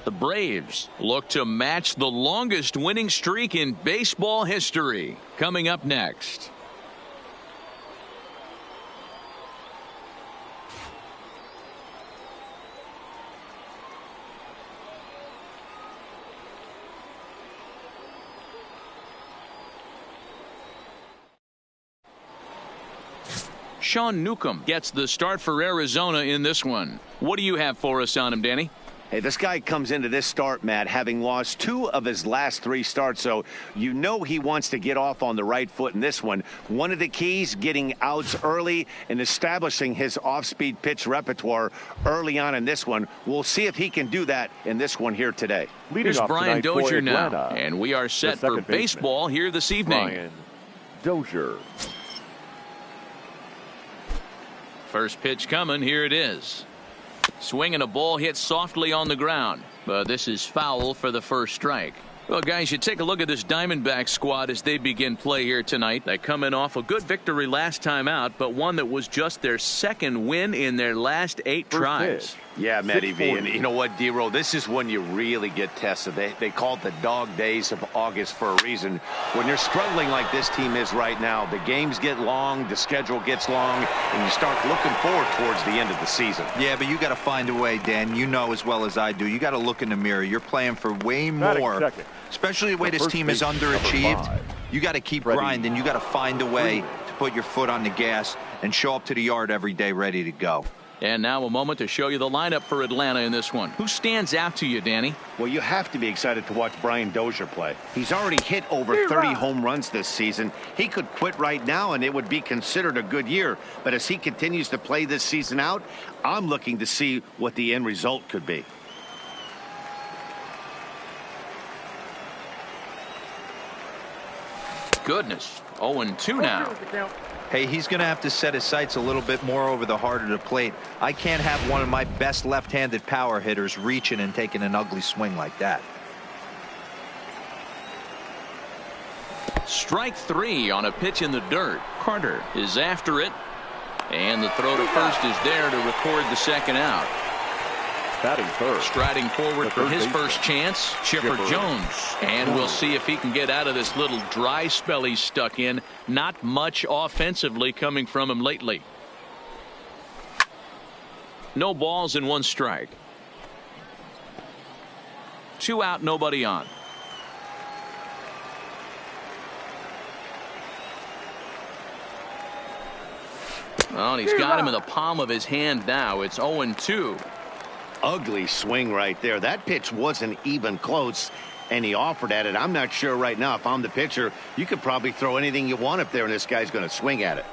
The Braves look to match the longest winning streak in baseball history. Coming up next. Sean Newcomb gets the start for Arizona in this one. What do you have for us on him, Danny? Hey, this guy comes into this start, Matt, having lost 2 of his last 3 starts, so you know he wants to get off on the right foot in this one. One of the keys, getting outs early and establishing his off-speed pitch repertoire early on in this one. We'll see if he can do that in this one here today. Here's Brian Dozier now, and we are set for baseball here this evening. Brian Dozier. First pitch coming. Here it is. Swinging a ball hit softly on the ground, but this is foul for the first strike. Well, guys, you take a look at this Diamondbacks squad as they begin play here tonight. They come in off a good victory last time out, but one that was just their second win in their last 8 tries. Yeah, Matty V. And you know what, D-Roll, this is when you really get tested. They call it the dog days of August for a reason. When you're struggling like this team is right now, the games get long, the schedule gets long, and you start looking forward towards the end of the season. Yeah, but you got to find a way, Dan. You know as well as I do. You got to look in the mirror. You're playing for way more, especially the way this team is underachieved. You got to keep grinding. You got to find a way to put your foot on the gas and show up to the yard every day ready to go. And now a moment to show you the lineup for Atlanta in this one. Who stands out to you, Danny? Well, you have to be excited to watch Brian Dozier play. He's already hit over 30 home runs this season. He could quit right now and it would be considered a good year. But as he continues to play this season out, I'm looking to see what the end result could be. Goodness. 0-2 now. Hey, he's going to have to set his sights a little bit more over the heart of the plate. I can't have one of my best left-handed power hitters reaching and taking an ugly swing like that. Strike 3 on a pitch in the dirt. Carter is after it, and the throw to first is there to record the second out. Batting third. Striding forward for his first chance, Chipper Jones. And we'll see if he can get out of this little dry spell he's stuck in. Not much offensively coming from him lately. No balls and 1 strike. 2 out, nobody on. Well, he's got him in the palm of his hand now. It's 0-2. Ugly swing right there. That pitch wasn't even close, and he offered at it. I'm not sure right now if I'm the pitcher. You could probably throw anything you want up there, and this guy's going to swing at it.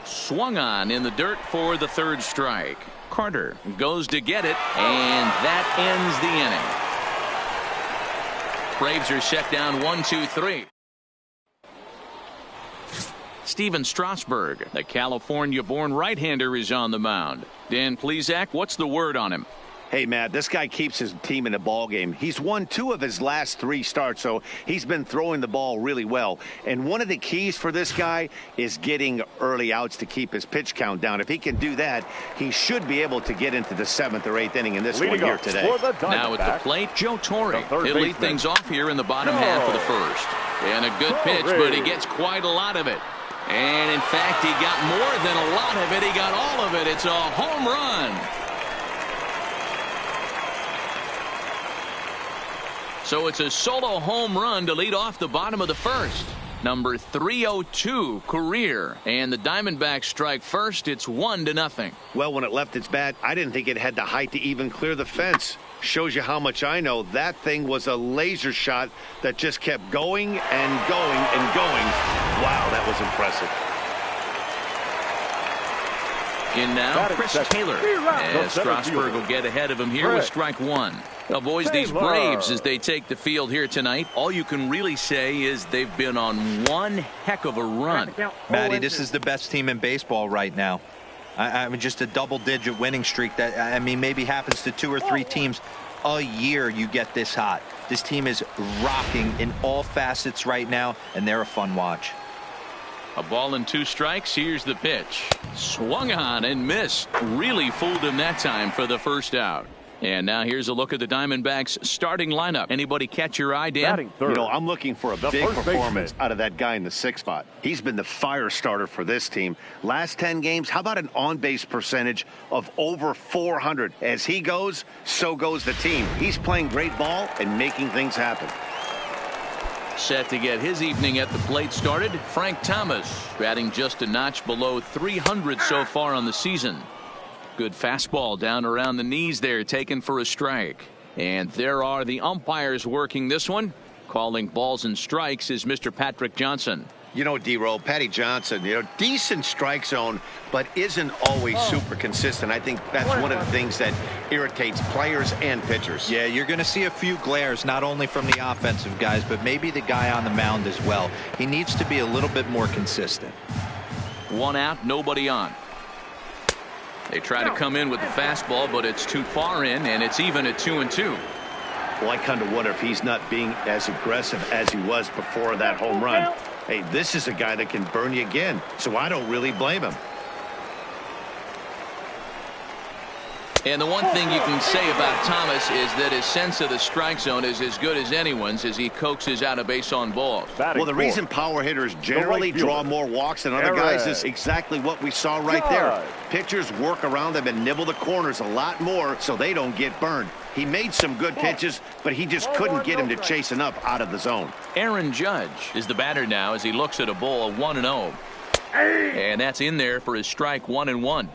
Swung on in the dirt for the 3rd strike. Carter goes to get it, and that ends the inning. Braves are set down 1-2-3. Steven Strasburg, the California-born right-hander, is on the mound. Dan Plesac, what's the word on him? Hey, Matt, this guy keeps his team in the ball game. He's won 2 of his last 3 starts, so he's been throwing the ball really well. And one of the keys for this guy is getting early outs to keep his pitch count down. If he can do that, he should be able to get into the 7th or 8th inning in this one here today. Now at the plate, Joe Torre. He'll lead things off here in the bottom half of the first. And a good pitch, but he gets quite a lot of it. And in fact, he got more than a lot of it. He got all of it. It's a home run. So it's a solo home run to lead off the bottom of the first. Number 302 career. And the Diamondbacks strike first. It's 1-0. Well, when it left its bat, I didn't think it had the height to even clear the fence. Shows you how much I know. That thing was a laser shot that just kept going and going and going. Wow, that was impressive. In now, Chris Taylor. As Strasburg will get ahead of him here with strike 1. Well, boys, these Braves, as they take the field here tonight, all you can really say is they've been on one heck of a run. Matty, this is the best team in baseball right now. I mean, just a double-digit winning streak that, I mean, maybe happens to 2 or 3 teams a year. You get this hot. This team is rocking in all facets right now, and they're a fun watch. A ball and 2 strikes. Here's the pitch. Swung on and missed. Really fooled him that time for the first out. And now here's a look at the Diamondbacks starting lineup. Anybody catch your eye, Dan? You know, I'm looking for a big performance out of that guy in the 6th spot. He's been the fire starter for this team. Last 10 games, how about an on-base percentage of over 400? As he goes, so goes the team. He's playing great ball and making things happen. Set to get his evening at the plate started, Frank Thomas, batting just a notch below 300 so far on the season. Good fastball down around the knees there, taken for a strike. And there are the umpires working this one. Calling balls and strikes is Mr. Patrick Johnson. You know, D-Roll, Patty Johnson, you know, decent strike zone, but isn't always super consistent. I think that's one of the things that irritates players and pitchers. Yeah, you're going to see a few glares, not only from the offensive guys, but maybe the guy on the mound as well. He needs to be a little bit more consistent. 1 out, nobody on. They try to come in with the fastball, but it's too far in, and it's even at 2-2. Well, I kind of wonder if he's not being as aggressive as he was before that home run. Hey, this is a guy that can burn you again, so I don't really blame him. And the one thing you can say about Thomas is that his sense of the strike zone is as good as anyone's as he coaxes out a base on balls. Well, the reason power hitters generally draw more walks than other guys is exactly what we saw right there. Pitchers work around them and nibble the corners a lot more so they don't get burned. He made some good pitches, but he just couldn't get him to chase enough out of the zone. Aaron Judge is the batter now as he looks at a ball of 1-0. And that's in there for his strike 1-1.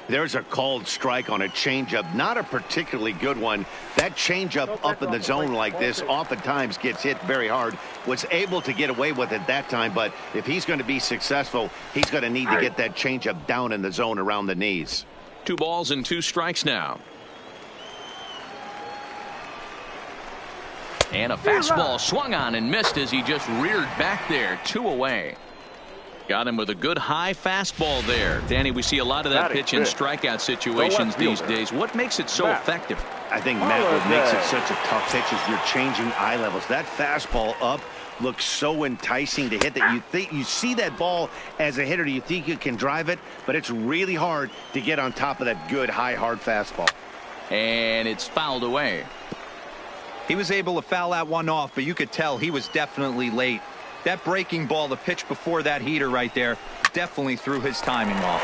There's a called strike on a changeup, not a particularly good one. That changeup up in the zone like this oftentimes gets hit very hard. Was able to get away with it that time, but if he's going to be successful, he's going to need to get that changeup down in the zone around the knees. 2 balls and 2 strikes now. And a fastball swung on and missed as he just reared back there. 2 away. Got him with a good high fastball there. Danny, we see a lot of that pitch in strikeout situations these days. What makes it so effective? I think, Matt, what makes it such a tough pitch is you're changing eye levels. That fastball up looks so enticing to hit that you think you see that ball as a hitter. You think you can drive it, but it's really hard to get on top of that good high hard fastball. And it's fouled away. He was able to foul that one off, but you could tell he was definitely late. That breaking ball, the pitch before that heater right there, definitely threw his timing off.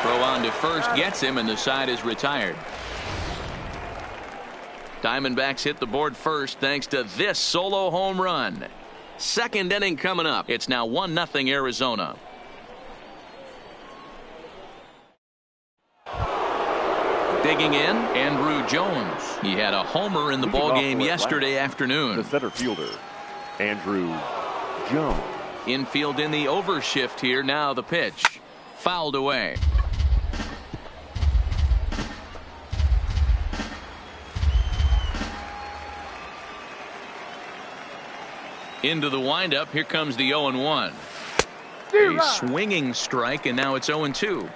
Throw on to first gets him, and the side is retired. Diamondbacks hit the board first thanks to this solo home run. 2nd inning coming up. It's now 1-0 Arizona. Digging in, Andrew Jones. He had a homer in the ballgame yesterday afternoon. The center fielder, Andrew Jones. Infield in the overshift here. Now the pitch. Fouled away. Into the windup. Here comes the 0-1. A swinging strike, and now it's 0-2.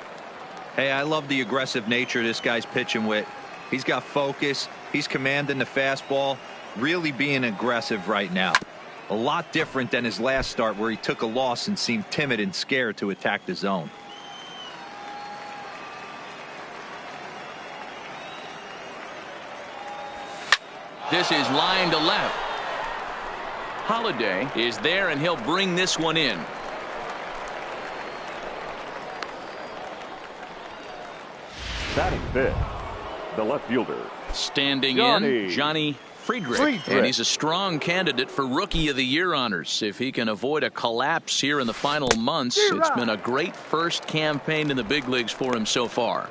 Hey, I love the aggressive nature this guy's pitching with. He's got focus. He's commanding the fastball. Really being aggressive right now. A lot different than his last start where he took a loss and seemed timid and scared to attack the zone. This is line to left. Holiday is there, and he'll bring this one in. Batting 5th, the left fielder. Standing in, Johnny Friedrich. And he's a strong candidate for Rookie of the Year honors. If he can avoid a collapse here in the final months, it's been a great first campaign in the big leagues for him so far.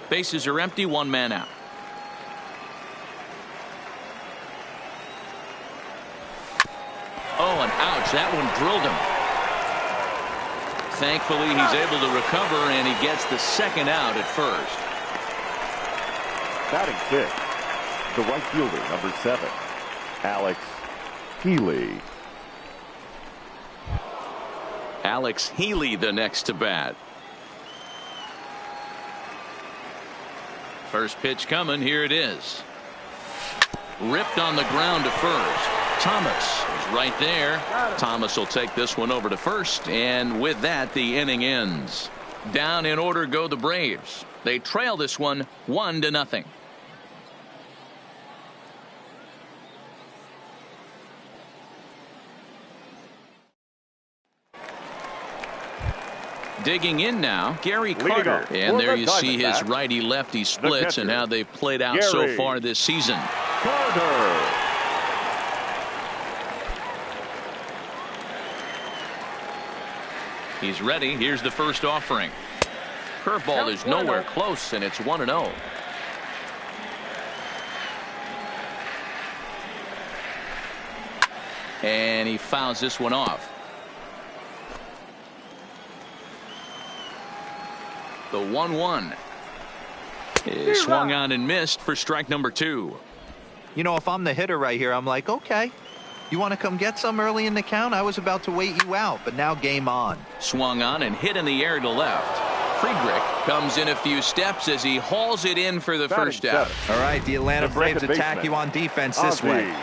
Bases are empty, 1 man out. Oh, and ouch, that one drilled him. Thankfully, he's able to recover, and he gets the 2nd out at first. Batting 5th, the right fielder, number 7, Alex Healey. Alex Healey the next to bat. First pitch coming. Here it is. Ripped on the ground to first. Thomas is right there. Thomas will take this one over to first, and with that the inning ends. Down in order go the Braves. They trail this one 1-0. Digging in now, Gary Carter. And there you see his righty-lefty splits and how they've played out so far this season. Carter. He's ready. Here's the first offering. Curveball is nowhere close, and it's 1-0. And he fouls this one off. The 1-1 is swung on and missed for strike number 2. You know, if I'm the hitter right here, I'm like, okay, you want to come get some early in the count? I was about to wait you out, but now game on. Swung on and hit in the air to left. Friedrich comes in a few steps as he hauls it in for the first out. All right, the Atlanta Braves attack you on defense this way.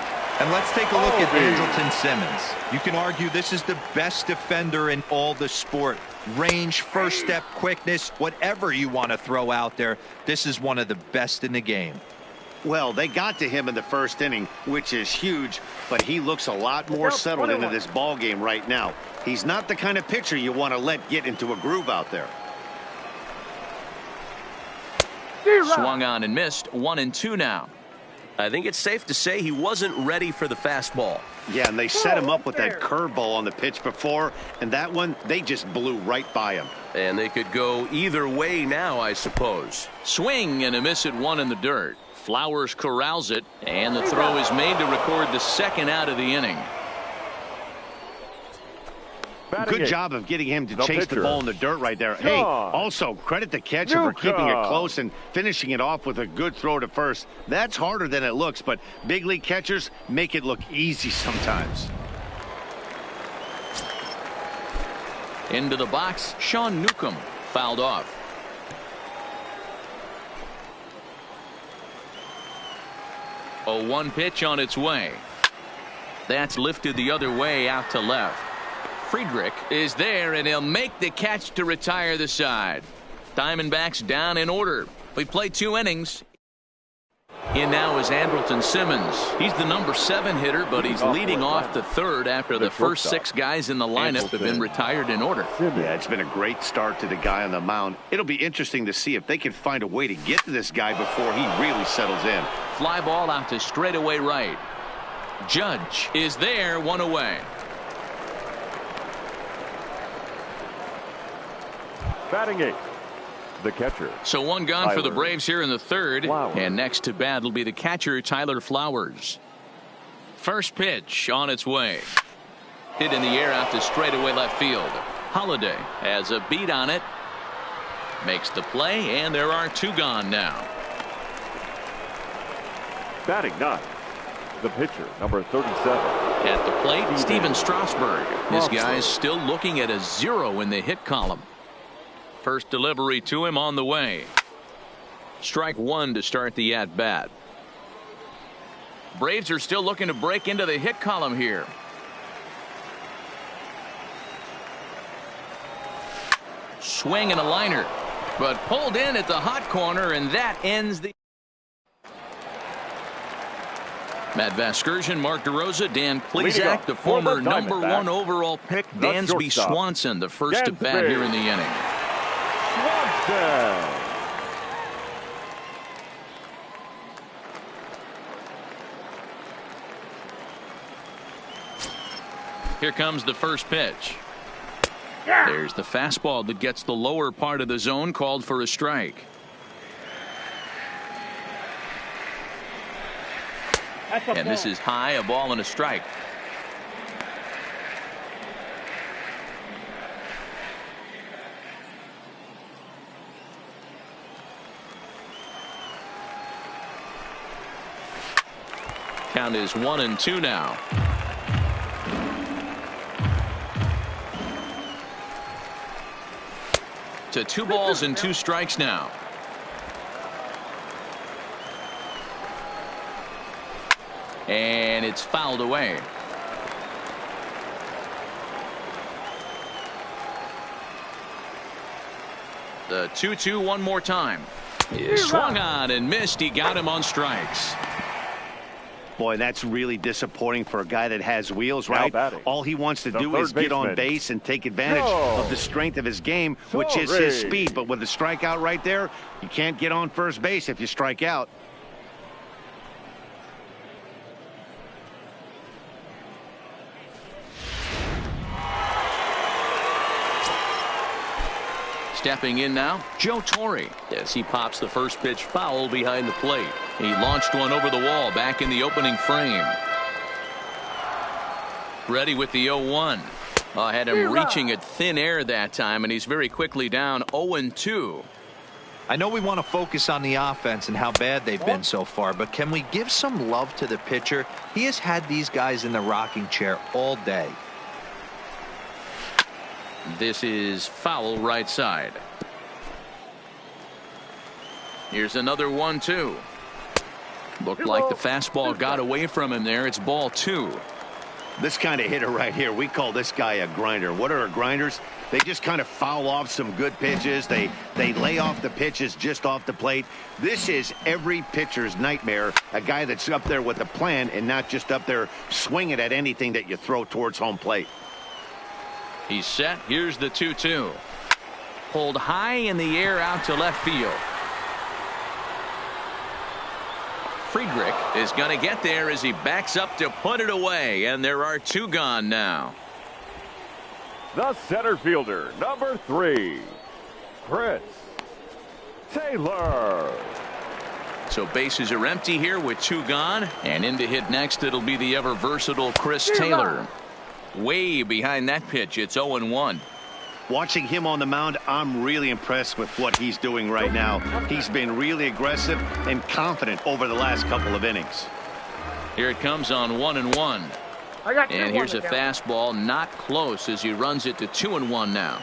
And let's take a look at Anderton Simmons. You can argue this is the best defender in all the sport. Range, first step, quickness, whatever you want to throw out there, this is one of the best in the game. Well, they got to him in the first inning, which is huge, but he looks a lot more settled into this ball game right now. He's not the kind of pitcher you want to let get into a groove out there. Swung on and missed. 1-2 now. I think it's safe to say he wasn't ready for the fastball. Yeah, and they set him up with that curveball on the pitch before, and that one, they just blew right by him. And they could go either way now, I suppose. Swing and a miss at 1 in the dirt. Flowers corrals it, and the throw is made to record the second out of the inning. Good job of getting him to chase the ball in the dirt right there. Hey, also credit the catcher for keeping it close and finishing it off with a good throw to first. That's harder than it looks, but big league catchers make it look easy sometimes. Into the box, Sean Newcomb fouled off. A 1 pitch on its way. That's lifted the other way out to left. Friedrich is there, and he'll make the catch to retire the side. Diamondbacks down in order. We played 2 innings. In now is Anderton Simmons. He's the number 7 hitter, but he's leading off the third after the first 6 guys in the lineup have been retired in order. Yeah, it's been a great start to the guy on the mound. It'll be interesting to see if they can find a way to get to this guy before he really settles in. Fly ball out to straightaway right. Judge is there, 1 away. Batting 8th, the catcher. So 1 gone for the Braves here in the third. Flowers. And next to bat will be the catcher, Tyler Flowers. First pitch on its way. Hit in the air out to straightaway left field. Holiday has a beat on it. Makes the play, and there are 2 gone now. Batting 9th, the pitcher, number 37. At the plate, Steven Strasburg. This guy is still looking at a 0 in the hit column. First delivery to him on the way. Strike 1 to start the at-bat. Braves are still looking to break into the hit column here. Swing and a liner, but pulled in at the hot corner, and that ends the. Matt Vasgersian, Mark DeRosa, Dan Plesac, the former number 1 overall pick, Dansby Swanson, the first to bat here in the inning. Swanson. Here comes the first pitch. There's the fastball that gets the lower part of the zone, called for a strike. And this is high, a ball and a strike. Count is 1-2 now. To 2 balls and 2 strikes now. And it's fouled away. The 2-2 one more time. He swung on and missed. He got him on strikes. Boy, that's really disappointing for a guy that has wheels, right? All he wants to do is get on base and take advantage of the strength of his game, which is his speed. But with a strikeout right there, you can't get on first base if you strike out. Stepping in now, Joe Torre, as he pops the first pitch foul behind the plate. He launched one over the wall back in the opening frame. Ready with the 0-1. Had him reaching at thin air that time, and he's very quickly down 0-2. I know we want to focus on the offense and how bad they've been so far, but can we give some love to the pitcher? He has had these guys in the rocking chair all day. This is foul right side. Here's another 1-2. Looked like the fastball got away from him there. It's ball 2. This kind of hitter right here, we call this guy a grinder. What are grinders? They just kind of foul off some good pitches. They lay off the pitches just off the plate. This is every pitcher's nightmare, a guy that's up there with a plan and not just up there swinging at anything that you throw towards home plate. He's set. Here's the 2-2. Pulled high in the air out to left field. Friedrich is going to get there as he backs up to put it away, and there are 2 gone now. The center fielder, number 3, Chris Taylor. So bases are empty here with 2 gone, and in to hit next it'll be the ever versatile Chris Taylor. Way behind that pitch. It's 0-1. Watching him on the mound, I'm really impressed with what he's doing right now. He's been really aggressive and confident over the last couple of innings. Here it comes on 1-1. And here's a fastball not close as he runs it to 2-1 now.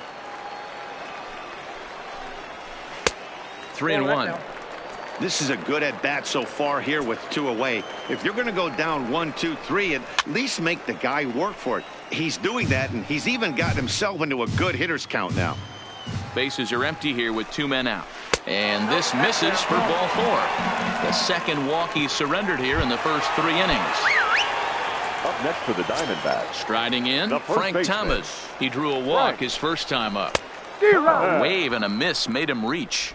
3-1. This is a good at-bat so far here with 2 away. If you're going to go down 1-2-3, at least make the guy work for it. He's doing that, and he's even gotten himself into a good hitter's count now. Bases are empty here with 2 men out. And this misses for ball 4. The second walk he surrendered here in the first 3 innings. Up next for the Diamondbacks. Striding in, Frank baseman. Thomas. He drew a walk his first time up. A wave and a miss made him reach.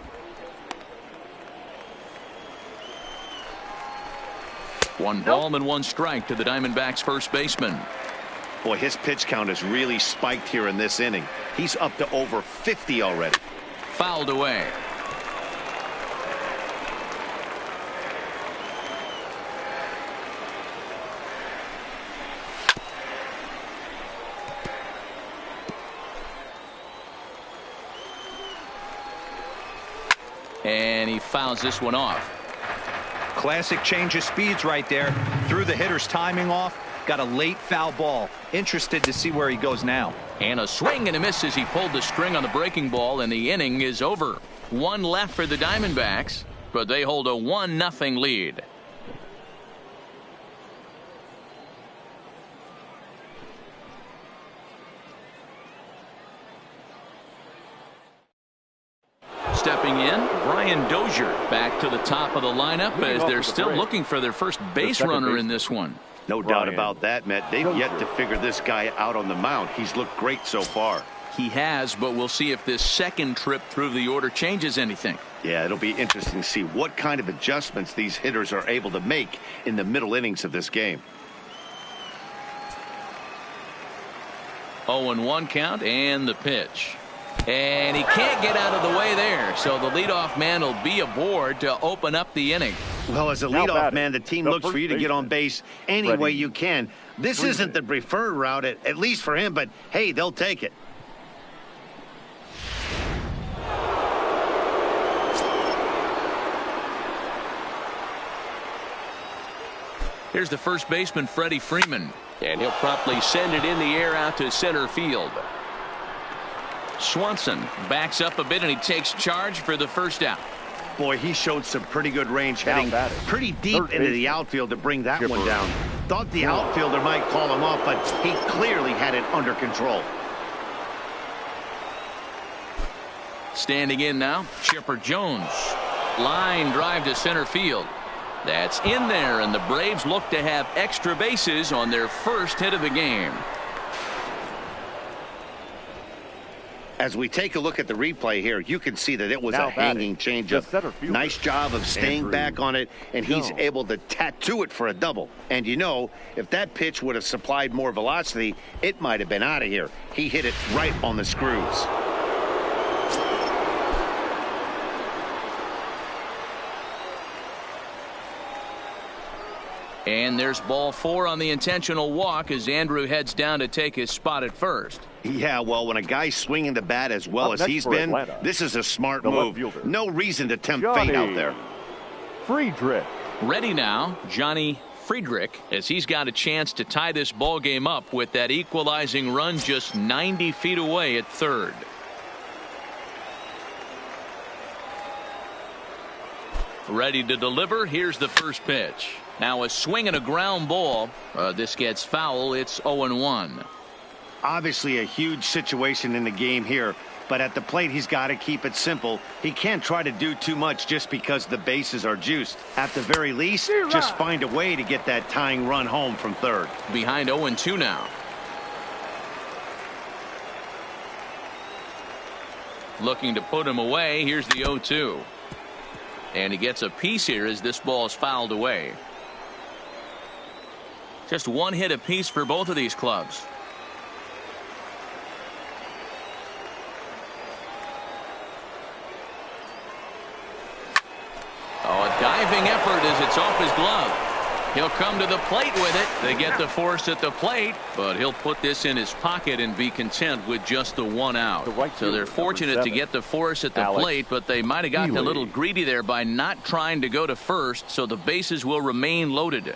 1 ball and 1 strike to the Diamondbacks first baseman. Boy, his pitch count has really spiked here in this inning. He's up to over 50 already. Fouled away. And he fouls this one off. Classic change of speeds right there. Threw the hitter's timing off. Got a late foul ball. Interested to see where he goes now. And a swing and a miss as he pulled the string on the breaking ball, and the inning is over. 1 left for the Diamondbacks, but they hold a 1-0 lead. Stepping in, Brian Dozier back to the top of the lineup as they're still looking for their first base runner in this one. No doubt about that, Matt. They've yet to figure this guy out on the mound. He's looked great so far. He has, but we'll see if this second trip through the order changes anything. Yeah, it'll be interesting to see what kind of adjustments these hitters are able to make in the middle innings of this game. 0-1 count and the pitch. And he can't get out of the way there, so the leadoff man will be aboard to open up the inning. Well, as a leadoff man, the team looks for you to get on base any way you can. This isn't the preferred route, at least for him, but hey, they'll take it. Here's the first baseman, Freddie Freeman, and he'll promptly send it in the air out to center field. Swanson backs up a bit, and he takes charge for the first out. Boy, he showed some pretty good range, heading pretty deep into the outfield to bring that one down. Thought the outfielder might call him off, but he clearly had it under control. Standing in now, Chipper Jones. Line drive to center field. That's in there, and the Braves look to have extra bases on their first hit of the game. As we take a look at the replay here, you can see that it was a hanging changeup. Nice job of staying back on it, and he's able to tattoo it for a double. And you know, if that pitch would have supplied more velocity, it might have been out of here. He hit it right on the screws. And there's ball 4 on the intentional walk as Andrew heads down to take his spot at first. Yeah, well, when a guy's swinging the bat as well as he's been, this is a smart move. No reason to tempt fate out there. Friedrich. Ready now, Johnny Friedrich, as he's got a chance to tie this ball game up with that equalizing run just 90 feet away at third. Ready to deliver. Here's the first pitch. Now a swing and a ground ball. This gets foul. It's 0-1. Obviously a huge situation in the game here, but at the plate he's got to keep it simple. He can't try to do too much just because the bases are juiced. At the very least, just find a way to get that tying run home from third. Behind 0-2 now. Looking to put him away. Here's the 0-2. And he gets a piece here as this ball is fouled away. Just one hit apiece for both of these clubs. Oh, a diving effort as it's off his glove. He'll come to the plate with it. They get the force at the plate, but he'll put this in his pocket and be content with just the one out. So they're fortunate to get the force at the plate, but they might have gotten a little greedy there by not trying to go to first, so the bases will remain loaded.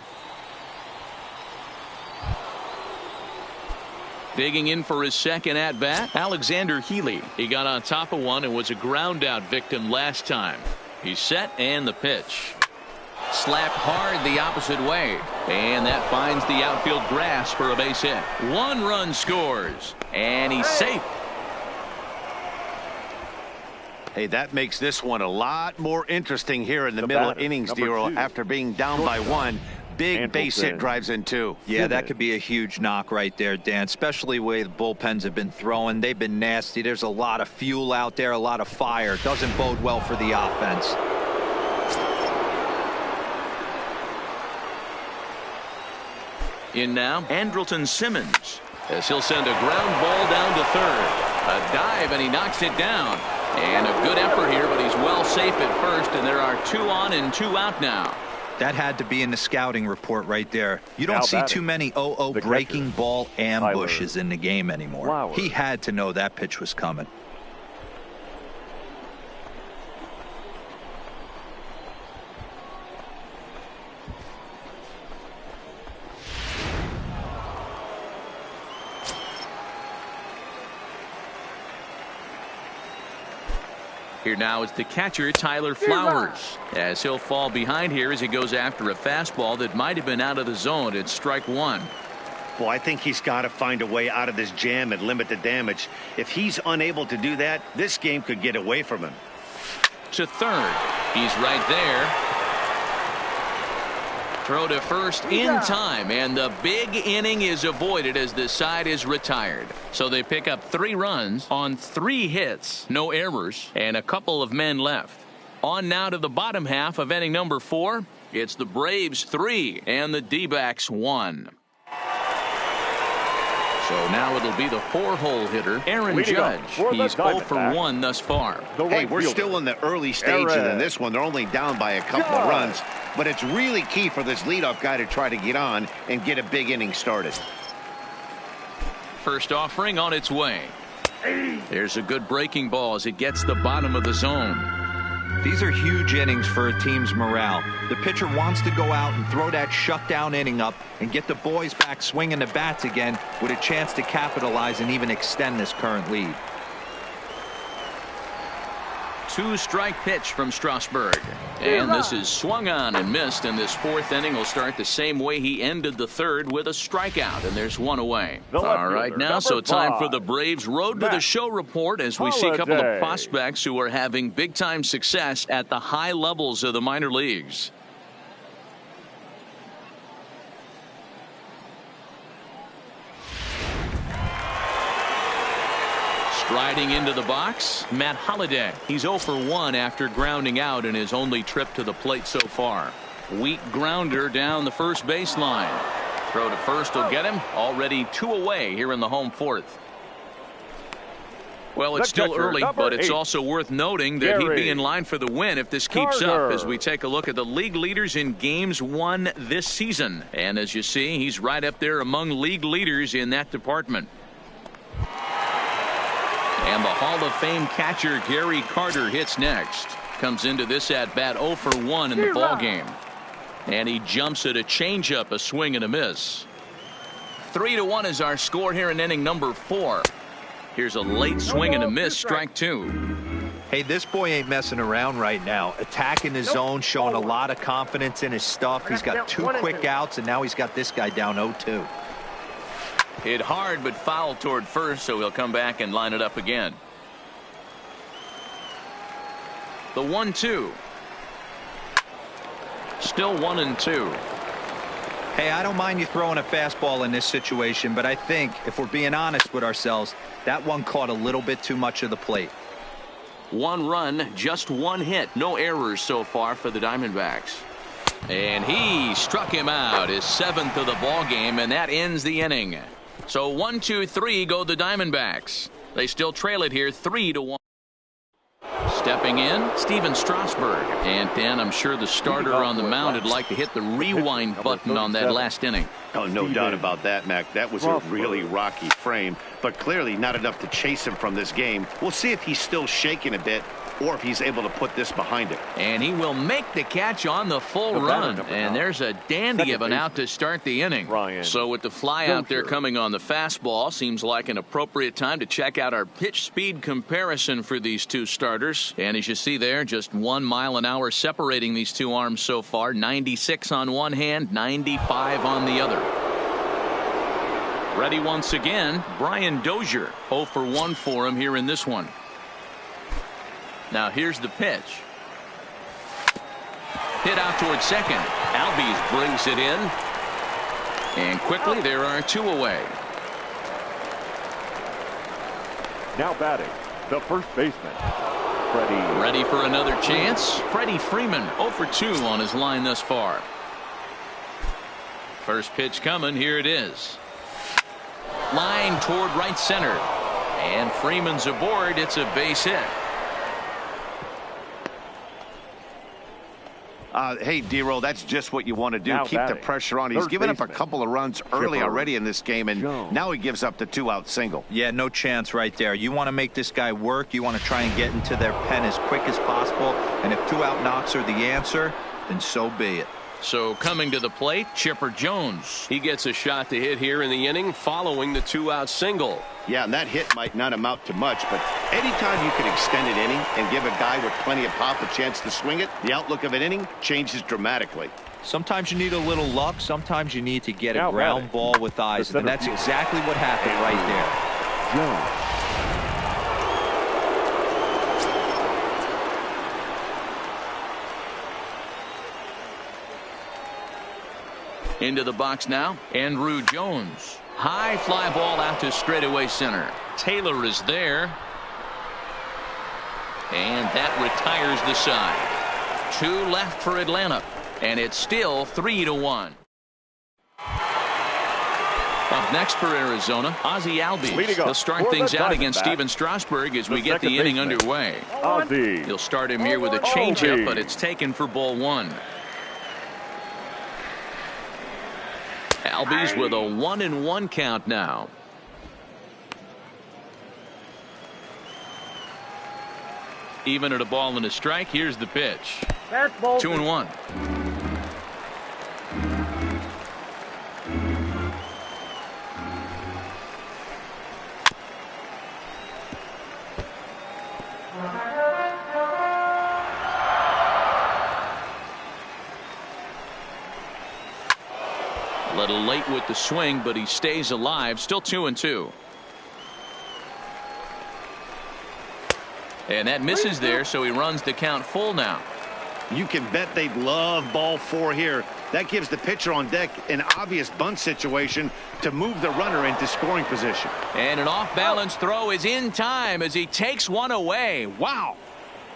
Digging in for his second at-bat, Alexander Healey. He got on top of one and was a ground-out victim last time. He's set, and the pitch. Slapped hard the opposite way, and that finds the outfield grass for a base hit. 1 run scores, and he's safe. Hey, that makes this one a lot more interesting here in the middle innings, Dero. After being down by 1, big base hit drives in 2. Yeah, that could be a huge knock right there, Dan, especially the way the bullpens have been throwing. They've been nasty. There's a lot of fuel out there, a lot of fire. Doesn't bode well for the offense. In now, Anderton Simmons, as he'll send a ground ball down to third. A dive, and he knocks it down. And a good effort here, but he's well safe at first, and there are 2 on and 2 out now. That had to be in the scouting report right there. You don't see too many breaking ball ambushes in the game anymore. He had to know that pitch was coming. Here now is the catcher, Tyler Flowers, as he'll fall behind here as he goes after a fastball that might have been out of the zone. It's strike 1. Well, I think he's got to find a way out of this jam and limit the damage. If he's unable to do that, this game could get away from him. To third. He's right there. Throw to first in time, and the big inning is avoided as the side is retired. So they pick up 3 runs on 3 hits, no errors, and a couple of men left. On now to the bottom half of inning number 4. It's the Braves 3 and the D-backs 1. So now it'll be the 4-hole hitter, Aaron Judge. He's 0 for 1 thus far. Hey, we're still in the early stages in this one. They're only down by a couple of runs, but it's really key for this leadoff guy to try to get on and get a big inning started. First offering on its way. There's a good breaking ball as it gets the bottom of the zone. These are huge innings for a team's morale. The pitcher wants to go out and throw that shutdown inning up and get the boys back swinging the bats again with a chance to capitalize and even extend this current lead. 2-strike pitch from Strasburg. And this is swung on and missed, and this 4th inning will start the same way he ended the 3rd, with a strikeout, and there's 1 away. All right, now so time for the Braves Road to the Show report as we see a couple of prospects who are having big-time success at the high levels of the minor leagues. Striding into the box, Matt Holliday. He's 0 for 1 after grounding out in his only trip to the plate so far. Weak grounder down the first baseline. Throw to first will get him. Already 2 away here in the home 4th. Well, it's still early, but it's also worth noting that he'd be in line for the win if this keeps up, as we take a look at the league leaders in games won this season. And as you see, he's right up there among league leaders in that department. And the Hall of Fame catcher Gary Carter hits next. Comes into this at bat 0 for 1 in the ball game. And he jumps at a changeup, a swing and a miss. 3-1 is our score here in inning number 4. Here's a late swing and a miss, strike 2. Hey, this boy ain't messing around right now. Attacking his zone, showing a lot of confidence in his stuff. He's got 2 quick outs, and now he's got this guy down 0-2. Hit hard but foul toward first, so he'll come back and line it up again. The 1-2. Still 1-2. Hey, I don't mind you throwing a fastball in this situation, but I think if we're being honest with ourselves, that one caught a little bit too much of the plate. 1 run, just 1 hit. No errors so far for the Diamondbacks. And he struck him out, his 7th of the ball game, and that ends the inning. So 1-2-3 go the Diamondbacks. They still trail it here 3-1. Stepping in, Steven Strasburg. And Dan, I'm sure the starter on the mound would like to hit the rewind button on that last inning. Oh, no doubt about that, Mac. That was a really rocky frame, but clearly not enough to chase him from this game. We'll see if he's still shaking a bit or if he's able to put this behind him. And he will make the catch on the full run. And there's a dandy of an out to start the inning. So with the fly out there coming on the fastball, seems like an appropriate time to check out our pitch speed comparison for these 2 starters. And as you see there, just 1 mile an hour separating these 2 arms so far. 96 on one hand, 95 on the other. Ready once again, Brian Dozier. 0 for 1 for him here in this one. Now here's the pitch. Hit out towards second. Albies brings it in. And quickly there are 2 away. Now batting, the first baseman, Freddie. Ready for another chance. Freddie Freeman 0 for 2 on his line thus far. First pitch coming. Here it is. Line toward right center. And Freeman's aboard. It's a base hit. Hey, D-Roll, that's just what you want to do. Keep the pressure on. He's given up a couple of runs early already in this game, and now he gives up the 2-out single. Yeah, no chance right there. You want to make this guy work. You want to try and get into their pen as quick as possible. And if 2-out knocks are the answer, then so be it. So coming to the plate, Chipper Jones. He gets a shot to hit here in the inning following the 2-out single. Yeah, and that hit might not amount to much, but anytime you can extend an inning and give a guy with plenty of pop a chance to swing it, the outlook of an inning changes dramatically. Sometimes you need a little luck. Sometimes you need to get a ground ball with eyes, and that's exactly what happened right there. Jones. Into the box now, Andrew Jones. High fly ball out to straightaway center. Taylor is there. And that retires the side. 2 left for Atlanta. And it's still 3-1. Up next for Arizona, Ozzie Albies. He'll start things out against Steven Strasburg as we get the inning underway. He'll start him here with a changeup, but it's taken for ball 1. Albies with a 1-1 count now. Even at a ball and a strike. Here's the pitch. 2-1. A little late with the swing, but he stays alive. Still 2-2. And that misses there, so he runs the count full now. You can bet they'd love ball 4 here. That gives the pitcher on deck an obvious bunt situation to move the runner into scoring position. And an off-balance throw is in time as he takes one away. Wow.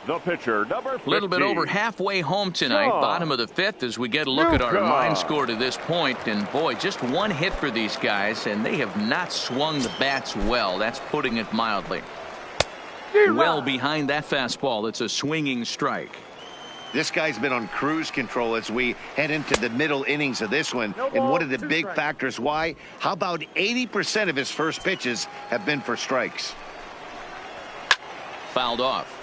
The pitcher, number 50. A little bit over halfway home tonight, bottom of the 5th, as we get a look at our line score to this point. And boy, just one hit for these guys, and they have not swung the bats well. That's putting it mildly. Well behind that fastball. It's a swinging strike. This guy's been on cruise control as we head into the middle innings of this one. And one of the big factors why, how about 80% of his first pitches have been for strikes? Fouled off.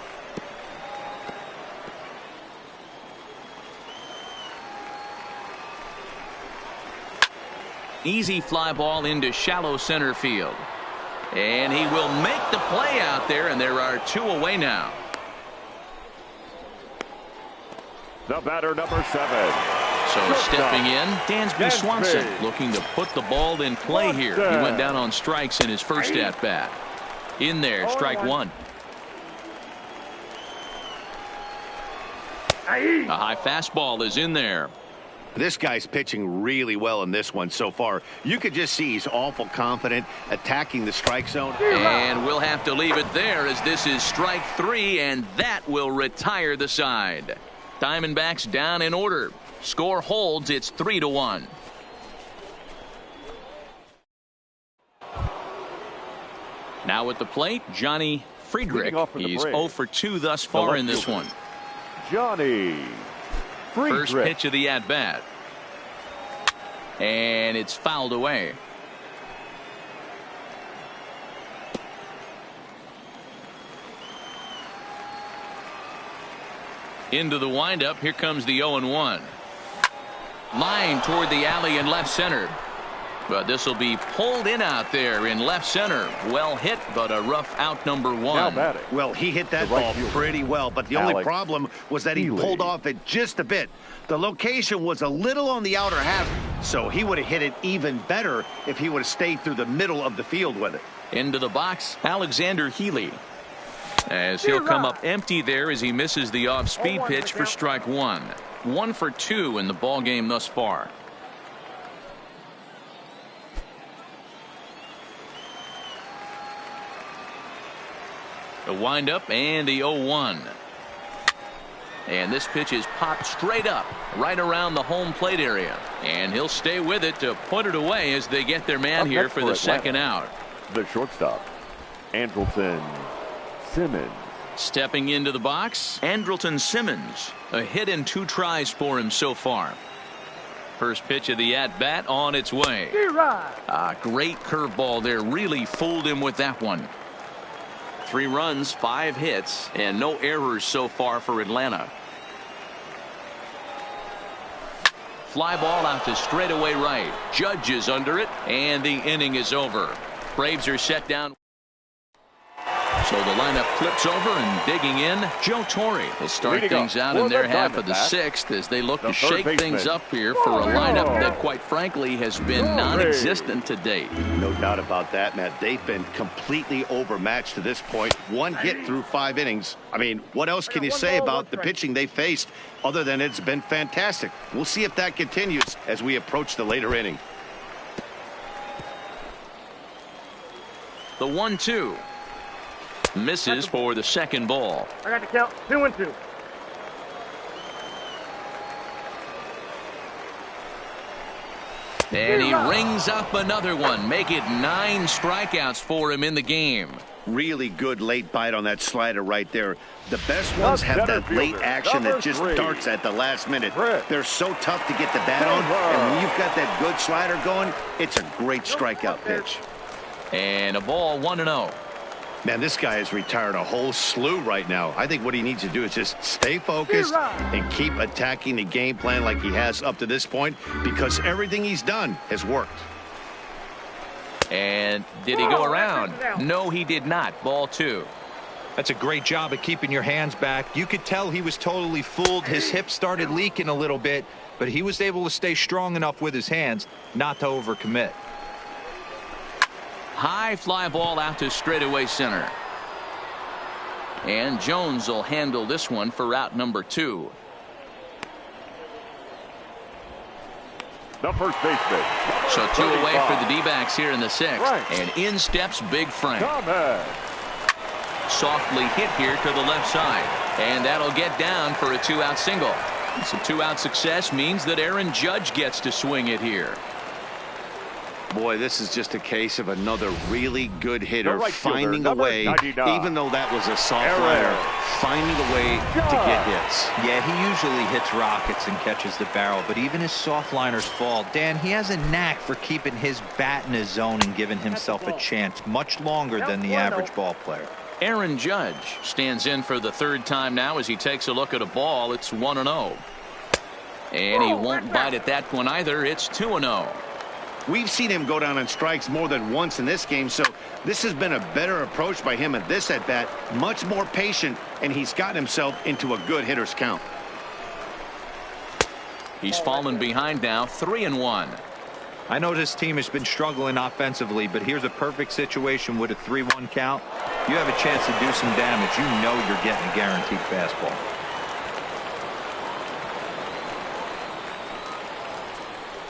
Easy fly ball into shallow center field. And he will make the play out there, and there are 2 away now. The batter, number 7. So stepping in, Dansby Swanson looking to put the ball in play here. He went down on strikes in his first at-bat. In there, strike 1. A high fastball is in there. This guy's pitching really well in this one so far. You could just see he's awful confident attacking the strike zone. And we'll have to leave it there as this is strike 3, and that will retire the side. Diamondbacks down in order. Score holds. It's 3-1. Now at the plate, Johnny Friedrich. He's 0 for 2 thus far in this one. Johnny Friedrich. First pitch of the at-bat. And it's fouled away. Into the windup. Here comes the 0-1. Line toward the alley in left center. But this will be pulled in out there in left center. Well hit, but a rough out number 1. Well, he hit that ball pretty well, but the only problem was that he pulled off it just a bit. The location was a little on the outer half, so he would have hit it even better if he would have stayed through the middle of the field with it. Into the box, Alexander Healey. As he'll come up empty there as he misses the off-speed pitch for strike 1. 1 for 2 in the ball game thus far. The windup and the 0-1. And this pitch is popped straight up right around the home plate area. And he'll stay with it to put it away as they get their man here for the second out. The shortstop, Anderton Simmons. Stepping into the box, Anderton Simmons. A hit and 2 tries for him so far. First pitch of the at-bat on its way. A great curveball there. Really fooled him with that one. 3 runs, 5 hits, and no errors so far for Atlanta. Fly ball out to straightaway right. Judge is under it, and the inning is over. Braves are set down. So the lineup flips over and digging in, Joe Torre will start things out in their half of the 6th as they look to shake things up here for a lineup that quite frankly has been non-existent to date. No doubt about that, Matt. They've been completely overmatched to this point. 1 hit through 5 innings. I mean, what else can you say about the pitching they faced other than it's been fantastic? We'll see if that continues as we approach the later inning. The 1-2. Misses for the second ball. I got to count 2-2. And he rings up another one. Make it 9 strikeouts for him in the game. Really good late bite on that slider right there. The best ones have that late action that just darts at the last minute. They're so tough to get the bat on, and when you've got that good slider going, it's a great strikeout pitch. And a ball 1-0. Man, this guy has retired a whole slew right now. I think what he needs to do is just stay focused and keep attacking the game plan like he has up to this point, because everything he's done has worked. And did he go around? No, he did not. Ball 2. That's a great job of keeping your hands back. You could tell he was totally fooled. His hip started leaking a little bit. but he was able to stay strong enough with his hands not to overcommit. High fly ball out to straightaway center. And Jones will handle this one for out number 2. The first baseman. So 2 away for the D-backs here in the 6th. And in steps Big Frank. Softly hit here to the left side. And that'll get down for a 2-out single. So 2-out success means that Aaron Judge gets to swing it here. Boy, this is just a case of another really good hitter right finding fielder, a way, 99. even though that was a soft liner, finding a way to get hits. Yeah, he usually hits rockets and catches the barrel, but even his soft liners fall. Dan, he has a knack for keeping his bat in his zone and giving himself a chance much longer than the average ball player. Aaron Judge stands in for the 3rd time now as he takes a look at a ball. It's 1-0. And he won't bite at that one either. It's 2-0. We've seen him go down on strikes more than once in this game, so this has been a better approach by him at this at-bat, much more patient, and he's gotten himself into a good hitter's count. He's fallen behind now, 3-1. I know this team has been struggling offensively, but here's a perfect situation with a 3-1 count. You have a chance to do some damage. You know you're getting a guaranteed fastball.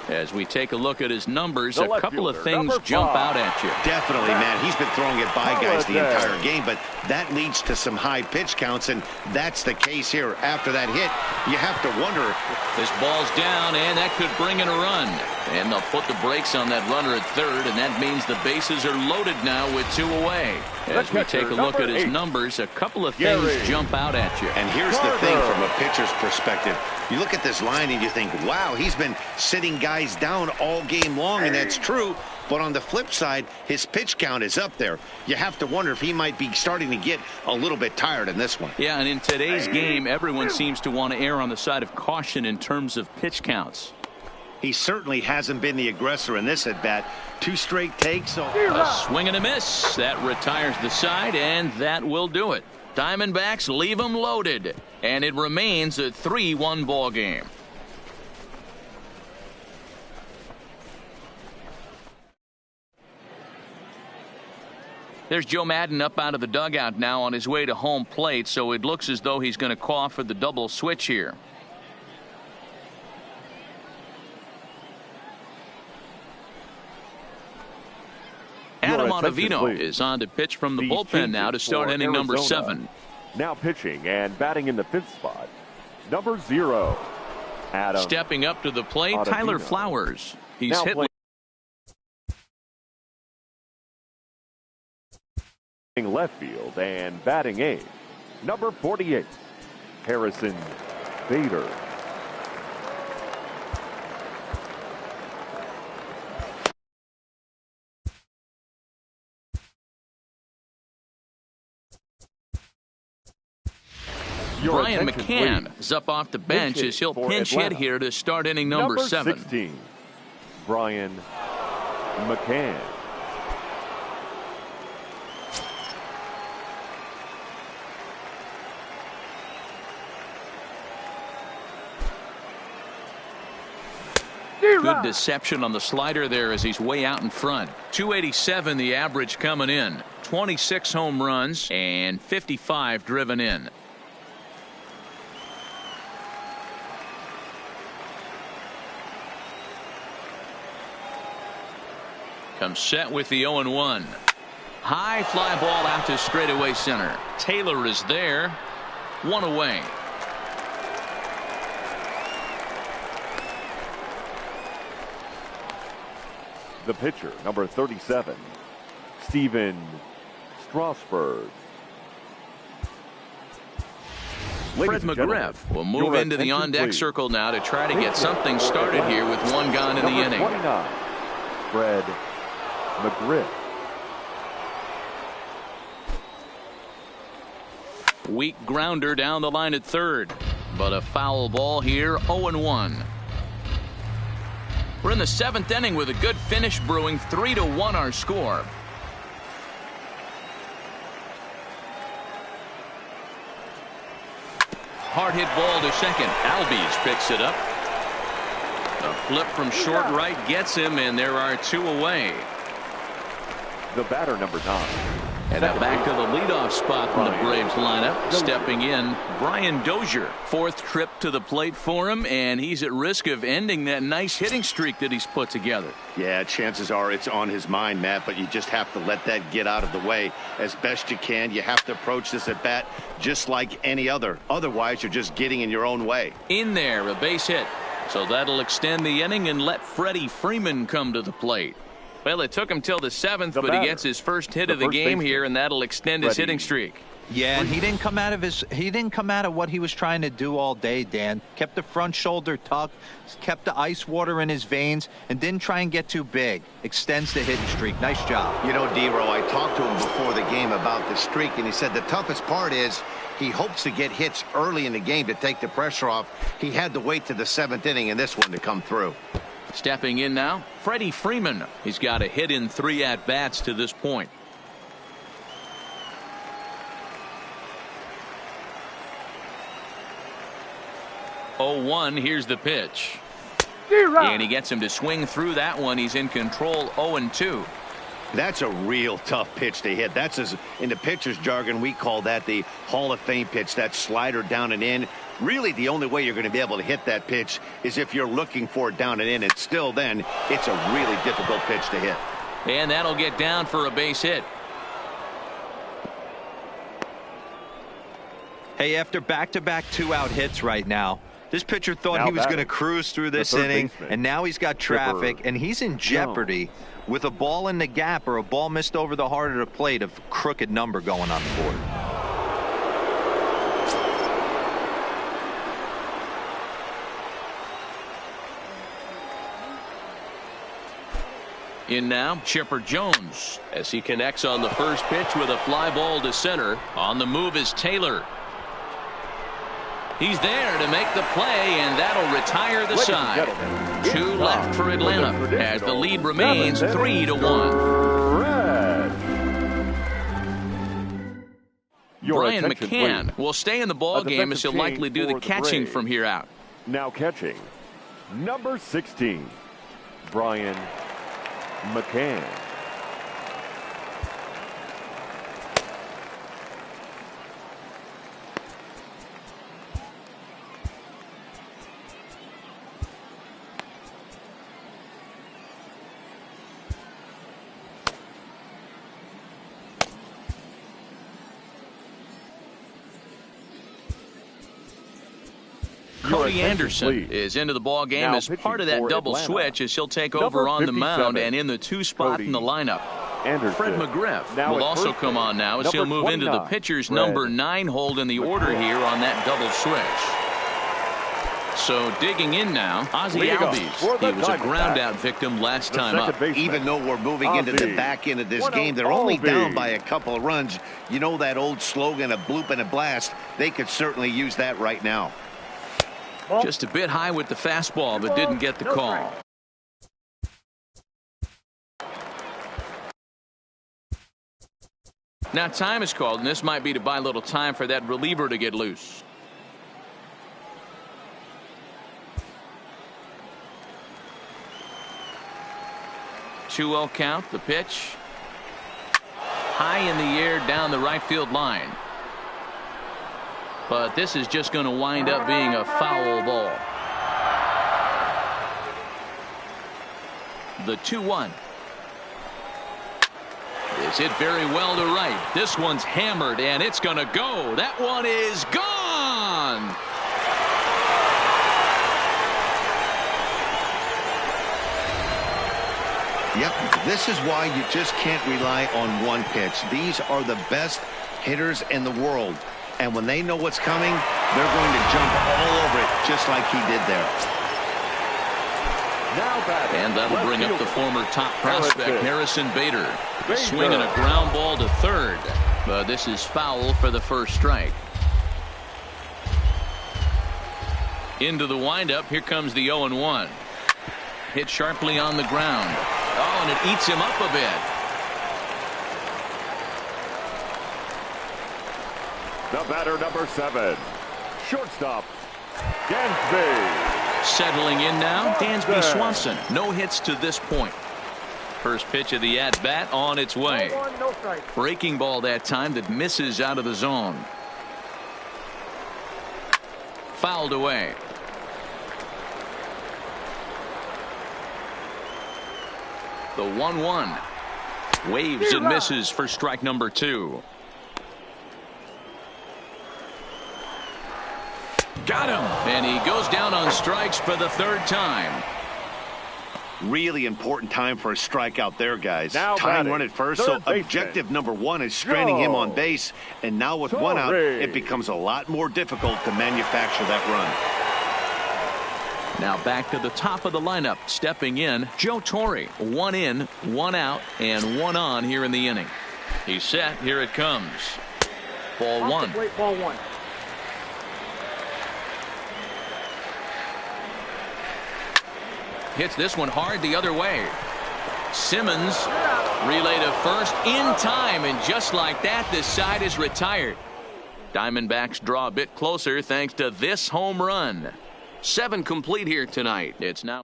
As we take a look at his numbers, a couple of things jump out at you. Definitely, man. He's been throwing it by guys the entire game, but that leads to some high pitch counts, and that's the case here. After that hit, you have to wonder. This ball's down, and that could bring in a run. And they'll put the brakes on that runner at 3rd, and that means the bases are loaded now with 2 away. As we take a look at his numbers, a couple of things jump out at you. And here's the thing from a pitcher's perspective. You look at this line and you think, wow, he's been sitting guys down all game long, and that's true. But on the flip side, his pitch count is up there. You have to wonder if he might be starting to get a little bit tired in this one. Yeah, and in today's game, everyone seems to want to err on the side of caution in terms of pitch counts. He certainly hasn't been the aggressor in this at-bat. 2 straight takes. So a swing and a miss. That retires the side, and that will do it. Diamondbacks leave them loaded, and it remains a 3-1 ball game. There's Joe Madden up out of the dugout now on his way to home plate, so it looks as though he's going to call for the double switch here. Adam Ottavino is on to pitch from the bullpen now to start inning number 7. Now pitching and batting in the 5th spot, number 0. Adam. Stepping up to the plate, Ottavino. Tyler Flowers. He's now hit left field and batting 8, number 48, Harrison Bader. Brian McCann is up off the bench as he'll pinch hit here to start inning number 7. 16, Brian McCann. Good deception on the slider there as he's way out in front. 287 the average coming in. 26 home runs and 55 driven in. Comes set with the 0-1. High fly ball out to straightaway center. Taylor is there. 1 away. The pitcher, number 37, Steven Strasburg. Fred McGriff will move into the on-deck circle now to try to get something started here with 1 gone in the inning. 29, Fred McGriff. Weak grounder down the line at 3rd, but a foul ball here. 0-1. We're in the 7th inning with a good finish brewing. 3-1 our score. Hard hit ball to second. Albies picks it up. A flip from short right gets him, and there are 2 away. The batter, number 9. And now back to the leadoff spot from the Braves lineup. Stepping in, Brian Dozier. 4th trip to the plate for him, and he's at risk of ending that nice hitting streak that he's put together. Yeah, chances are it's on his mind, Matt, but you just have to let that get out of the way as best you can. You have to approach this at bat just like any other. Otherwise, you're just getting in your own way. In there, a base hit. So that'll extend the inning and let Freddie Freeman come to the plate. Well, it took him till the 7th, but he gets his first hit of the game here, and that'll extend his hitting streak. Yeah, and he didn't come out of what he was trying to do all day, Dan. Kept the front shoulder tucked, kept the ice water in his veins, and didn't try and get too big. Extends the hitting streak. Nice job. You know, D-Row, I talked to him before the game about the streak, and he said the toughest part is he hopes to get hits early in the game to take the pressure off. He had to wait to the 7th inning in this one to come through. Stepping in now, Freddie Freeman. He's got a hit in 3 at-bats to this point. Oh, 1, here's the pitch. And he gets him to swing through that one. He's in control. 0-2. That's a real tough pitch to hit. That's, as in the pitcher's jargon, we call that the Hall of Fame pitch. That slider down and in. Really, the only way you're going to be able to hit that pitch is if you're looking for it down and in. And still then, it's a really difficult pitch to hit. And that'll get down for a base hit. Hey, after back-to-back 2-out hits right now, this pitcher thought he was going to cruise through this inning, and now he's got traffic, and he's in jeopardy with a ball in the gap or a ball missed over the heart of the plate of crooked number going on the board. In now, Chipper Jones as he connects on the first pitch with a fly ball to center. On the move is Taylor. He's there to make the play, and that'll retire the side. 2 left for Atlanta as the lead remains 3-1. Brian McCann will stay in the ball game as he'll likely do the catching from here out. Now catching, number 16, Brian McCann. Cody Anderson is into the ball game as part of that double switch as he'll take over on the mound and in the 2 spot in the lineup. Fred McGriff will also come on now as he'll move into the pitcher's number 9 hold in the order here on that double switch. So digging in now, Ozzie Albies. He was a ground out victim last time up. Even though we're moving into the back end of this game, they're only down by a couple of runs. You know that old slogan, a bloop and a blast. They could certainly use that right now. Just a bit high with the fastball, but didn't get the call. Now time is called, and this might be to buy a little time for that reliever to get loose. Two-0 count, the pitch. High in the air down the right field line. But this is just going to wind up being a foul ball. The 2-1. It's hit very well to right. This one's hammered, and it's going to go. That one is gone. Yep, this is why you just can't rely on one pitch. These are the best hitters in the world. And when they know what's coming, they're going to jump all over it, just like he did there. And that'll bring up the former top prospect, Harrison Bader. Swinging a ground ball to third. But this is foul for the first strike. Into the windup. Here comes the 0-1. Hit sharply on the ground. Oh, and it eats him up a bit. The batter, number 7, shortstop, Dansby Settling in now, Dansby Swanson. No hits to this point. First pitch of the at-bat on its way. Breaking ball that time that misses out of the zone. Fouled away. The 1-1. Waves and misses for strike number 2. Got him. And he goes down on strikes for the 3rd time. Really important time for a strikeout there, guys. Now Tying run at first, so objective number 1 is stranding him on base. And now with 1 out, it becomes a lot more difficult to manufacture that run. Now back to the top of the lineup. Stepping in, Joe Torre. 1 in, 1 out, and 1 on here in the inning. He's set. Here it comes. Ball 1. Ball 1. Hits this one hard the other way. Simmons relay to first in time, and just like that, this side is retired. Diamondbacks draw a bit closer thanks to this home run. 7 complete here tonight. It's now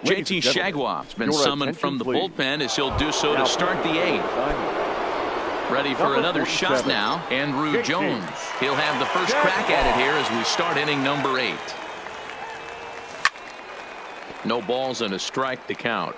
JT Shagwap's been summoned from the bullpen as he'll do so to start the 8th. Ready for another shot now, Andrew Jones. He'll have the first crack at it here as we start inning number 8. No balls and a strike to count.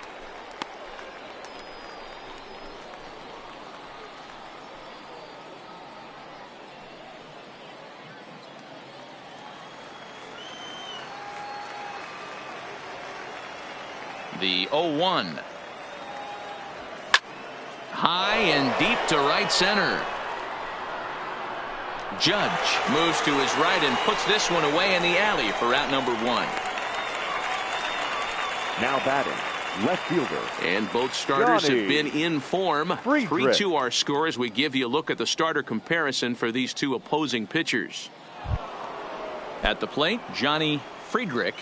The 0-1. High and deep to right center. Judge moves to his right and puts this one away in the alley for out number 1. Now batting, left fielder. And both starters have been in form. 3-2 our score as we give you a look at the starter comparison for these 2 opposing pitchers. At the plate, Johnny Friedrich.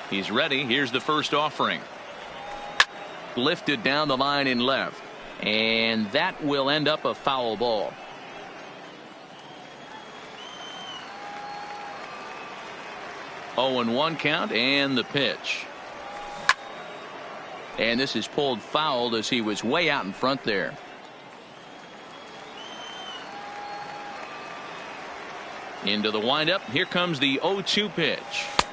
He's ready. Here's the first offering. Lifted down the line in left. And that will end up a foul ball. Oh, and 1 count, and the pitch. And this is pulled fouled as he was way out in front there. Into the windup. Here comes the 0-2 pitch.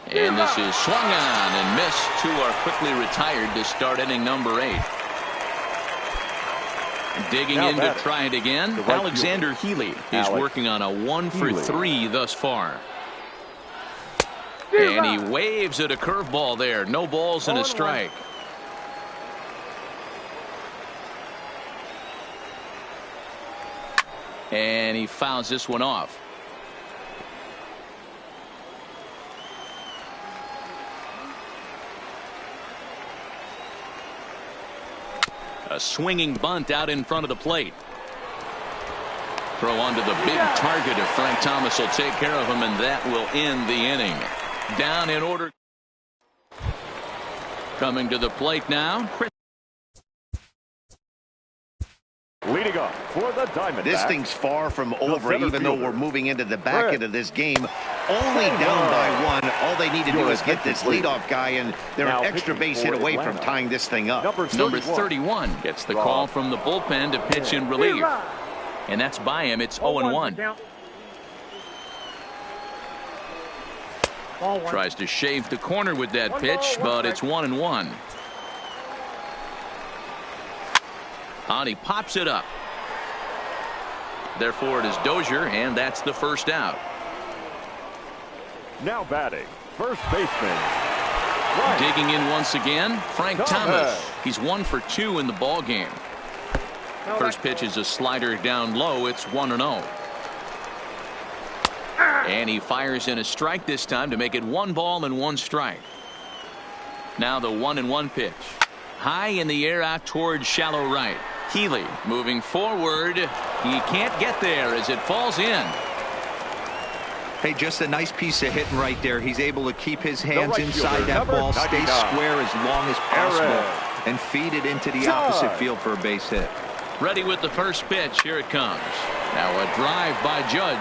And this is swung on and missed. 2 are quickly retired to start inning number 8. Digging in to try it again. Alexander Healey is working on a 1 for 3 thus far. And he waves at a curveball there. No balls and a strike. And he fouls this one off. A swinging bunt out in front of the plate. Throw onto the big target if Frank Thomas will take care of him, and that will end the inning. Down in order. Coming to the plate now. Leading up for the Diamondbacks. This thing's far from over, even though we're moving into the back end of this game. Only down by 1. All they need to do is get this leadoff guy, and they're an extra base hit away from tying this thing up. Number 31 gets the call from the bullpen to pitch in relief. And that's by him. It's 0-1. Tries to shave the corner with that pitch, but it's 1-1. And he pops it up. Therefore, it is Dozier, and that's the first out. Now batting, first baseman. Digging in once again, Frank Thomas. He's 1 for 2 in the ball game. First pitch is a slider down low. It's 1-0. And he fires in a strike this time to make it 1 ball and 1 strike. Now the 1-1 pitch. High in the air out towards shallow right. Healey moving forward. He can't get there as it falls in. Hey, just a nice piece of hitting right there. He's able to keep his hands inside that ball, stay square as long as possible, and feed it into the opposite field for a base hit. Ready with the first pitch. Here it comes. Now a drive by Judge.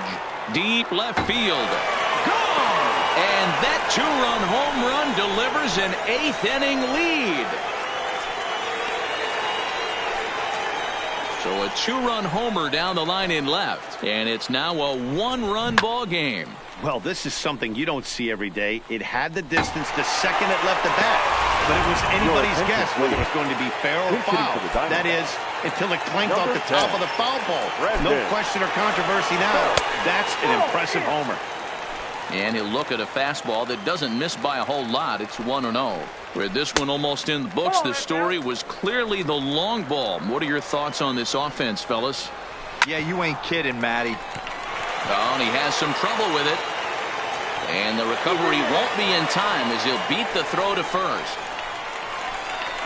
Deep left field. Gone! And that two-run home run delivers an 8th-inning lead. So a two-run homer down the line in left. And it's now a one-run ball game. Well, this is something you don't see every day. It had the distance the second it left the bat. But it was anybody's guess whether it was going to be fair or foul. That is, until it clanked off the top of the foul pole. No question or controversy now. That's an impressive homer. And he'll look at a fastball that doesn't miss by a whole lot. It's 1-0. With this one almost in the books, the story was clearly the long ball. What are your thoughts on this offense, fellas? Yeah, you ain't kidding, Matty. Oh, and he has some trouble with it. And the recovery won't be in time as he'll beat the throw to first.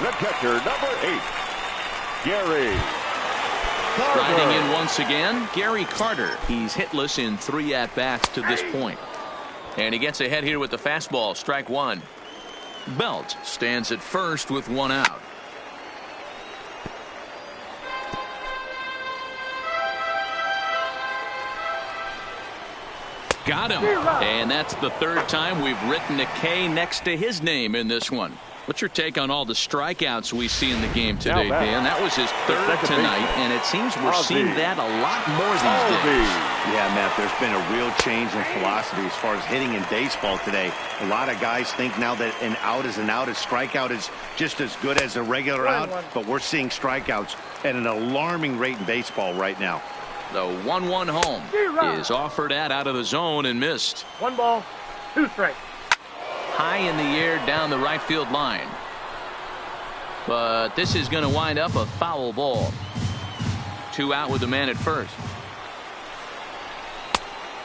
The catcher, number 8, Gary Carter. Riding in once again, Gary Carter. He's hitless in 3 at-bats to this point. And he gets ahead here with the fastball, strike 1. Belt stands at first with 1 out. Got him. And that's the 3rd time we've written a K next to his name in this one. What's your take on all the strikeouts we see in the game today, Dan? That was his 3rd tonight, and it seems we're seeing that a lot more these days. Yeah, Matt, there's been a real change in philosophy as far as hitting in baseball today. A lot of guys think now that an out is an out, a strikeout is just as good as a regular out, but we're seeing strikeouts at an alarming rate in baseball right now. The 1-1 home is offered out of the zone and missed. 1 ball, 2 strikes. High in the air down the right field line. But this is going to wind up a foul ball. 2 out with the man at first.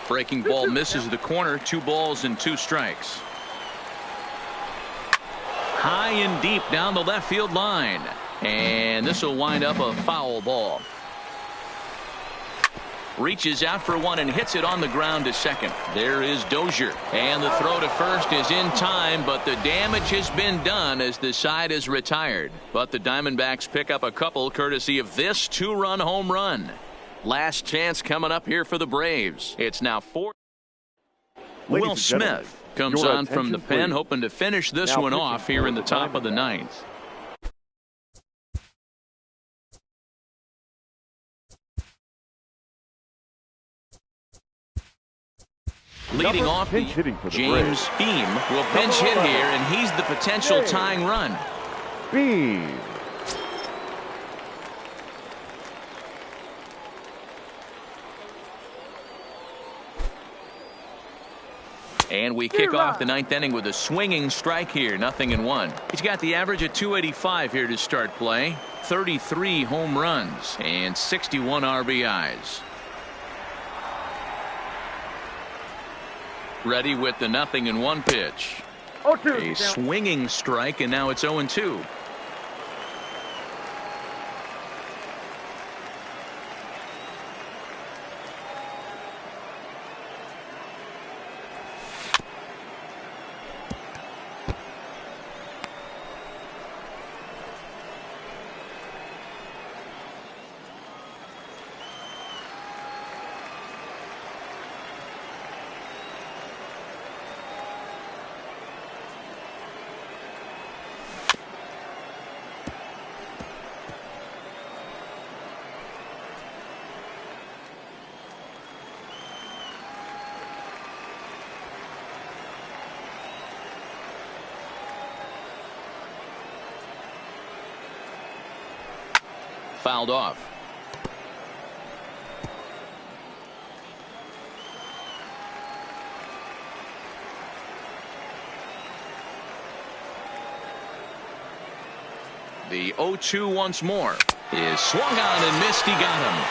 Breaking ball misses the corner. 2 balls and 2 strikes. High and deep down the left field line. And this will wind up a foul ball. Reaches out for one and hits it on the ground to second. There is Dozier. And the throw to first is in time, but the damage has been done as the side is retired. But the Diamondbacks pick up a couple courtesy of this 2-run home run. Last chance coming up here for the Braves. It's now 4. Will Smith comes on from the pen, hoping to finish this one off here in the top of the 9th. Leading off, James Beam will pinch hit here, and he's the potential tying run. Beam. And we kick off the 9th inning with a swinging strike here, 0-1. He's got the average of 285 here to start play, 33 home runs, and 61 RBIs. Ready with the 0-1 pitch. A swinging strike, and now it's 0-2. Fouled off. The 0-2 once more is swung on and missed. He got him.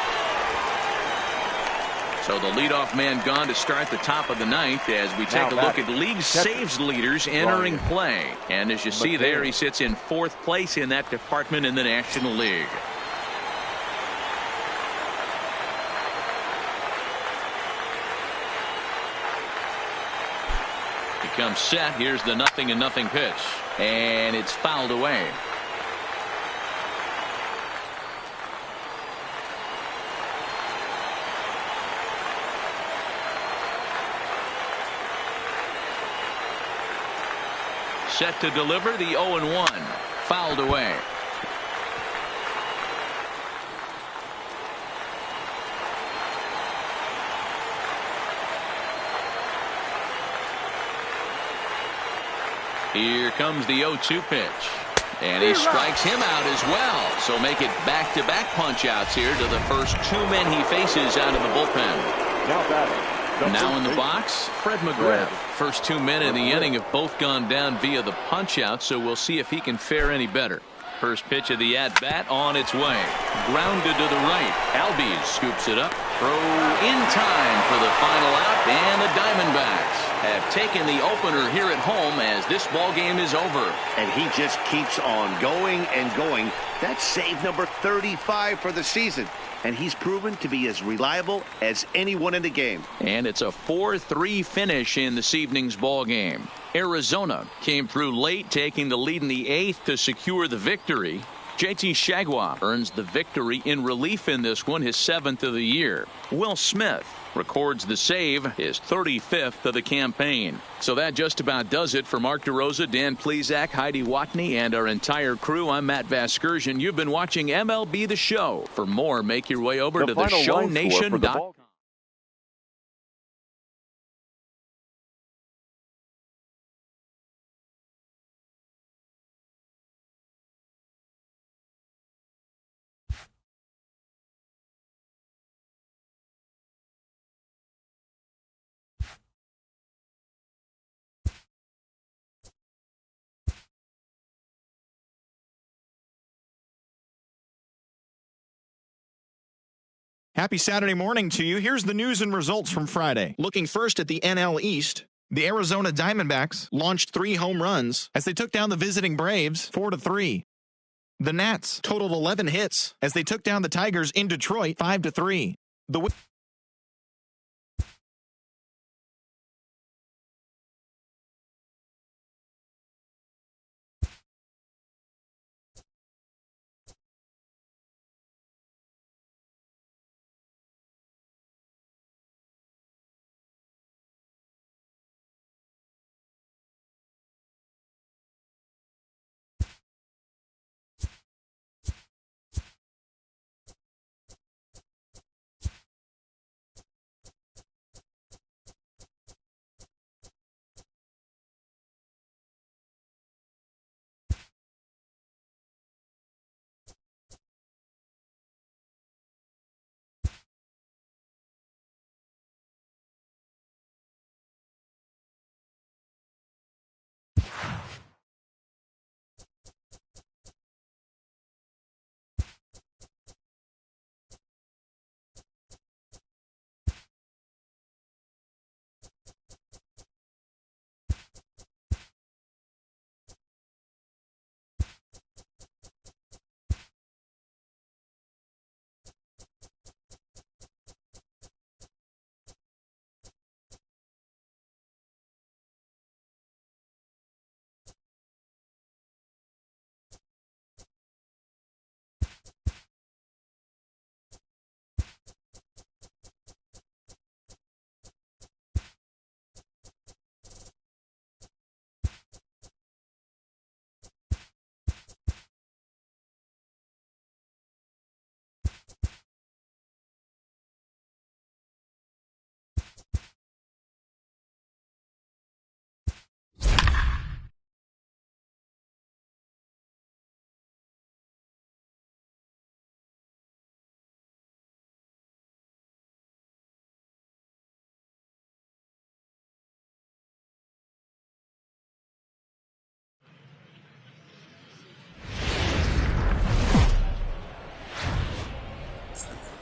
So the leadoff man gone to start the top of the 9th as we take a look at league saves leaders entering play. And as you see there, he sits in 4th place in that department in the National League. He comes set. Here's the 0-0 pitch. And it's fouled away. Set to deliver the 0-1. Fouled away. Here comes the 0-2 pitch. And he strikes him out as well. So make it back-to-back punch-outs here to the first two men he faces out of the bullpen. Now in the box, Fred McGriff. First two men in the inning have both gone down via the punch-out, so we'll see if he can fare any better. First pitch of the at-bat on its way. Grounded to the right. Albies scoops it up. Throw in time for the final out, and the Diamondbacks have taken the opener here at home as this ball game is over. And he just keeps on going and going. That's save number 35 for the season. And he's proven to be as reliable as anyone in the game. And it's a 4-3 finish in this evening's ball game. Arizona came through late, taking the lead in the 8th to secure the victory. JT Shagwa earns the victory in relief in this one, his 7th of the year. Will Smith records the save, his 35th of the campaign. So that just about does it for Mark DeRosa, Dan Plesac, Heidi Watney, and our entire crew. I'm Matt Vasgersian. You've been watching MLB The Show. For more, make your way over to theshownation.com. Happy Saturday morning to you. Here's the news and results from Friday. Looking first at the NL East, the Arizona Diamondbacks launched 3 home runs as they took down the visiting Braves 4-3. The Nats totaled 11 hits as they took down the Tigers in Detroit 5-3. The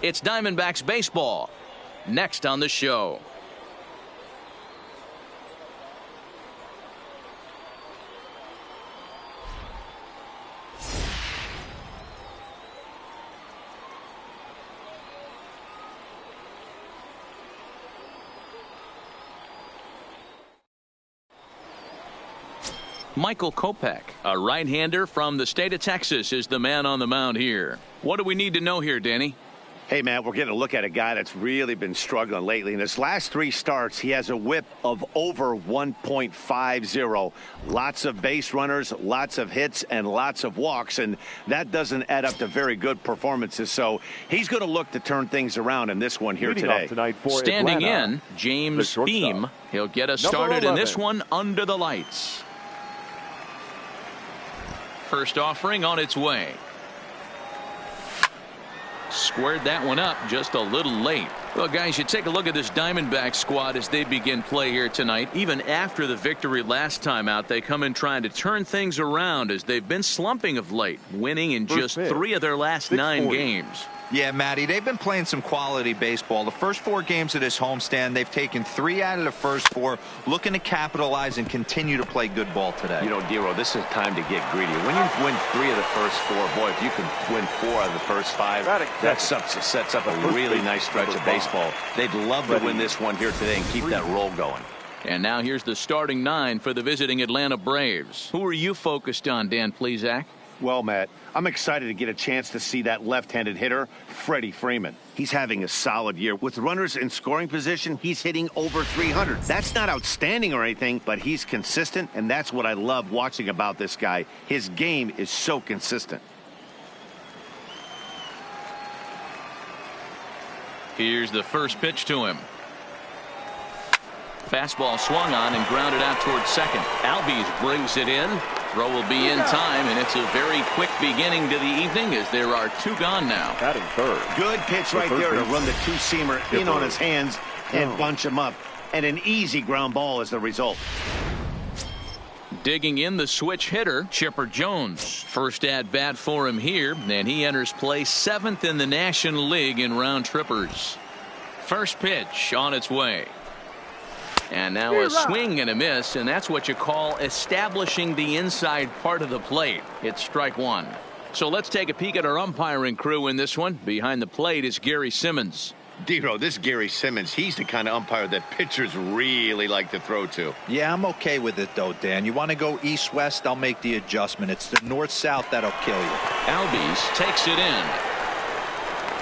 It's Diamondbacks baseball. Next on the show. Michael Kopech, a right-hander from the state of Texas, is the man on the mound here. What do we need to know here, Danny? Hey, man, we're getting a look at a guy that's really been struggling lately. In his last 3 starts, he has a whip of over 1.50. Lots of base runners, lots of hits, and lots of walks, and that doesn't add up to very good performances. So he's going to look to turn things around in this one here today. Standing in, James Beam. He'll get us started in this one under the lights. First offering on its way. Squared that one up just a little late. Well, guys, you take a look at this Diamondbacks squad as they begin play here tonight. Even after the victory last time out, they come in trying to turn things around as they've been slumping of late, winning in just 3 of their last 9 games. Yeah, Matty, they've been playing some quality baseball. The first 4 games of this homestand, they've taken 3 out of the first 4, looking to capitalize and continue to play good ball today. You know, Dero, this is time to get greedy. When you win 3 of the first 4, boy, if you can win 4 out of the first 5, that sets up a really nice stretch of baseball. They'd love to win this one here today and keep that roll going. And now here's the starting 9 for the visiting Atlanta Braves. Who are you focused on, Dan Plesac? Well, Matt, I'm excited to get a chance to see that left-handed hitter, Freddie Freeman. He's having a solid year. With runners in scoring position, he's hitting over 300. That's not outstanding or anything, but he's consistent, and that's what I love watching about this guy. His game is so consistent. Here's the first pitch to him. Fastball swung on and grounded out towards second. Albies brings it in. Throw will be in time, and it's a very quick beginning to the evening as there are 2 gone now. Batting third. Good pitch right there to run the 2-seamer in on his hands and bunch him up. And an easy ground ball is the result. Digging in the switch hitter, Chipper Jones. First at bat for him here, and he enters play 7th in the National League in round trippers. First pitch on its way. And now a swing and a miss, and that's what you call establishing the inside part of the plate. It's strike 1. So let's take a peek at our umpiring crew in this one. Behind the plate is Gary Simmons. Dero, this Gary Simmons, he's the kind of umpire that pitchers really like to throw to. Yeah, I'm okay with it, though, Dan. You want to go east-west, I'll make the adjustment. It's the north-south that'll kill you. Albies takes it in.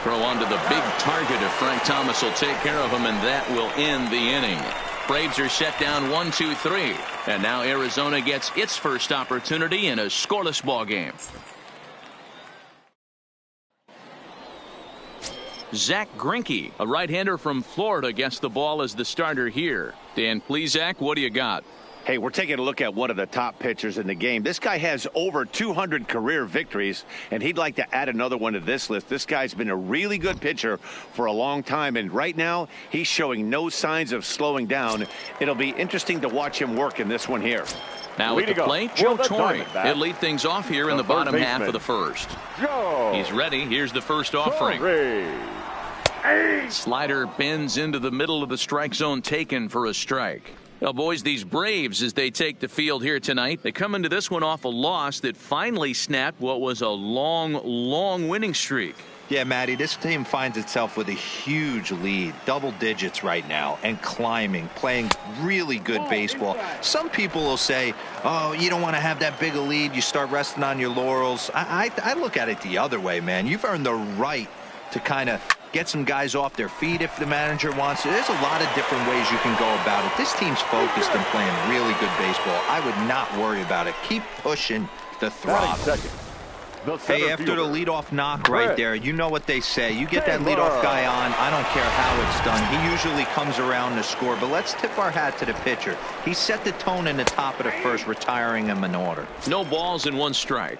Throw onto the big target of Frank Thomas will take care of him, and that will end the inning. Braves are set down 1-2-3, and now Arizona gets its first opportunity in a scoreless ball game. Zach Grenkey, a right-hander from Florida, gets the ball as the starter here. Dan Plesac, what do you got? Hey, we're taking a look at one of the top pitchers in the game. This guy has over 200 career victories, and he'd like to add another one to this list. This guy's been a really good pitcher for a long time, and right now he's showing no signs of slowing down. It'll be interesting to watch him work in this one here. Now at the plate, Joe Torre. He'll lead things off here in the bottom half of the first. He's ready. Here's the first offering. Slider bends into the middle of the strike zone, taken for a strike. Well, boys, these Braves, as they take the field here tonight, they come into this one off a loss that finally snapped what was a long winning streak. Yeah, Matty, this team finds itself with a huge lead, double digits right now, and climbing, playing really good baseball. Some people will say, oh, you don't want to have that big a lead. You start resting on your laurels. I look at it the other way, man. You've earned the right to kind of get some guys off their feet if the manager wants to. There's a lot of different ways you can go about it. This team's focused and playing really good baseball. I would not worry about it. Keep pushing the throttle. Hey, after the leadoff knock right there, you know what they say. You get that leadoff guy on, I don't care how it's done. He usually comes around to score, but let's tip our hat to the pitcher. He set the tone in the top of the first, retiring him in order. No balls and 1 strike.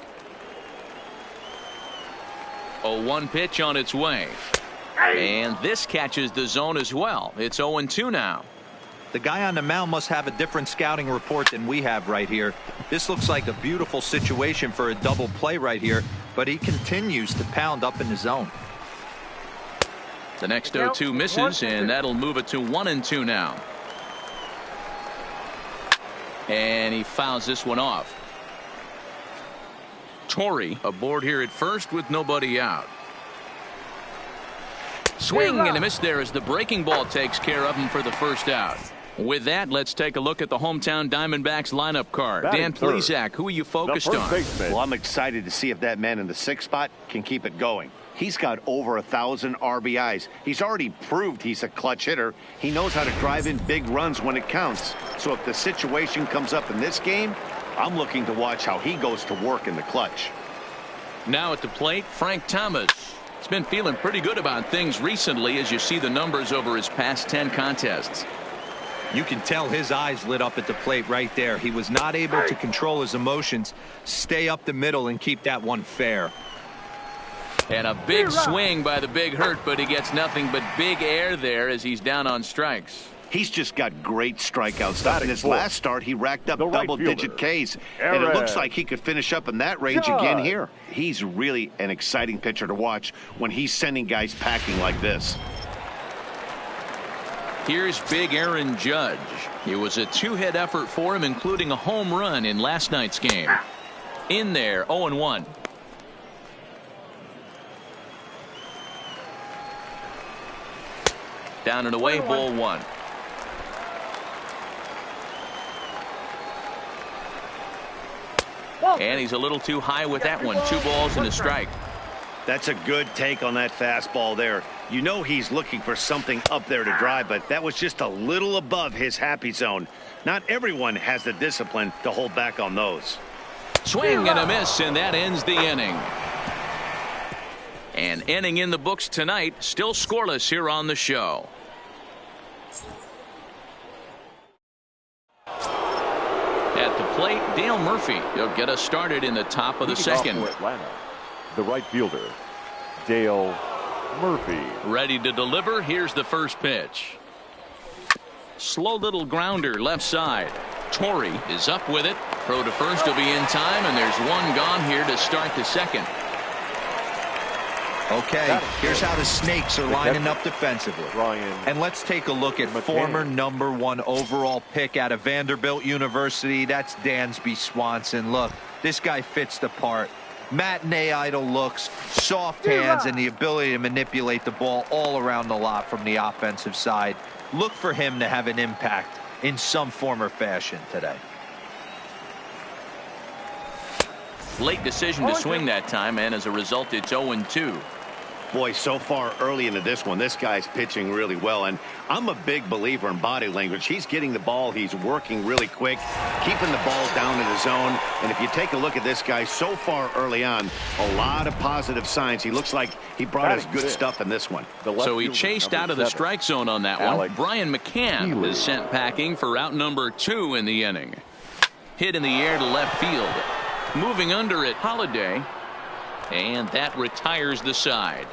0-1 pitch on its way. And this catches the zone as well. It's 0-2 now. The guy on the mound must have a different scouting report than we have right here. This looks like a beautiful situation for a double play right here, but he continues to pound up in the zone. The next 0-2 misses, and that'll move it to 1-2 now. And he fouls this one off. Torre aboard here at first with nobody out. Swing and a miss there as the breaking ball takes care of him for the first out. With that, let's take a look at the hometown Diamondbacks lineup card. Dan Plesac, who are you focused on? Well, I'm excited to see if that man in the 6th spot can keep it going. He's got over 1,000 RBIs. He's already proved he's a clutch hitter. He knows how to drive in big runs when it counts. So if the situation comes up in this game, I'm looking to watch how he goes to work in the clutch. Now at the plate, Frank Thomas. He's been feeling pretty good about things recently as you see the numbers over his past 10 contests. You can tell his eyes lit up at the plate right there. He was not able to control his emotions, stay up the middle, and keep that one fair. And a big swing by the big hurt, but he gets nothing but big air there as he's down on strikes. He's just got great strikeout stuff. In his last start, he racked up double-digit Ks, and it looks like he could finish up in that range again here. He's really an exciting pitcher to watch when he's sending guys packing like this. Here's big Aaron Judge. It was a 2-hit effort for him, including a home run in last night's game. In there, 0-1. Down and away, ball 1. And he's a little too high with that one. 2 balls and a strike. That's a good take on that fastball there. You know he's looking for something up there to drive, but that was just a little above his happy zone. Not everyone has the discipline to hold back on those. Swing and a miss, and that ends the inning. An inning in the books tonight, still scoreless here on the show. At the plate, Dale Murphy. He'll get us started in the top of the second. Atlanta, the right fielder, Dale Murphy. Ready to deliver. Here's the first pitch. Slow little grounder left side. Torrey is up with it. Throw to first will be in time, and there's one gone here to start the second. Okay, here's how the Snakes are lining up defensively. And let's take a look at former #1 overall pick out of Vanderbilt University. That's Dansby Swanson. Look, this guy fits the part. Matinee idol looks, soft hands, and the ability to manipulate the ball all around the lot from the offensive side. Look for him to have an impact in some form or fashion today. Late decision to swing that time, and as a result, it's 0-2. Boy, so far early into this one, this guy's pitching really well, and I'm a big believer in body language. He's getting the ball, he's working really quick, keeping the ball down in the zone, and if you take a look at this guy so far early on, a lot of positive signs. He looks like he brought us good stuff in this one. So he chased out of the strike zone on that one. Brian McCann is sent packing for out number 2 in the inning. Hit in the air to left field. Moving under it, Holiday, and that retires the side.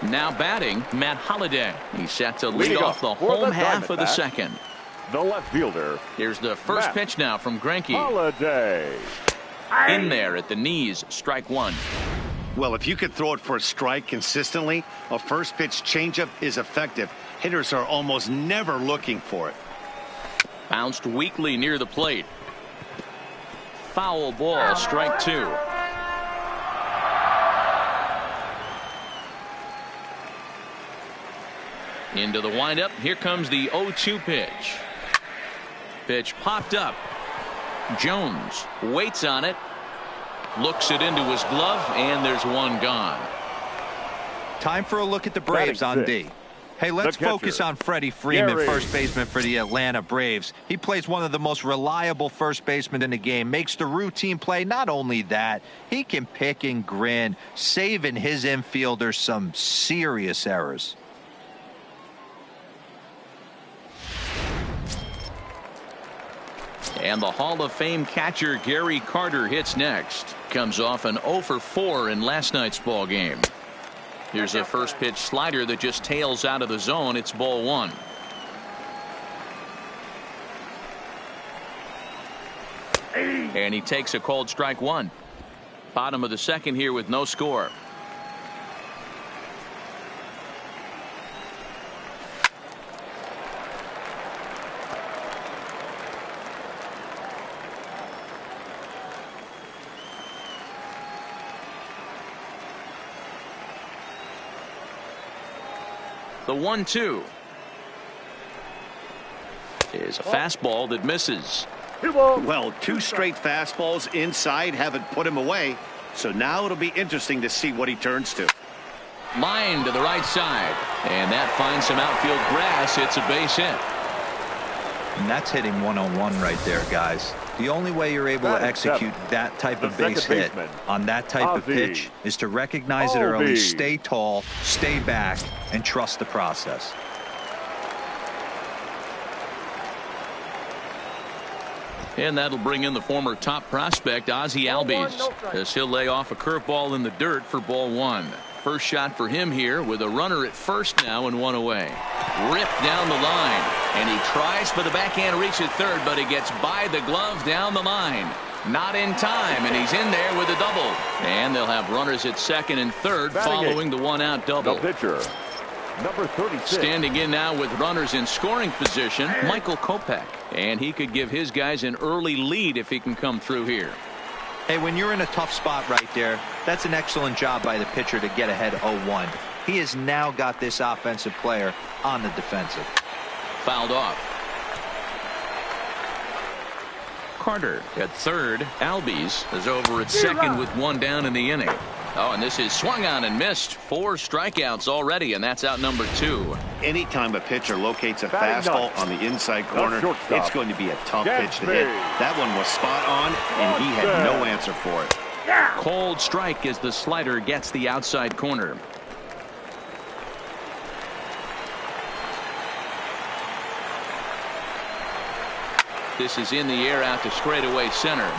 Now batting, Matt Holliday. He's set to lead off the home half of the second. The left fielder. Here's the first pitch now from Grenkey. Holiday. In there at the knees, strike 1. Well, if you could throw it for a strike consistently, a first pitch changeup is effective. Hitters are almost never looking for it. Bounced weakly near the plate. Foul ball, strike 2. Into the windup. Here comes the 0-2 pitch. Pitch popped up. Jones waits on it. Looks it into his glove, and there's one gone. Time for a look at the Braves on D. Hey, let's focus on Freddie Freeman, first baseman for the Atlanta Braves. He plays one of the most reliable first basemen in the game, makes the routine play. Not only that, he can pick and grin, saving his infielders some serious errors. And the Hall of Fame catcher Gary Carter hits next. Comes off an 0 for 4 in last night's ball game. Here's a first pitch slider that just tails out of the zone. It's ball 1. And he takes a called strike 1. Bottom of the second here with no score. The 1-2 is a fastball that misses. Well, 2 straight fastballs inside haven't put him away. So now it'll be interesting to see what he turns to. Line to the right side. And that finds some outfield grass. It's a base hit. And that's hitting 101 right there, guys. The only way you're able to execute that type of base hit on that type of pitch is to recognize it early, stay tall, stay back, and trust the process. And that'll bring in the former top prospect, Ozzie Albies, as he'll lay off a curveball in the dirt for ball 1. First shot for him here with a runner at first now and 1 away. Ripped down the line, and he tries for the backhand reach at third, but he gets by the glove down the line. Not in time, and he's in there with a double. And they'll have runners at second and third following the 1-out double. The pitcher, number 36. Standing in now with runners in scoring position, Michael Kopech. And he could give his guys an early lead if he can come through here. Hey, when you're in a tough spot right there, that's an excellent job by the pitcher to get ahead 0-1. He has now got this offensive player on the defensive. Fouled off. Carter at third. Albies is over at second with 1 down in the inning. Oh, and this is swung on and missed. 4 strikeouts already, and that's out number 2. Anytime a pitcher locates a fastball on the inside corner, it's going to be a tough pitch to hit. That one was spot on, and he had no answer for it. Cold strike as the slider gets the outside corner. This is in the air out to straightaway center.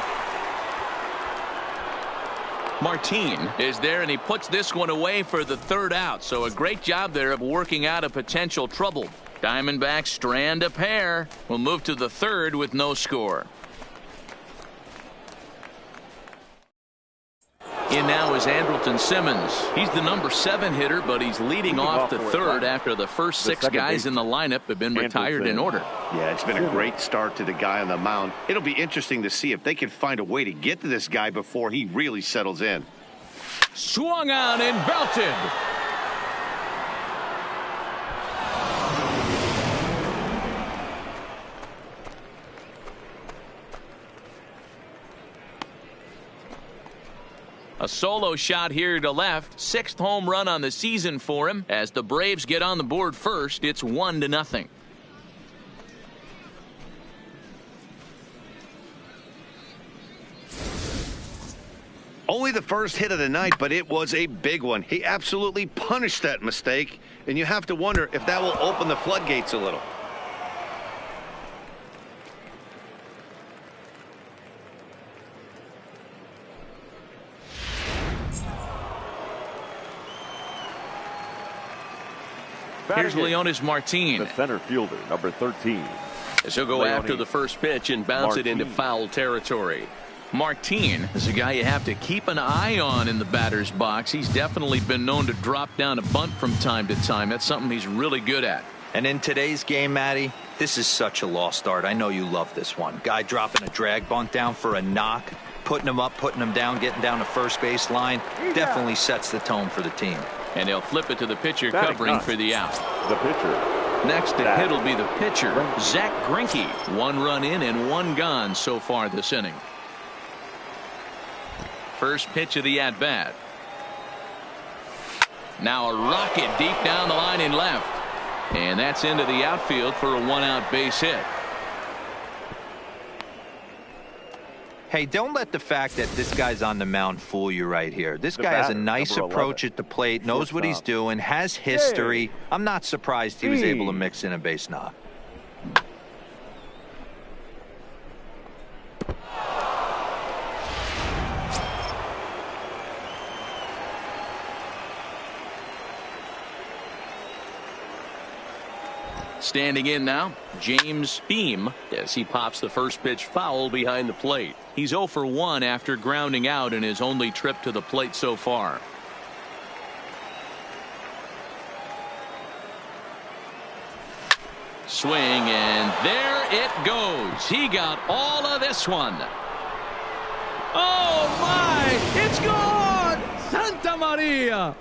Martin is there, and he puts this one away for the 3rd out. So a great job there of working out a potential trouble. Diamondbacks strand a pair. We'll move to the 3rd with no score. In now is Anderton Simmons. He's the number 7 hitter, but he's leading off the 3rd after the first 6 guys in the lineup have been retired in order. Yeah, it's been a great start to the guy on the mound. It'll be interesting to see if they can find a way to get to this guy before he really settles in. Swung on and belted. A solo shot here to left. 6th home run on the season for him. As the Braves get on the board first, it's 1-0. Only the first hit of the night, but it was a big one. He absolutely punished that mistake, and you have to wonder if that will open the floodgates a little. Here's Leonis Martin. The center fielder, number 13. As he'll go after the first pitch and bounce it into foul territory. Martin is a guy you have to keep an eye on in the batter's box. He's definitely been known to drop down a bunt from time to time. That's something he's really good at. And in today's game, Matty, this is such a lost art. I know you love this one. Guy dropping a drag bunt down for a knock, putting him up, putting him down, getting down the first base line. Definitely sets the tone for the team. And they'll flip it to the pitcher covering for the out. The pitcher. Next to hit will be the pitcher, Zach Grenkey. 1 run in and 1 gone so far this inning. First pitch of the at-bat. Now a rocket deep down the line in left. And that's into the outfield for a 1-out base hit. Hey, don't let the fact that this guy's on the mound fool you right here. This guy has a nice approach at the plate, knows what he's doing, has history. I'm not surprised he was able to mix in a base knock. Standing in now, James Beam, as he pops the first pitch foul behind the plate. He's 0 for 1 after grounding out in his only trip to the plate so far. Swing, and there it goes. He got all of this one. Oh my, it's gone! Santa Maria!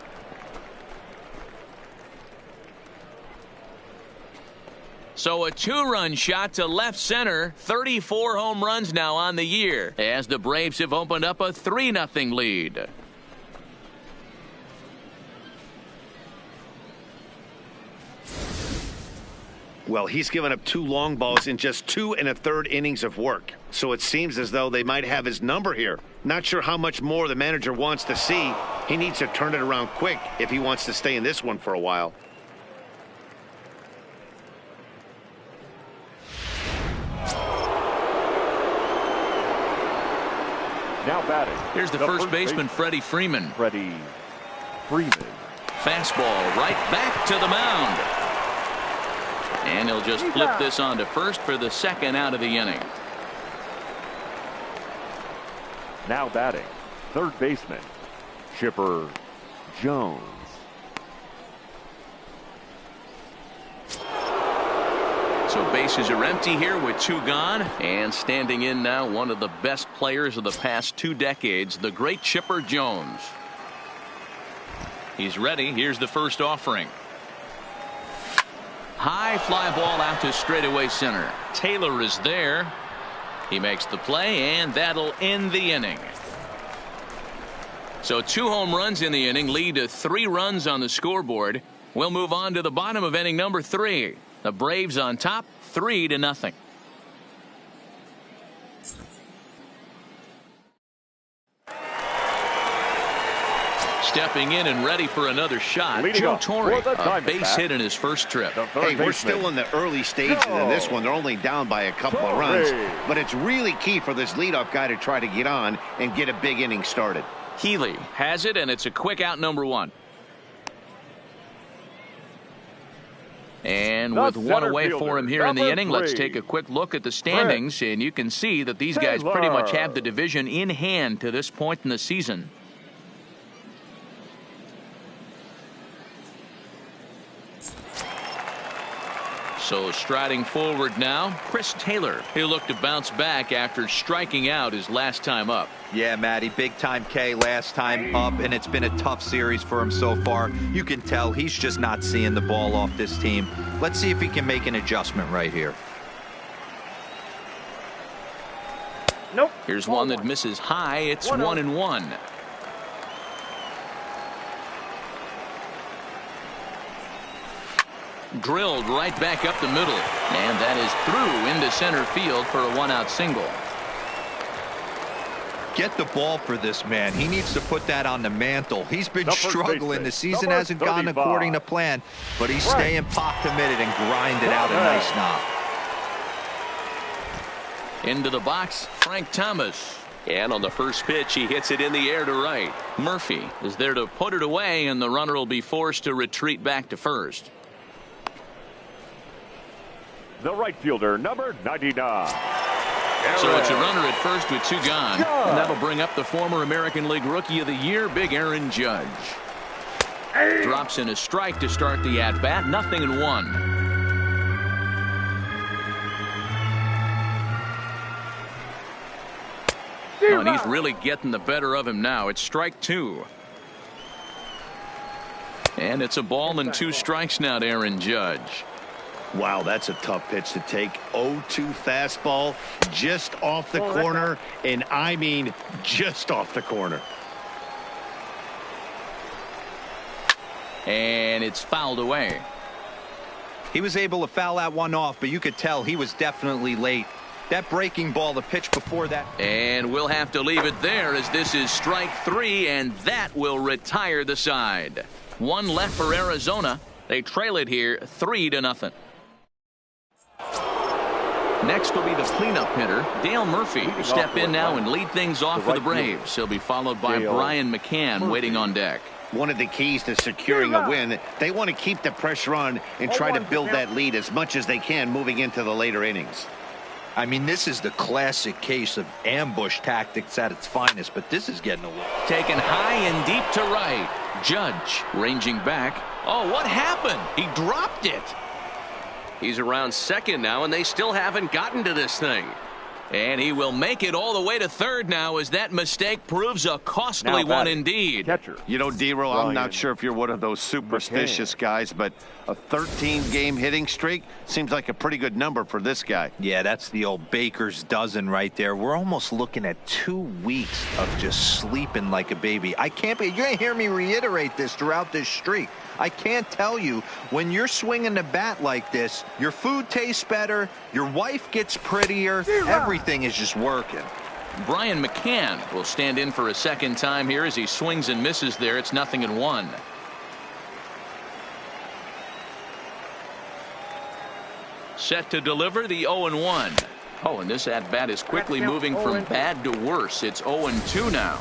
So a 2-run shot to left center. 34 home runs now on the year as the Braves have opened up a 3-0 lead. Well, he's given up 2 long balls in just 2 1/3 innings of work. So it seems as though they might have his number here. Not sure how much more the manager wants to see. He needs to turn it around quick if he wants to stay in this one for a while. Now batting. Here's the first baseman, Freddie Freeman. Freddie Freeman. Fastball right back to the mound. And he'll just flip this on to first for the 2nd out of the inning. Now batting. Third baseman, Chipper Jones. So bases are empty here with 2 gone. And standing in now, one of the best players of the past 2 decades, the great Chipper Jones. He's ready. Here's the first offering. High fly ball out to straightaway center. Taylor is there. He makes the play, and that'll end the inning. So 2 home runs in the inning lead to 3 runs on the scoreboard. We'll move on to the bottom of inning number 3. The Braves on top, 3-0. Stepping in and ready for another shot, Joe Torre, a base hit in his first trip. Hey, we're still in the early stages in this one. They're only down by a couple of runs. But it's really key for this leadoff guy to try to get on and get a big inning started. Healey has it, and it's a quick out, number 1. And with 1 away for him here in the inning, let's take a quick look at the standings, and you can see that these guys pretty much have the division in hand to this point in the season. So striding forward now, Chris Taylor. He'll look to bounce back after striking out his last time up. Yeah, Matty, big time K last time up, and it's been a tough series for him so far. You can tell he's just not seeing the ball off this team. Let's see if he can make an adjustment right here. Nope. Here's one that misses high. It's 1-1. Drilled right back up the middle, and that is through into center field for a 1-out single. Get the ball for this man. He needs to put that on the mantle. He's been struggling. The season hasn't gone according to plan, but he's staying pot committed and grinding out a nice knock. Into the box, Frank Thomas. And on the first pitch, he hits it in the air to right. Murphy is there to put it away, and the runner will be forced to retreat back to first. The right fielder, number 99. So it's a runner at first with 2 gone. And that'll bring up the former American League Rookie of the Year, Big Aaron Judge. Drops in a strike to start the at-bat. 0-1. Oh, and he's really getting the better of him now. It's strike 2. And it's a ball and 2 strikes now to Aaron Judge. Wow, that's a tough pitch to take. 0-2 fastball just off the corner, and I mean just off the corner. And it's fouled away. He was able to foul that one off, but you could tell he was definitely late. That breaking ball, the pitch before that. And we'll have to leave it there as this is strike 3, and that will retire the side. 1 left for Arizona. They trail it here 3-0. Next will be the cleanup hitter, Dale Murphy, to step in now and lead things off for the Braves. He'll be followed by Brian McCann waiting on deck. One of the keys to securing a win, they want to keep the pressure on and try to build that lead as much as they can moving into the later innings. I mean, this is the classic case of ambush tactics at its finest, but this is getting a little. Taken high and deep to right. Judge ranging back. Oh, what happened? He dropped it. He's around second now, and they still haven't gotten to this thing. And he will make it all the way to third now, as that mistake proves a costly one indeed. Catcher. You know, D-Row, I'm not sure if you're one of those superstitious guys, but a 13-game hitting streak seems like a pretty good number for this guy. Yeah, that's the old baker's dozen right there. We're almost looking at 2 weeks of just sleeping like a baby. You're going to hear me reiterate this throughout this streak. I can't tell you, when you're swinging the bat like this, your food tastes better, your wife gets prettier, everything is just working. Brian McCann will stand in for a second time here as he swings and misses there. It's 0-1. Set to deliver the 0-1. Oh, and this at-bat is quickly moving from bad to worse. It's 0-2 now.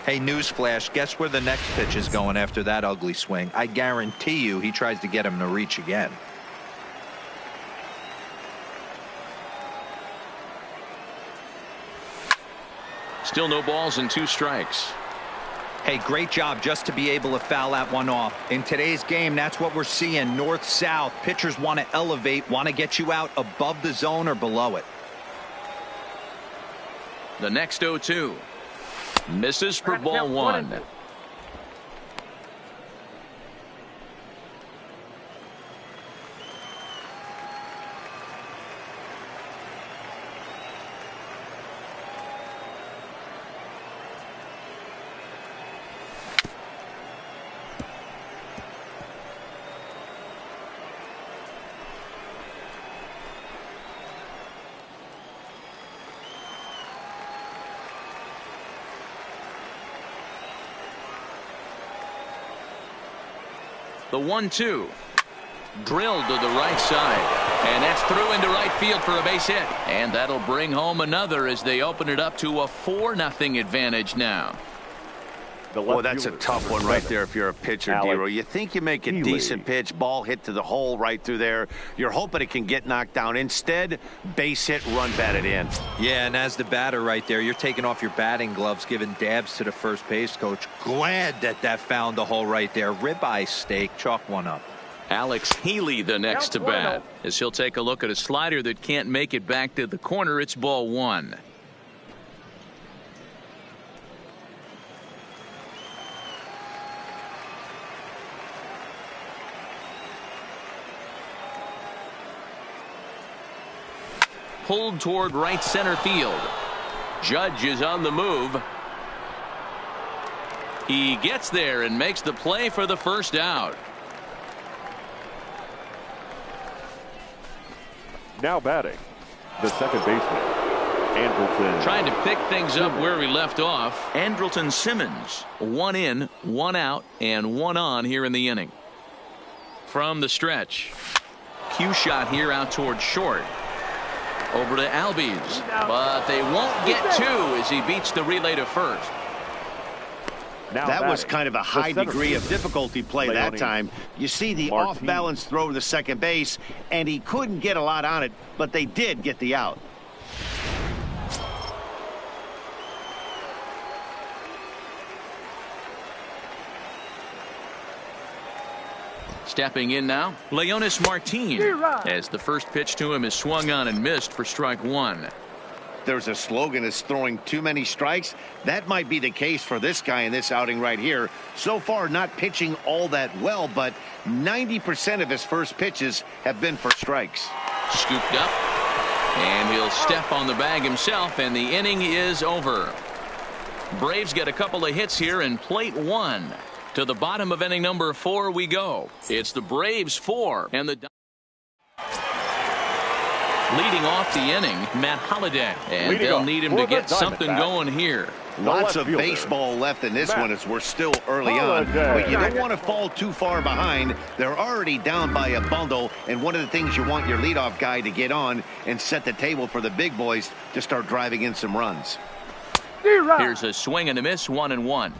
Hey, newsflash, guess where the next pitch is going after that ugly swing? I guarantee you he tries to get him to reach again. Still no balls and 2 strikes. Hey, great job just to be able to foul that one off. In today's game, that's what we're seeing, north-south. Pitchers want to elevate, want to get you out above the zone or below it. The next 0-2. Misses for ball 1. The 1-2. Drilled to the right side. And that's through into right field for a base hit. And that'll bring home another as they open it up to a 4-0 advantage now. Well, that's a tough one right there if you're a pitcher, D-Row. You think you make a decent pitch, ball hit to the hole right through there. You're hoping it can get knocked down. Instead, base hit, run batted in. Yeah, and as the batter right there, you're taking off your batting gloves, giving dabs to the first base coach. Glad that found the hole right there. Ribeye steak, chalk one up. Alex Healey the next to bat, as he'll take a look at a slider that can't make it back to the corner. It's ball 1. Pulled toward right center field. Judge is on the move. He gets there and makes the play for the first out. Now batting, the second baseman, Anderton. Trying to pick things up where we left off. Anderton Simmons, 1 in, 1 out, and 1 on here in the inning. From the stretch, cue shot here out toward short. Over to Albies, but they won't get 2 as he beats the relay to first. That was kind of a high degree of difficulty play that time. You see the off-balance throw to the second base, and he couldn't get a lot on it, but they did get the out. Stepping in now, Leonis Martin, as the first pitch to him is swung on and missed for strike 1. There's a slogan that's throwing too many strikes. That might be the case for this guy in this outing right here. So far, not pitching all that well, but 90% of his first pitches have been for strikes. Scooped up, and he'll step on the bag himself, and the inning is over. Braves get a couple of hits here in plate 1. To the bottom of inning number 4 we go. It's the Braves 4 and the leading off the inning, Matt Holliday, and they'll need him to get something going here. Lots of baseball left in this one as we're still early on, but you don't want to fall too far behind. They're already down by a bundle, and one of the things you want your leadoff guy to get on and set the table for the big boys to start driving in some runs. Here's a swing and a miss, 1-1.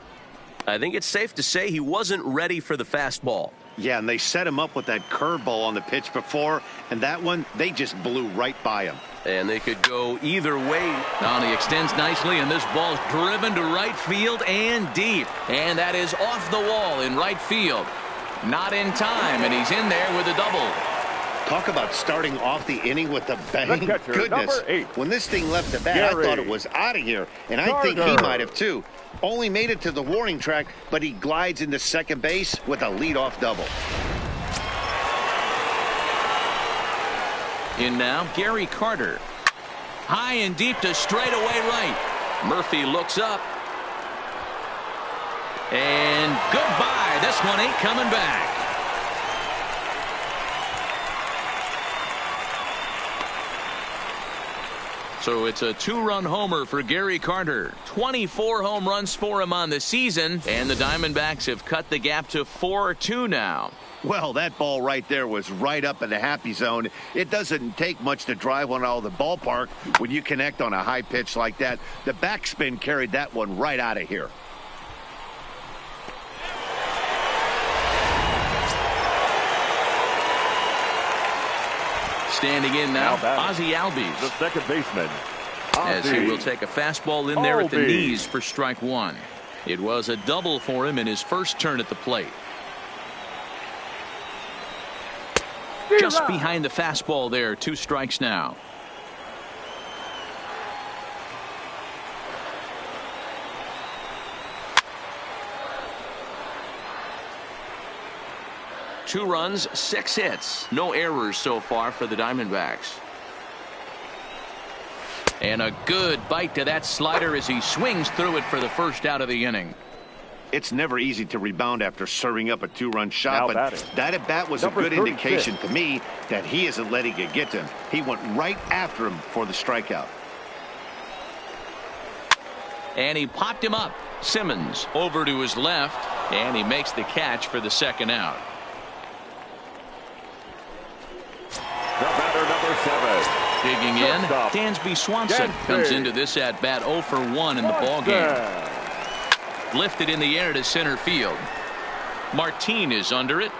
I think it's safe to say he wasn't ready for the fastball. Yeah, and they set him up with that curveball on the pitch before, and that one, they just blew right by him. And they could go either way. Now he extends nicely, and this ball's driven to right field and deep. And that is off the wall in right field. Not in time, and he's in there with a double. Talk about starting off the inning with a bang. Catcher, Goodness, #8. when this thing left the bat, I thought it was out of here, and I think he might have too. Only made it to the warning track, but he glides into second base with a leadoff double. In now, Gary Carter. High and deep to straightaway right. Murphy looks up. And goodbye. This one ain't coming back. So it's a 2-run homer for Gary Carter. 24 home runs for him on the season, and the Diamondbacks have cut the gap to 4-2 now. Well, that ball right there was right up in the happy zone. It doesn't take much to drive one out of the ballpark when you connect on a high pitch like that. The backspin carried that one right out of here. Standing in now, Ozzie Albies. The second baseman, As he will take a fastball in there at the knees for strike one. It was a double for him in his first turn at the plate. Just behind the fastball there, 2 strikes now. Two runs, 6 hits. No errors so far for the Diamondbacks. And a good bite to that slider as he swings through it for the first out of the inning. It's never easy to rebound after serving up a 2-run shot, but batting. that at bat was a good indication to me that he isn't letting it get to him. He went right after him for the strikeout. And he popped him up. Simmons over to his left, and he makes the catch for the second out. The batter, number 7. Digging in, Shortstop, Dansby Swanson comes into this at-bat 0 for 1 in the ballgame. Lifted in the air to center field. Martin is under it.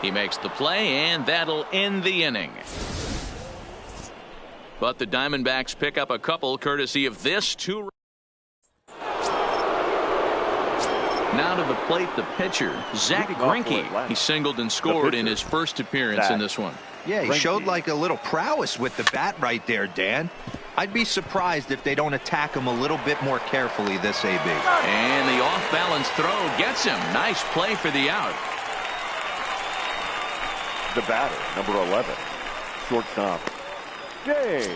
He makes the play, and that'll end the inning. But the Diamondbacks pick up a couple courtesy of this 2. Now to the plate, the pitcher, Zach Grenkey. He singled and scored in his first appearance in this one. Yeah, he showed like a little prowess with the bat right there, Dan. I'd be surprised if they don't attack him a little bit more carefully this AB. And the off-balance throw gets him. Nice play for the out. The batter, number 11. Shortstop, James.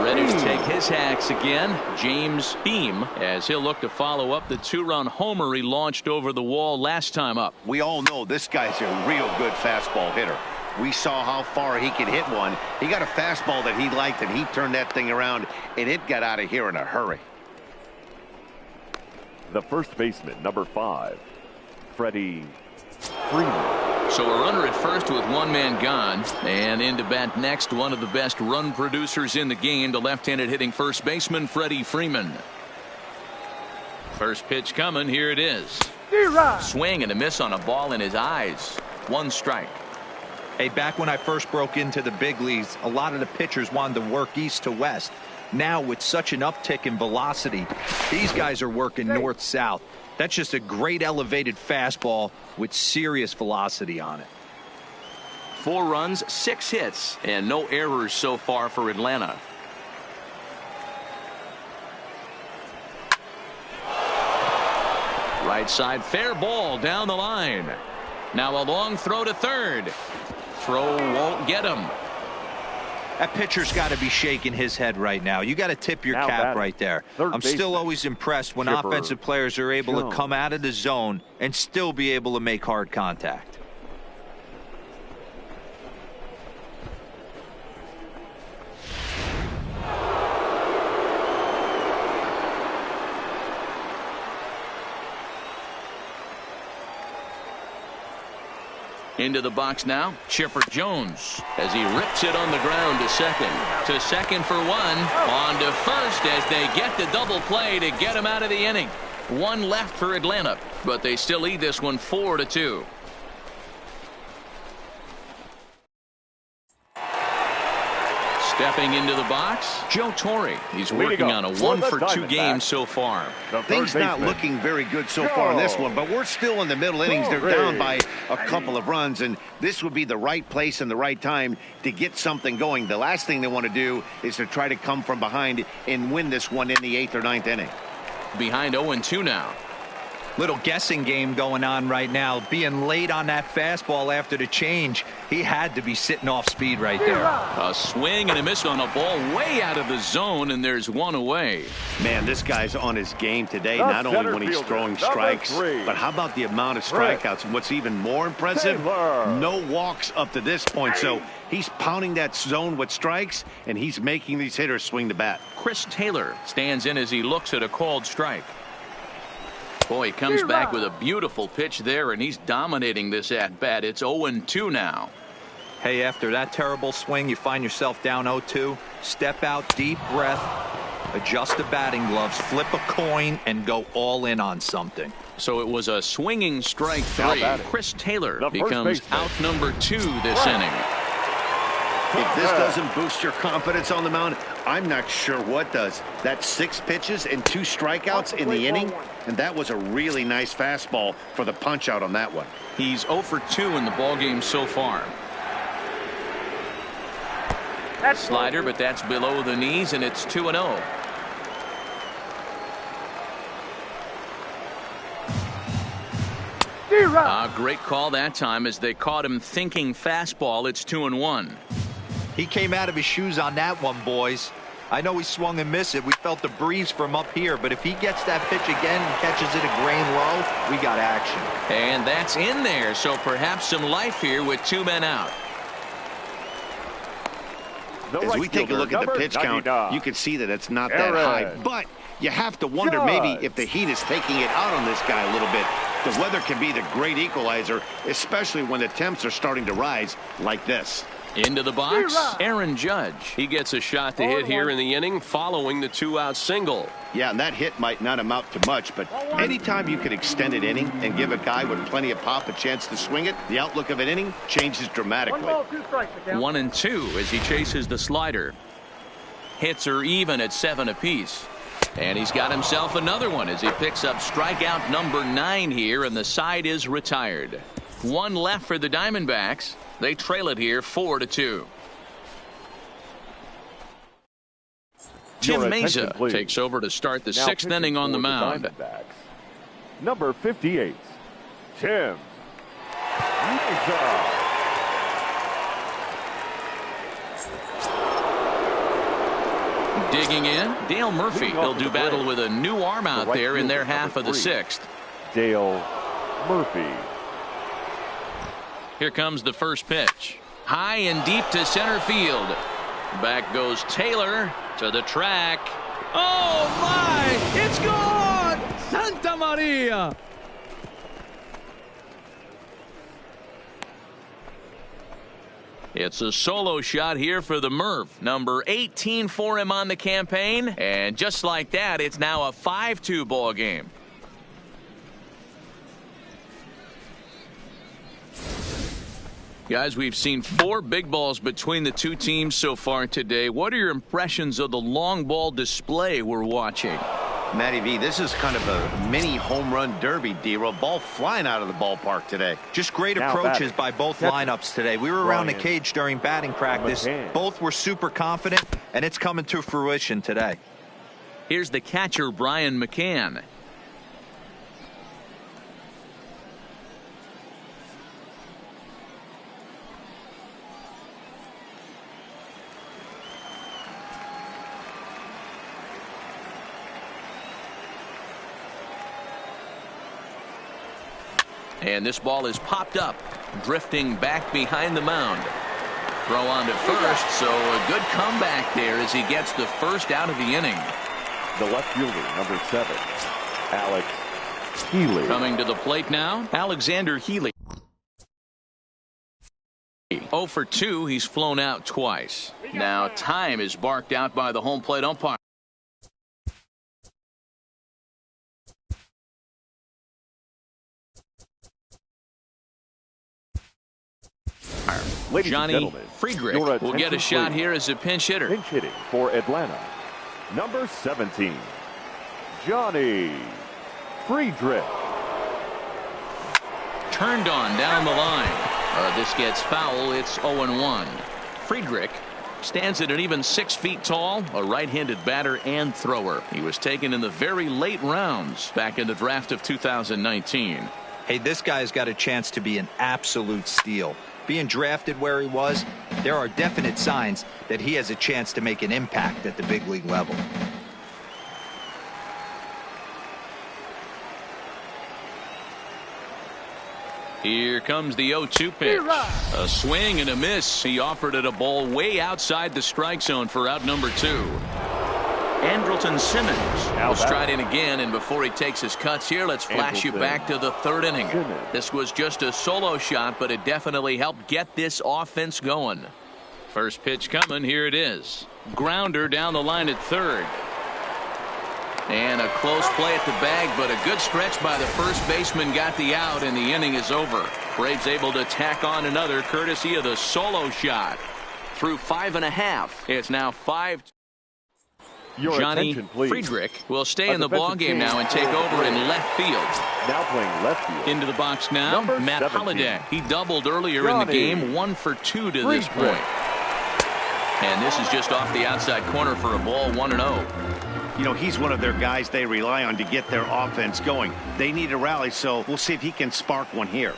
Ready to take his hacks again, James Beam, as he'll look to follow up the 2-run homer he launched over the wall last time up. We all know this guy's a real good fastball hitter. We saw how far he could hit one. He got a fastball that he liked, and he turned that thing around, and it got out of here in a hurry. The first baseman, number 5, Freddie Freeman. So a runner at first with 1 man gone, and in to bat next, one of the best run producers in the game, the left-handed hitting first baseman Freddie Freeman. First pitch coming, here it is. Swing and a miss on a ball in his eyes. 1 strike. Hey, back when I first broke into the big leagues, a lot of the pitchers wanted to work east to west. Now, with such an uptick in velocity, these guys are working north-south. That's just a great elevated fastball with serious velocity on it. 4 runs, 6 hits, and no errors so far for Atlanta. Right side, fair ball down the line. Now a long throw to third. Throw won't get him. That pitcher's got to be shaking his head right now. You got to tip your cap right there. I'm still always impressed when offensive players are able to come out of the zone and still be able to make hard contact. Into the box now, Chipper Jones, as he rips it on the ground to second. To second for 1. On to first as they get the double play to get him out of the inning. 1 left for Atlanta, but they still lead this one 4-2. Stepping into the box, Joe Torre. He's working on a 1-for-2 game so far. Things not looking very good so far in this one, but we're still in the middle innings. They're down by a couple of runs, and this would be the right place and the right time to get something going. The last thing they want to do is to try to come from behind and win this one in the 8th or 9th inning. Behind 0-2 now. Little guessing game going on right now. Being late on that fastball after the change, he had to be sitting off speed right there. A swing and a miss on a ball way out of the zone, and there's one away. Man, this guy's on his game today, not only when he's throwing strikes, but how about the amount of strikeouts? And what's even more impressive, no walks up to this point. So he's pounding that zone with strikes, and he's making these hitters swing the bat. Chris Taylor stands in as he looks at a called strike. Boy, he comes back with a beautiful pitch there, and he's dominating this at-bat. It's 0-2 now. Hey, after that terrible swing, you find yourself down 0-2. Step out, deep breath, adjust the batting gloves, flip a coin, and go all in on something. So it was a swinging strike 3. Chris Taylor becomes out number 2 this inning. If this doesn't boost your confidence on the mound, I'm not sure what does. That's 6 pitches and 2 strikeouts in the inning, and that was a really nice fastball for the punch out on that one. He's 0-for-2 in the ballgame so far. Slider, but that's below the knees, and it's 2-0. Great call that time as they caught him thinking fastball. It's 2-1. He came out of his shoes on that one, boys. I know he swung and missed it. We felt the breeze from up here, but if he gets that pitch again and catches it a grain low, we got action. And that's in there, so perhaps some life here with 2 men out. As we take a look at the pitch count, you can see that it's not that high, but you have to wonder maybe if the heat is taking it out on this guy a little bit. The weather can be the great equalizer, especially when the temps are starting to rise like this. Into the box, Aaron Judge. He gets a shot to hit here in the inning following the 2-out single. Yeah, and that hit might not amount to much, but anytime you can extend an inning and give a guy with plenty of pop a chance to swing it, the outlook of an inning changes dramatically. 1-2 as he chases the slider. Hits are even at 7 apiece. And he's got himself another one as he picks up strikeout number 9 here, and the side is retired. 1 left for the Diamondbacks. They trail it here 4-2. Tim Mesa takes over to start the 6th inning on the mound. Number 58, Tim Mesa. Digging in, Dale Murphy. He'll do battle with a new arm out there in their half of the 6th. Dale Murphy. Here comes the first pitch. High and deep to center field. Back goes Taylor to the track. Oh my! It's gone! Santa Maria! It's a solo shot here for the Murph. Number 18 for him on the campaign. And just like that, it's now a 5-2 ball game. Guys, we've seen 4 big balls between the 2 teams so far today. What are your impressions of the long ball display we're watching? Matty V, this is kind of a mini home run derby, D-Roll. Ball flying out of the ballpark today. Just great approaches by both lineups today. We were around the cage during batting practice. Both were super confident, and it's coming to fruition today. Here's the catcher, Brian McCann. And this ball is popped up, drifting back behind the mound. Throw on to first, so a good comeback there as he gets the first out of the inning. The left fielder, number 7, Alex Healey. Coming to the plate now, Alexander Healey. 0-for-2, he's flown out twice. Now time is barked out by the home plate umpire. Ladies Johnny and gentlemen, Friedrich will get a shot here as a pinch hitter. Pinch hitting for Atlanta, number 17, Johnny Friedrich. Turned on down the line. This gets foul. It's 0-1. Friedrich stands at an even 6 feet tall, a right-handed batter and thrower. He was taken in the very late rounds back in the draft of 2019. Hey, this guy's got a chance to be an absolute steal. Being drafted where he was, there are definite signs that he has a chance to make an impact at the big league level. Here comes the 0-2 pitch. A swing and a miss. He offered it a ball way outside the strike zone for out number 2. Anderton Simmons will stride in again, and before he takes his cuts here, let's flash you back to the 3rd inning. This was just a solo shot, but it definitely helped get this offense going. First pitch coming. Here it is. Grounder down the line at 3rd. And a close play at the bag, but a good stretch by the first baseman got the out, and the inning is over. Braves able to tack on another courtesy of the solo shot. Through 5.5. It's now 5. Johnny Friedrich will stay in the ballgame now and take over in left field. Now playing left field. Into the box now, Matt Holliday. He doubled earlier in the game, 1 for 2 to this point. And this is just off the outside corner for a ball, 1-0. You know, he's one of their guys they rely on to get their offense going. They need a rally, so we'll see if he can spark one here.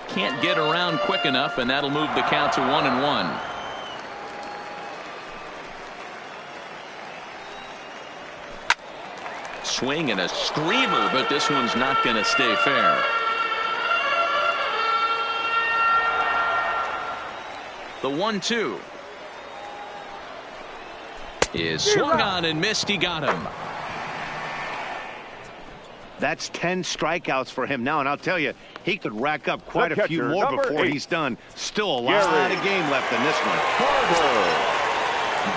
Can't get around quick enough, and that'll move the count to 1-1. Swing and a screamer, but this one's not going to stay fair. The 1-2 is swung on and missed. He got him. That's 10 strikeouts for him now, and I'll tell you, he could rack up quite a few more before he's done. Still a lot of game left in this one.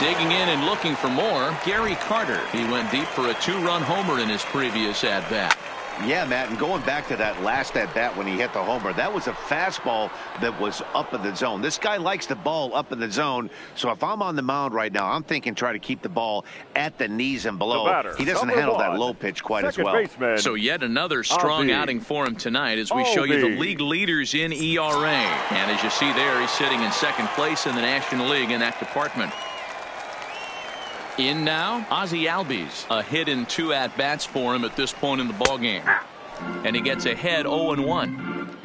Digging in and looking for more, Gary Carter. He went deep for a 2-run homer in his previous at-bat. Yeah, Matt, and going back to that last at-bat when he hit the homer, that was a fastball that was up in the zone. This guy likes the ball up in the zone, so if I'm on the mound right now, I'm thinking try to keep the ball at the knees and below. He doesn't handle that low pitch quite as well. So yet another strong outing for him tonight as we show you the league leaders in ERA. And as you see there, he's sitting in 2nd place in the National League in that department. In now, Ozzie Albies. A hit in 2 at-bats for him at this point in the ballgame. And he gets ahead 0-1.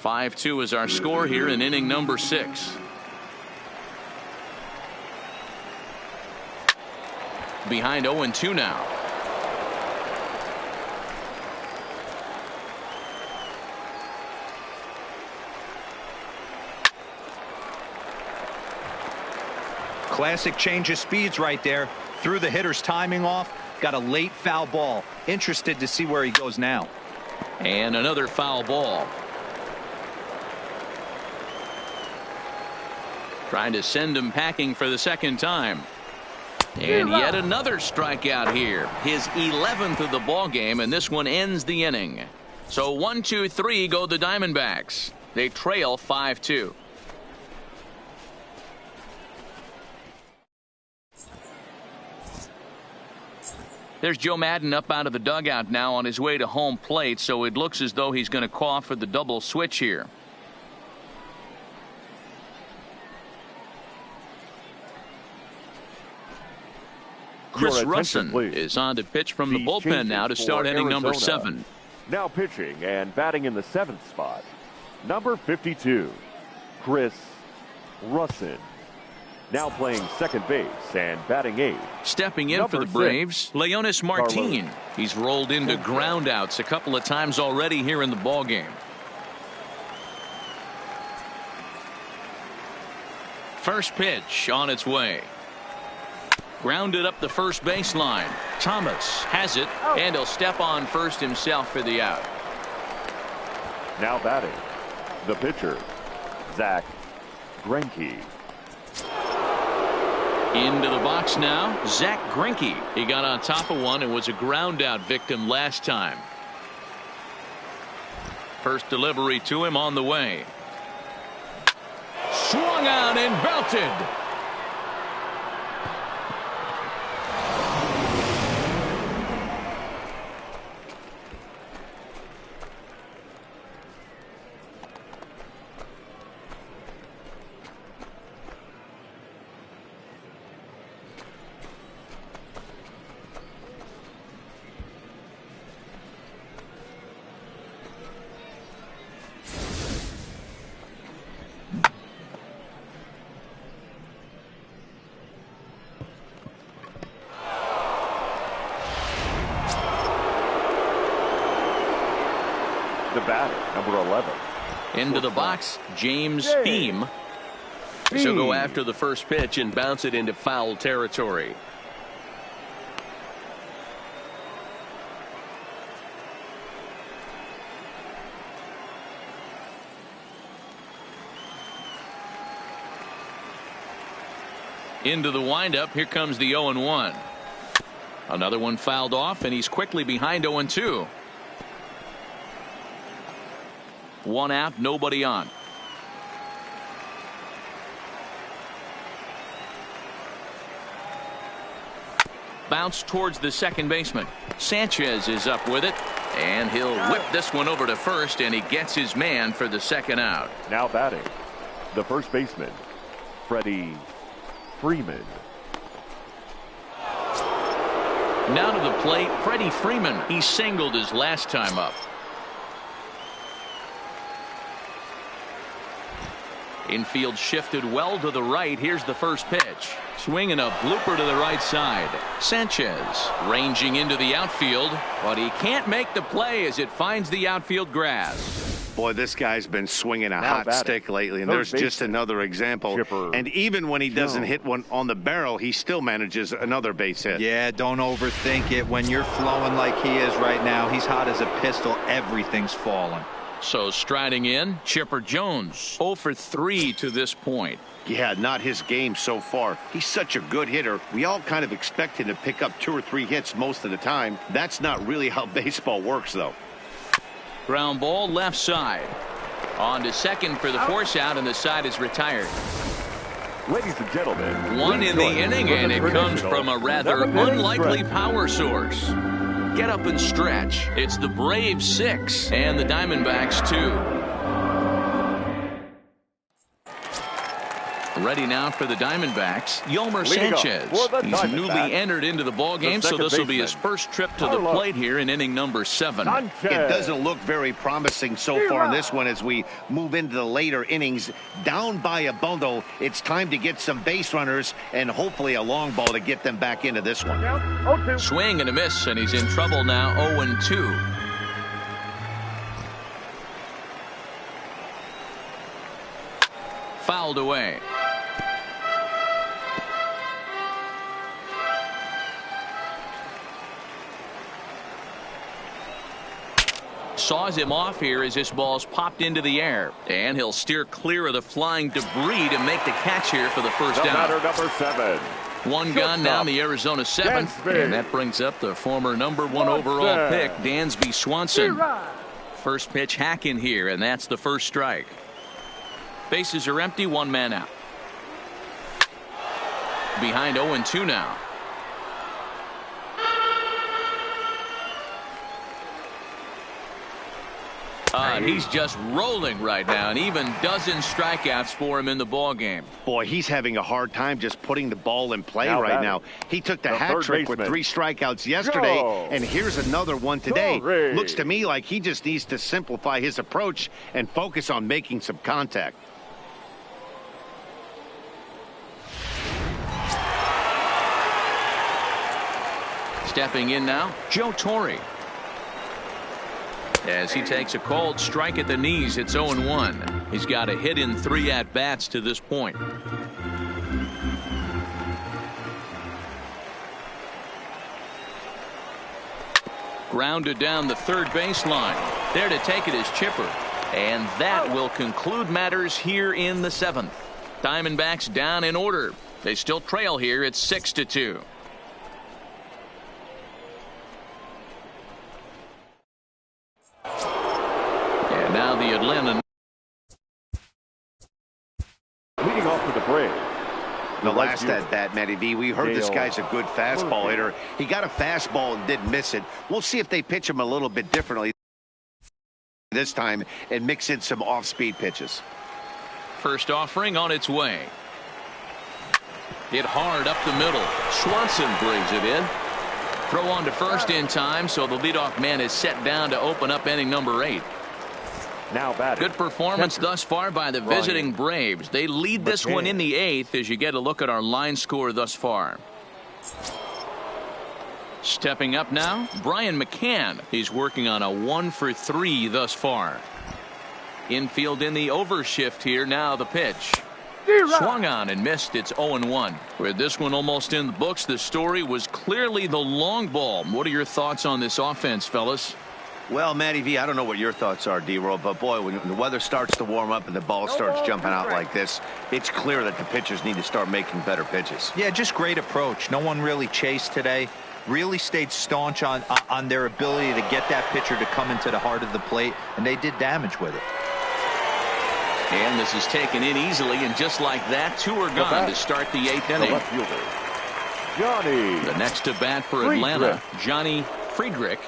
5-2 is our score here in inning number 6. Behind 0-2 now. Classic change of speeds right there. Threw the hitter's timing off. Got a late foul ball. Interested to see where he goes now. And another foul ball. Trying to send him packing for the 2nd time. And yet another strikeout here. His 11th of the ball game, and this one ends the inning. So 1, 2, 3 go the Diamondbacks. They trail 5-2. There's Joe Madden up out of the dugout now on his way to home plate, so it looks as though he's going to call for the double switch here. Chris Russin is on to pitch from the bullpen now to start inning number 7. Now pitching and batting in the 7th spot, number 52, Chris Russin. Now playing 2nd base and batting 8th. Stepping in for the Braves, Leonis Martin. He's rolled into groundouts a couple of times already here in the ballgame. First pitch on its way. Grounded up the first baseline. Thomas has it, and he'll step on first himself for the out. Now batting, the pitcher, Zach Grenkey. Into the box now, Zach Grenkey. He got on top of one and was a ground out victim last time. First delivery to him on the way. Swung out and belted. The batter, number 11. Into the box, James Beam. She'll go after the first pitch and bounce it into foul territory. Into the windup. Here comes the 0-1. Another one fouled off, and he's quickly behind 0-2. One out, nobody on. Bounce towards the second baseman. Sanchez is up with it, and he'll whip this one over to first, and he gets his man for the second out. Now batting, the first baseman, Freddie Freeman. Now to the plate, Freddie Freeman. He singled his last time up. Infield shifted well to the right. Here's the first pitch. Swinging a blooper to the right side. Sanchez ranging into the outfield, but he can't make the play as it finds the outfield grass. Boy, this guy's been swinging a hot stick lately, and there's just another example. And even when he doesn't hit one on the barrel, he still manages another base hit. Yeah, don't overthink it. When you're flowing like he is right now, he's hot as a pistol. Everything's falling. So striding in, Chipper Jones, 0 for 3 to this point. Yeah, not his game so far. He's such a good hitter. We all kind of expect him to pick up 2 or 3 hits most of the time. That's not really how baseball works, though. Ground ball left side. On to second for the force out, and the side is retired. Ladies and gentlemen, one in the inning, and it comes from a rather unlikely power source. Get up and stretch. It's the Braves 6 and the Diamondbacks 2. Ready now for the Diamondbacks, Yolmer Sanchez. He's newly entered into the ball game, so this will be his first trip to the plate here in inning number 7. It doesn't look very promising so far in this one as we move into the later innings. Down by a bundle, it's time to get some base runners and hopefully a long ball to get them back into this one. Swing and a miss, and he's in trouble now, 0-2. Fouled away. Saws him off here as this ball's popped into the air, and he'll steer clear of the flying debris to make the catch here for the first down. Batter number 7. One gone now, the Arizona 7th, and that brings up the former number 1 overall pick, Dansby Swanson. First pitch hack in here, and that's the first strike. Bases are empty, 1 man out. Behind 0-2 now. He's just rolling right now, and even dozen strikeouts for him in the ball game. Boy, he's having a hard time just putting the ball in play right now. He took the hat trick with 3 strikeouts yesterday, and here's another one today. Looks to me like he just needs to simplify his approach and focus on making some contact. Stepping in now, Joe Torre. As he takes a called strike at the knees, it's 0-1. He's got a hit in 3 at-bats to this point. Grounded down the third baseline. There to take it is Chipper. And that will conclude matters here in the 7th. Diamondbacks down in order. They still trail here. It's 6-2. The last at bat, Matty V, we heard this guy's a good fastball hitter. He got a fastball and didn't miss it. We'll see if they pitch him a little bit differently this time and mix in some off-speed pitches. First offering on its way. Hit hard up the middle. Swanson brings it in. Throw on to first in time, so the leadoff man is set down to open up inning number 8. Now batting. Good performance thus far by the visiting Braves. They lead this one in the 8th as you get a look at our line score thus far. Stepping up now, Brian McCann. He's working on a 1-for-3 thus far. Infield in the overshift here. Now the pitch. Swung on and missed. It's 0-1. With this one almost in the books, the story was clearly the long ball. What are your thoughts on this offense, fellas? Well, Matty V, I don't know what your thoughts are, D-Roll, but boy, when the weather starts to warm up and the ball starts jumping out like this, it's clear that the pitchers need to start making better pitches. Yeah, just great approach. No one really chased today. Really stayed staunch on their ability to get that pitcher to come into the heart of the plate, and they did damage with it. And this is taken in easily, and just like that, 2 are gone to start the 8th inning. Johnny. The next to bat for Atlanta, Johnny Friedrich.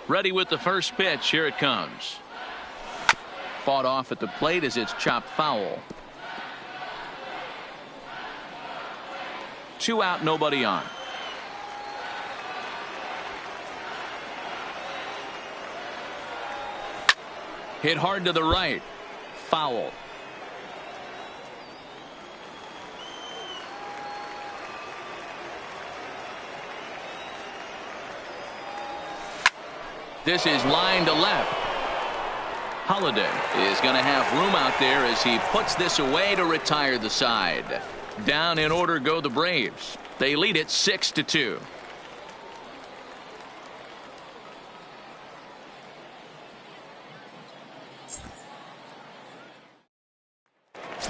Ready with the first pitch. Here it comes. Fought off at the plate as it's chopped foul. 2 out, nobody on. Hit hard to the right. Foul. This is line to left. Holiday is going to have room out there as he puts this away to retire the side. Down in order go the Braves. They lead it 6-2.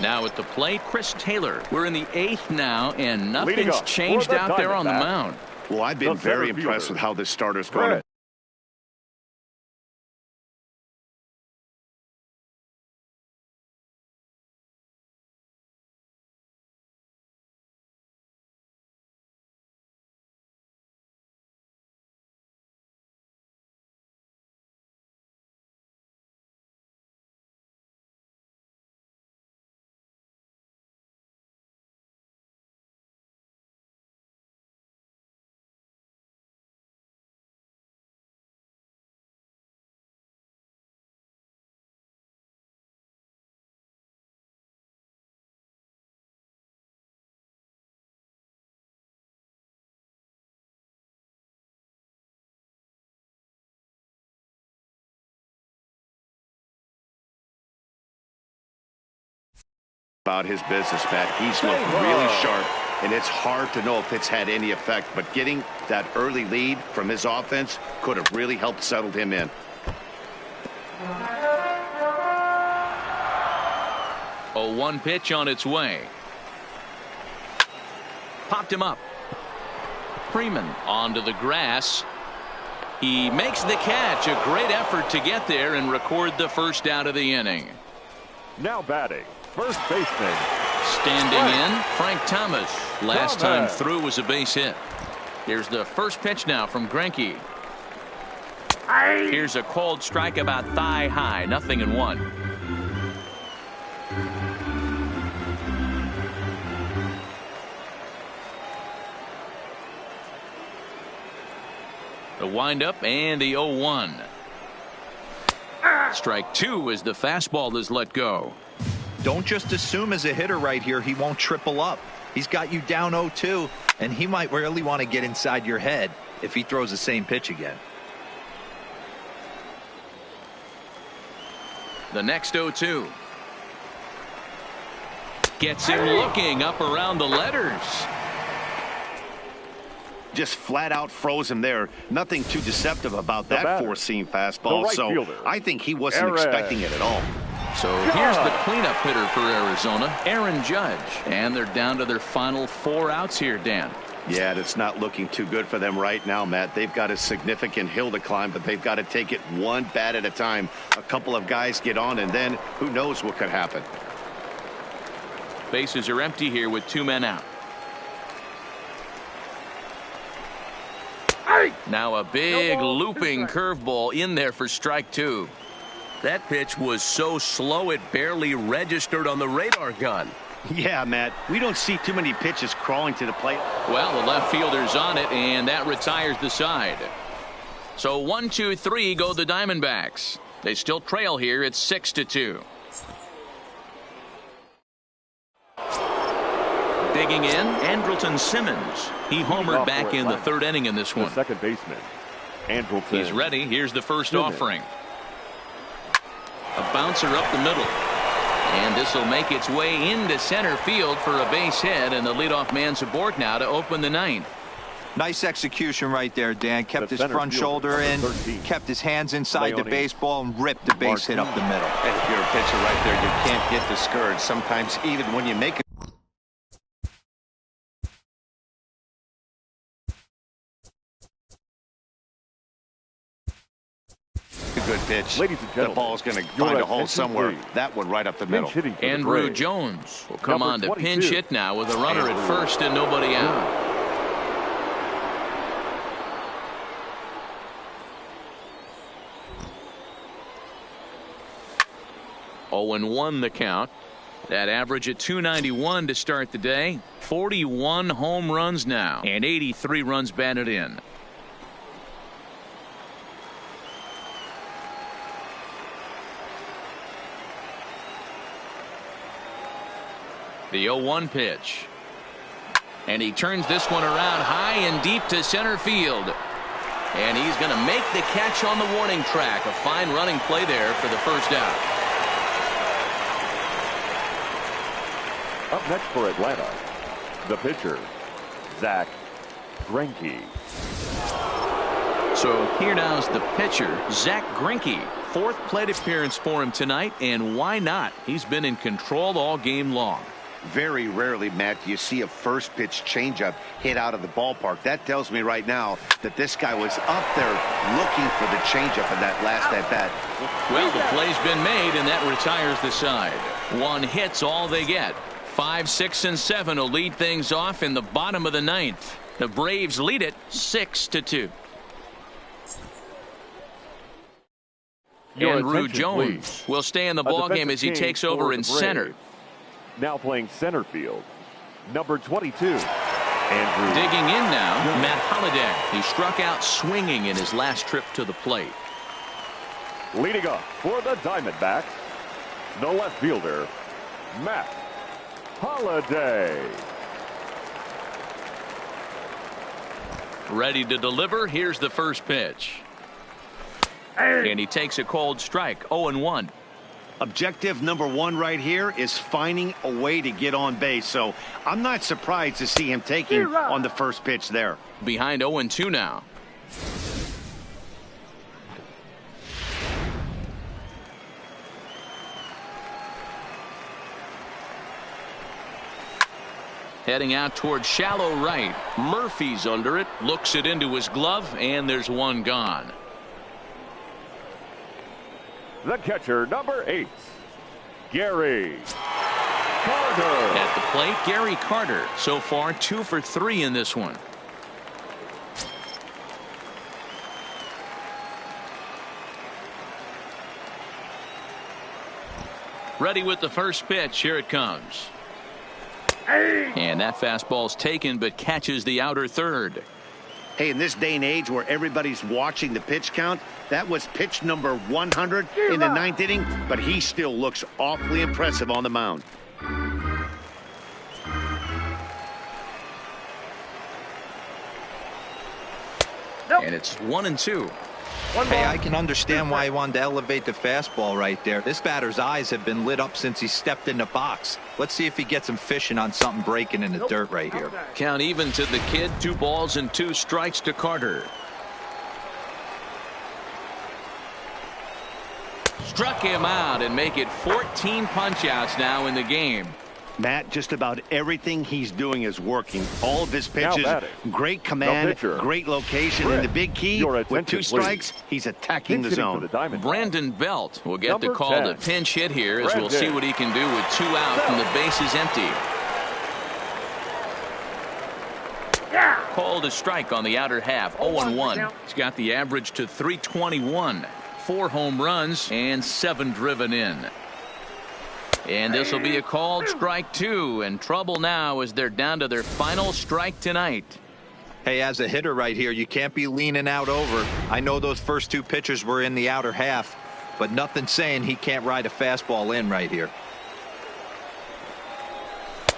Now at the plate, Chris Taylor. We're in the 8th now, and nothing's changed out there on the mound. Well, I've been very impressed with how this starter's gone. About his business, Matt. He's looked really sharp, and it's hard to know if it's had any effect, but getting that early lead from his offense could have really helped settle him in. A 1 pitch on its way. Popped him up. Freeman onto the grass. He makes the catch. A great effort to get there and record the first out of the inning. Now batting, first baseman. Standing in, Frank Thomas. Last time through was a base hit. Here's the first pitch now from Grenkey. Here's a called strike about thigh high. 0-1. The windup and the 0-1. Strike 2 as the fastball is let go. Don't just assume as a hitter right here he won't triple up. He's got you down 0-2, and he might really want to get inside your head if he throws the same pitch again. The next 0-2. Gets him looking up around the letters. Just flat out froze him there. Nothing too deceptive about that four-seam fastball. So I think he wasn't expecting it at all. So here's the cleanup hitter for Arizona, Aaron Judge. And they're down to their final 4 outs here, Dan. Yeah, that's not looking too good for them right now, Matt. They've got a significant hill to climb, but they've got to take it one bat at a time. A couple of guys get on, and then who knows what could happen. Bases are empty here with 2 men out. Now a big looping curveball in there for strike 2. That pitch was so slow it barely registered on the radar gun. Yeah, Matt, we don't see too many pitches crawling to the plate. Well, the left fielder's on it, and that retires the side. So 1, 2, 3 go the Diamondbacks. They still trail here. It's 6-2. Digging in, Anderton Simmons. He homered back in the 3rd inning in this one. The second baseman, Anderton. He's ready. Here's the first Simmons. offering. A bouncer up the middle. And this will make its way into center field for a base hit, and the leadoff man's aboard now to open the 9th. Nice execution right there, Dan. Kept his front shoulder in, kept his hands inside the baseball, and ripped the base hit up the middle. And if you're a pitcher right there, you can't get discouraged. Sometimes even when you make a good pitch, Ladies and gentlemen, the ball's going to find a hole somewhere. please. That one right up the middle. Andrew Jones will come on to 22. pinch hit now with a runner at first and nobody out. 0-1 the count. That average at 291 to start the day. 41 home runs now and 83 runs batted in. The 0-1 pitch. And he turns this one around high and deep to center field. And he's going to make the catch on the warning track. A fine running play there for the first out. Up next for Atlanta, the pitcher, Zach Grenkey. So here now is the pitcher, Zach Grenkey. 4th plate appearance for him tonight, and why not? He's been in control all game long. Very rarely, Matt, do you see a first pitch changeup hit out of the ballpark. That tells me right now that this guy was up there looking for the changeup in that last at bat. Well, the play's been made, and that retires the side. 1 hit's all they get. 5, 6, and 7 will lead things off in the bottom of the 9th. The Braves lead it 6-2. Andrew Jones will stay in the ballgame as he takes over in center. Now playing center field, number 22, Andrew. Digging in now, Matt Holliday. He struck out swinging in his last trip to the plate. Leading up for the Diamondbacks, the left fielder, Matt Holliday. Ready to deliver. Here's the first pitch. And he takes a cold strike. 0-1. Objective number 1 right here is finding a way to get on base. So I'm not surprised to see him taking on the first pitch there. Behind 0-2 now. Heading out toward shallow right. Murphy's under it. Looks it into his glove, and there's one gone. The catcher, number 8, Gary Carter. At the plate, Gary Carter. So far, 2 for 3 in this one. Ready with the first pitch. Here it comes. And that fastball's taken, but catches the outer third. Hey, in this day and age where everybody's watching the pitch count, that was pitch number 100 in the 9th inning, but he still looks awfully impressive on the mound. And it's 1-2. Hey, I can understand why he wanted to elevate the fastball right there. This batter's eyes have been lit up since he stepped in the box. Let's see if he gets him fishing on something breaking in the dirt right here. Count even to the kid. 2 balls and 2 strikes to Carter. Struck him out and make it 14 punch outs now in the game. Matt, just about everything he's doing is working. All of his pitches, great command, great location, and the big key, with 2 strikes, he's attacking the zone. Brandon Belt will get the call to pinch hit here, as we'll see what he can do with 2 out and the base is empty. Called a strike on the outer half, 0-1. He's got the average to 321, 4 home runs, and 7 driven in. And this will be a called strike 2, and trouble now as they're down to their final strike tonight. Hey, as a hitter right here, you can't be leaning out over. I know those first 2 pitches were in the outer half, but nothing saying he can't ride a fastball in right here.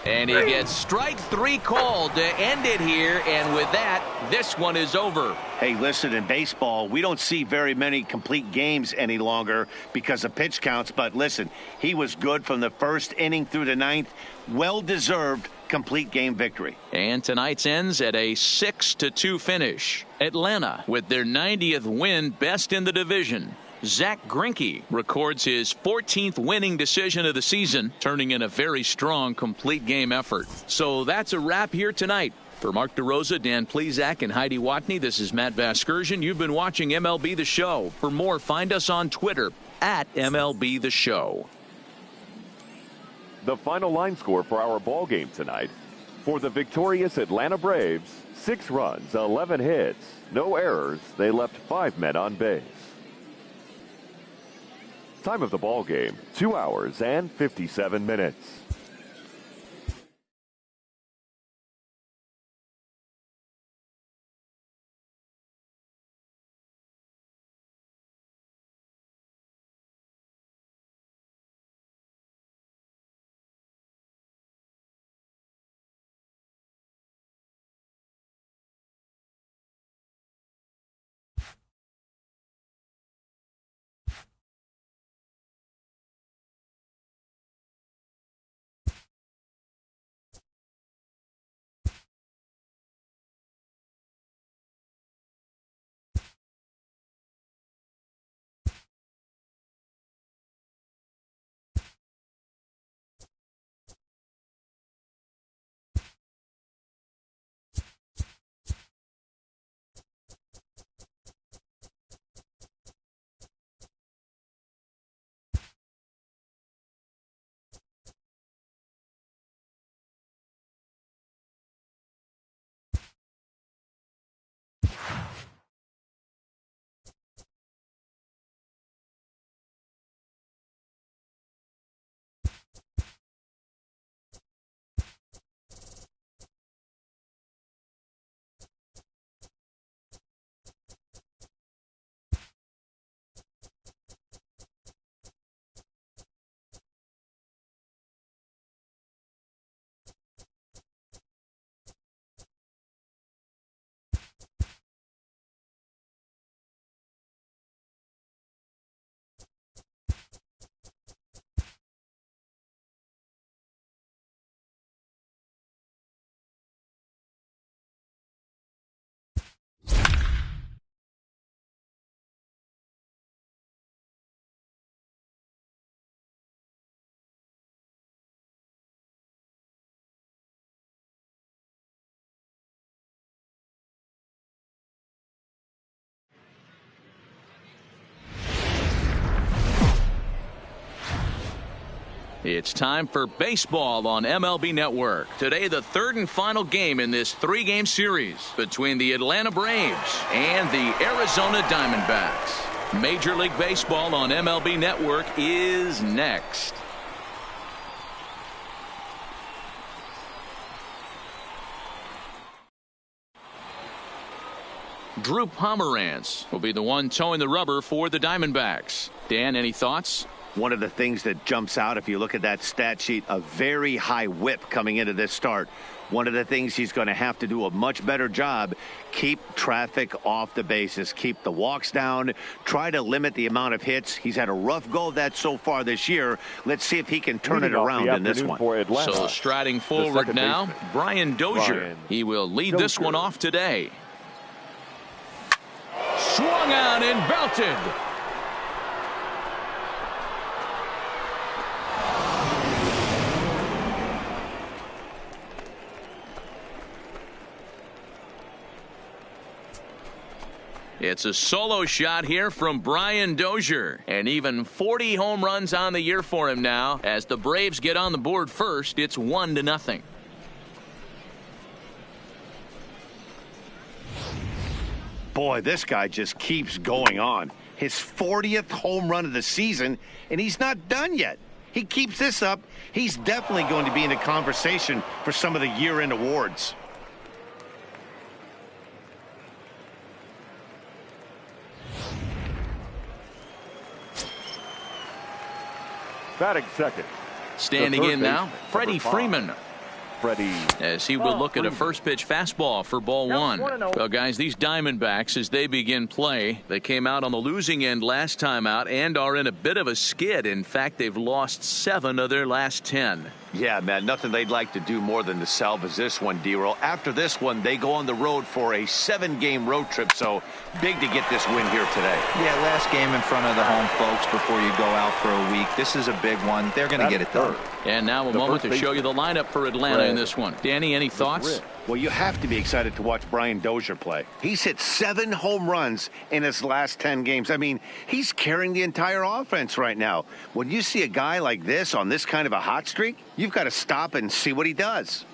And he gets strike 3 called to end it here, and with that, this one is over. Hey, listen, in baseball, we don't see very many complete games any longer because of pitch counts, but listen, he was good from the first inning through the 9th. Well-deserved complete game victory. And tonight's ends at a 6-2 finish. Atlanta with their 90th win, best in the division. Zach Grenkey records his 14th winning decision of the season, turning in a very strong complete game effort. So that's a wrap here tonight. For Mark DeRosa, Dan Plesac, and Heidi Watney, this is Matt Vasgersian. You've been watching MLB The Show. For more, find us on Twitter at MLB The Show. The final line score for our ball game tonight. For the victorious Atlanta Braves, 6 runs, 11 hits, no errors. They left 5 men on base. Time of the ball game, 2 hours and 57 minutes. It's time for baseball on MLB Network. Today, the 3rd and final game in this 3-game series between the Atlanta Braves and the Arizona Diamondbacks. Major League Baseball on MLB Network is next. Drew Pomeranz will be the one towing the rubber for the Diamondbacks. Dan, any thoughts? One of the things that jumps out, if you look at that stat sheet, a very high whip coming into this start. One of the things he's going to have to do a much better job, keep traffic off the bases, keep the walks down, try to limit the amount of hits. He's had a rough go of that so far this year. Let's see if he can turn it around in this one. So striding forward now, Brian Dozier. He will lead this one off today. Swung out and belted. It's a solo shot here from Brian Dozier, and even 40 home runs on the year for him now. As the Braves get on the board first, it's 1-0. Boy, this guy just keeps going on. His 40th home run of the season, and he's not done yet. He keeps this up, he's definitely going to be in the conversation for some of the year-end awards. Batting second. Standing in now, Freddie Freeman. Freddie. As he will look at a first pitch fastball for ball one. Well, guys, these Diamondbacks, as they begin play, they came out on the losing end last time out and are in a bit of a skid. In fact, they've lost 7 of their last 10. Yeah, man, nothing they'd like to do more than to salvage this one, D-Roll. After this one, they go on the road for a 7-game road trip, so big to get this win here today. Yeah, last game in front of the home folks before you go out for a week. This is a big one. They're going to get it done. And now a moment to show you the lineup for Atlanta in this one. Danny, any thoughts? Well, you have to be excited to watch Brian Dozier play. He's hit 7 home runs in his last 10 games. I mean, he's carrying the entire offense right now. When you see a guy like this on this kind of a hot streak, you've got to stop and see what he does.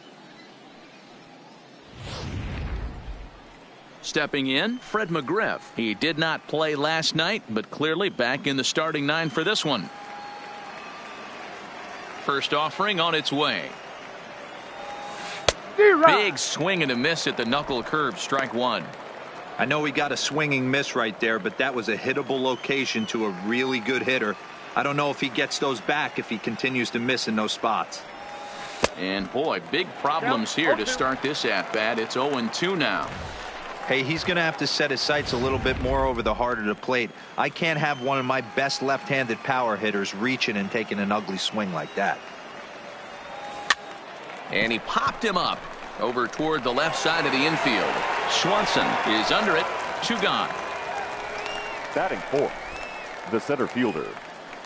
Stepping in, Fred McGriff. He did not play last night, but clearly back in the starting 9 for this one. First offering on its way. Big swing and a miss at the knuckle curve, strike 1. I know he got a swinging miss right there, but that was a hittable location to a really good hitter. I don't know if he gets those back if he continues to miss in those spots. And boy, big problems here to start this at bat. It's 0-2 now. Hey, he's going to have to set his sights a little bit more over the heart of the plate. I can't have one of my best left-handed power hitters reaching and taking an ugly swing like that. And he popped him up over toward the left side of the infield. Swanson is under it. 2 gone. Batting fourth, the center fielder.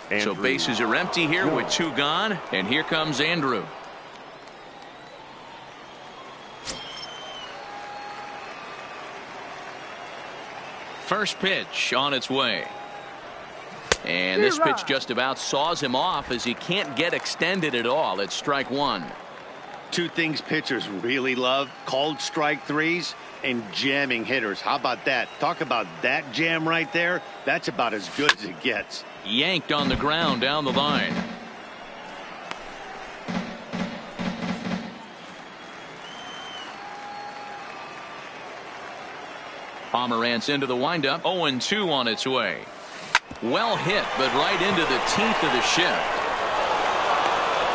Andrew. So bases are empty here with 2 gone. And here comes Andrew. First pitch on its way. And this pitch just about saws him off as he can't get extended at all. It's strike 1. 2 things pitchers really love: called strike threes and jamming hitters. How about that? Talk about that jam right there. That's about as good as it gets. Yanked on the ground down the line. Pomeranz into the windup. 0-2 on its way. Well hit, but right into the teeth of the shift.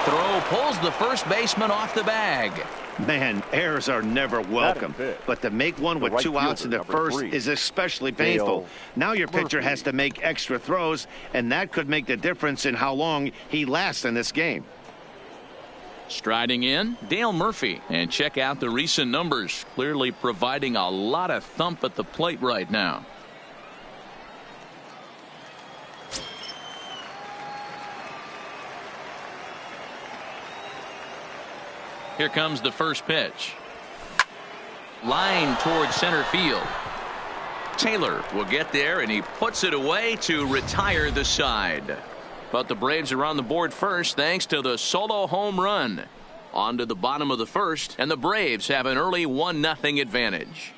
Throw pulls the first baseman off the bag. Man, errors are never welcome, but to make one with 2 outs in the first is especially painful. Now your pitcher has to make extra throws, and that could make the difference in how long he lasts in this game. Striding in, Dale Murphy. And check out the recent numbers. Clearly providing a lot of thump at the plate right now. Here comes the first pitch. Line towards center field. Taylor will get there, and he puts it away to retire the side. But the Braves are on the board first thanks to the solo home run. On to the bottom of the first, and the Braves have an early 1-0 advantage.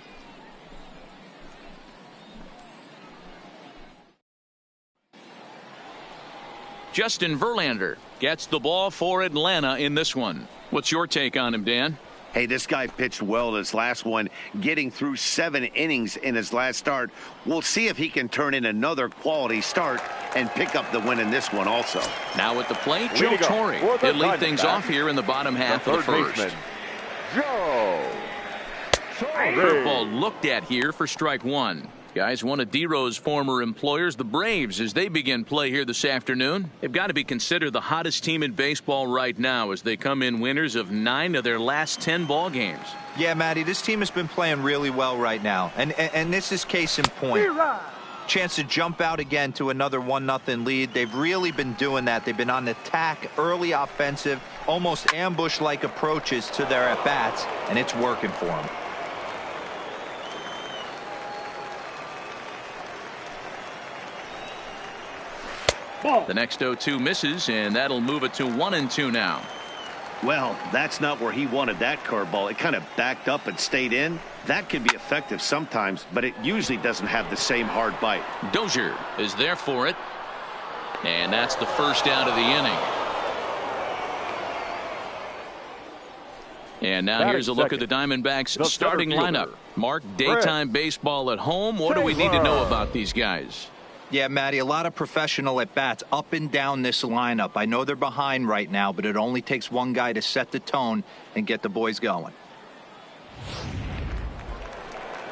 Justin Verlander gets the ball for Atlanta in this one. What's your take on him, Dan? Hey, this guy pitched well in his last one, getting through 7 innings in his last start. We'll see if he can turn in another quality start and pick up the win in this one also. Now at the plate, Joe Torre. He'll lead things off here in the bottom half of the first. Curveball looked at here for strike 1. Guys, one of D-Row's former employers, the Braves, as they begin play here this afternoon, they've got to be considered the hottest team in baseball right now as they come in winners of 9 of their last 10 ball games. Yeah, Matty, this team has been playing really well right now, and this is case in point. Chance to jump out again to another 1-0 lead. They've really been doing that. They've been on attack, early offensive, almost ambush-like approaches to their at-bats, and it's working for them. The next 0-2 misses, and that'll move it to 1-2 now. Well, that's not where he wanted that curveball. It kind of backed up and stayed in. That can be effective sometimes, but it usually doesn't have the same hard bite. Dozier is there for it. And that's the first out of the inning. And now here's a look at the Diamondbacks starting lineup. Mark, daytime baseball at home. What do we need to know about these guys? Yeah, Matty, a lot of professional at-bats up and down this lineup. I know they're behind right now, but it only takes one guy to set the tone and get the boys going.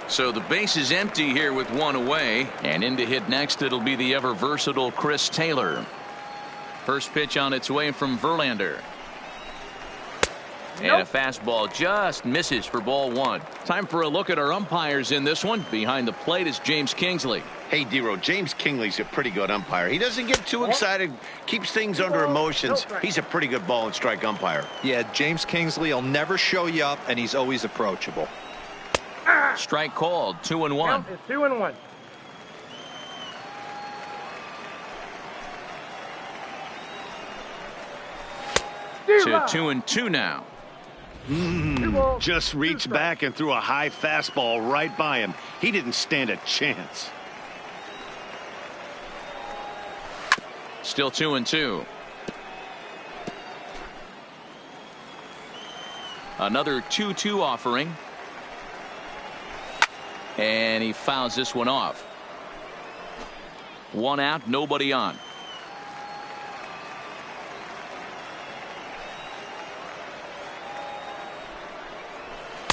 So the base is empty here with one away, and in to hit next it'll be the ever versatile Chris Taylor. First pitch on its way from Verlander. And a fastball just misses for ball one. Time for a look at our umpires in this one. Behind the plate is James Kingsley. Hey, D-Row, James Kingsley's a pretty good umpire. He doesn't get too excited, keeps things under emotions. He's a pretty good ball and strike umpire. Yeah, James Kingsley will never show you up, and he's always approachable. Strike called, 2-1. It's 2-1. To 2-2 now. Just reached back and threw a high fastball right by him. He didn't stand a chance. Still 2-2. Another 2-2 offering. And he fouls this one off. One out, nobody on.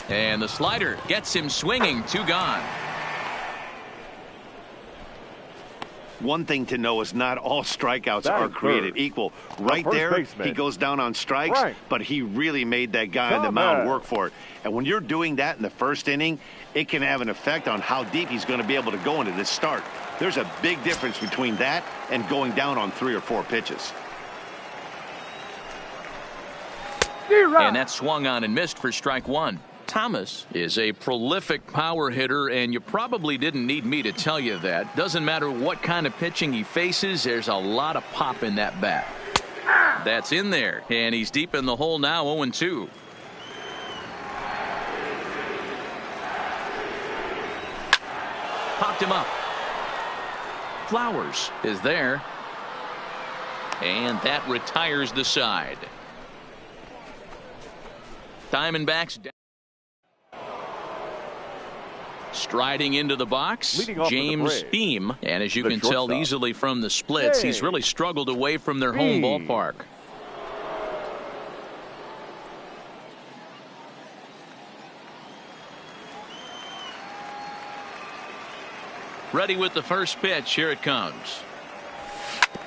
And the slider gets him swinging. 2 gone. One thing to know is not all strikeouts are created equal. Right there, he goes down on strikes, but he really made that guy on the mound work for it. And when you're doing that in the first inning, it can have an effect on how deep he's going to be able to go into this start. There's a big difference between that and going down on 3 or 4 pitches. And that swung on and missed for strike one. Thomas is a prolific power hitter, and you probably didn't need me to tell you that. Doesn't matter what kind of pitching he faces, there's a lot of pop in that bat. That's in there, and he's deep in the hole now, 0-2. Popped him up. Flowers is there, and that retires the side. Diamondbacks down. Striding into the box, James Beam, and as you can tell easily from the splits, he's really struggled away from their home ballpark. Ready with the first pitch. Here it comes.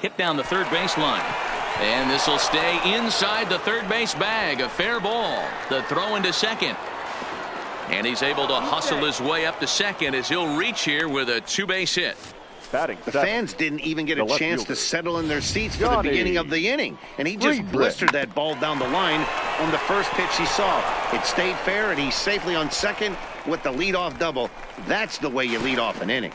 Hit down the third baseline. And this will stay inside the third base bag. A fair ball. The throw into second. And he's able to hustle his way up to second as he'll reach here with a 2-base hit. The fans didn't even get a chance to settle in their seats for the beginning of the inning. And he just blistered that ball down the line on the first pitch he saw. It stayed fair, and he's safely on second with the leadoff double. That's the way you lead off an inning.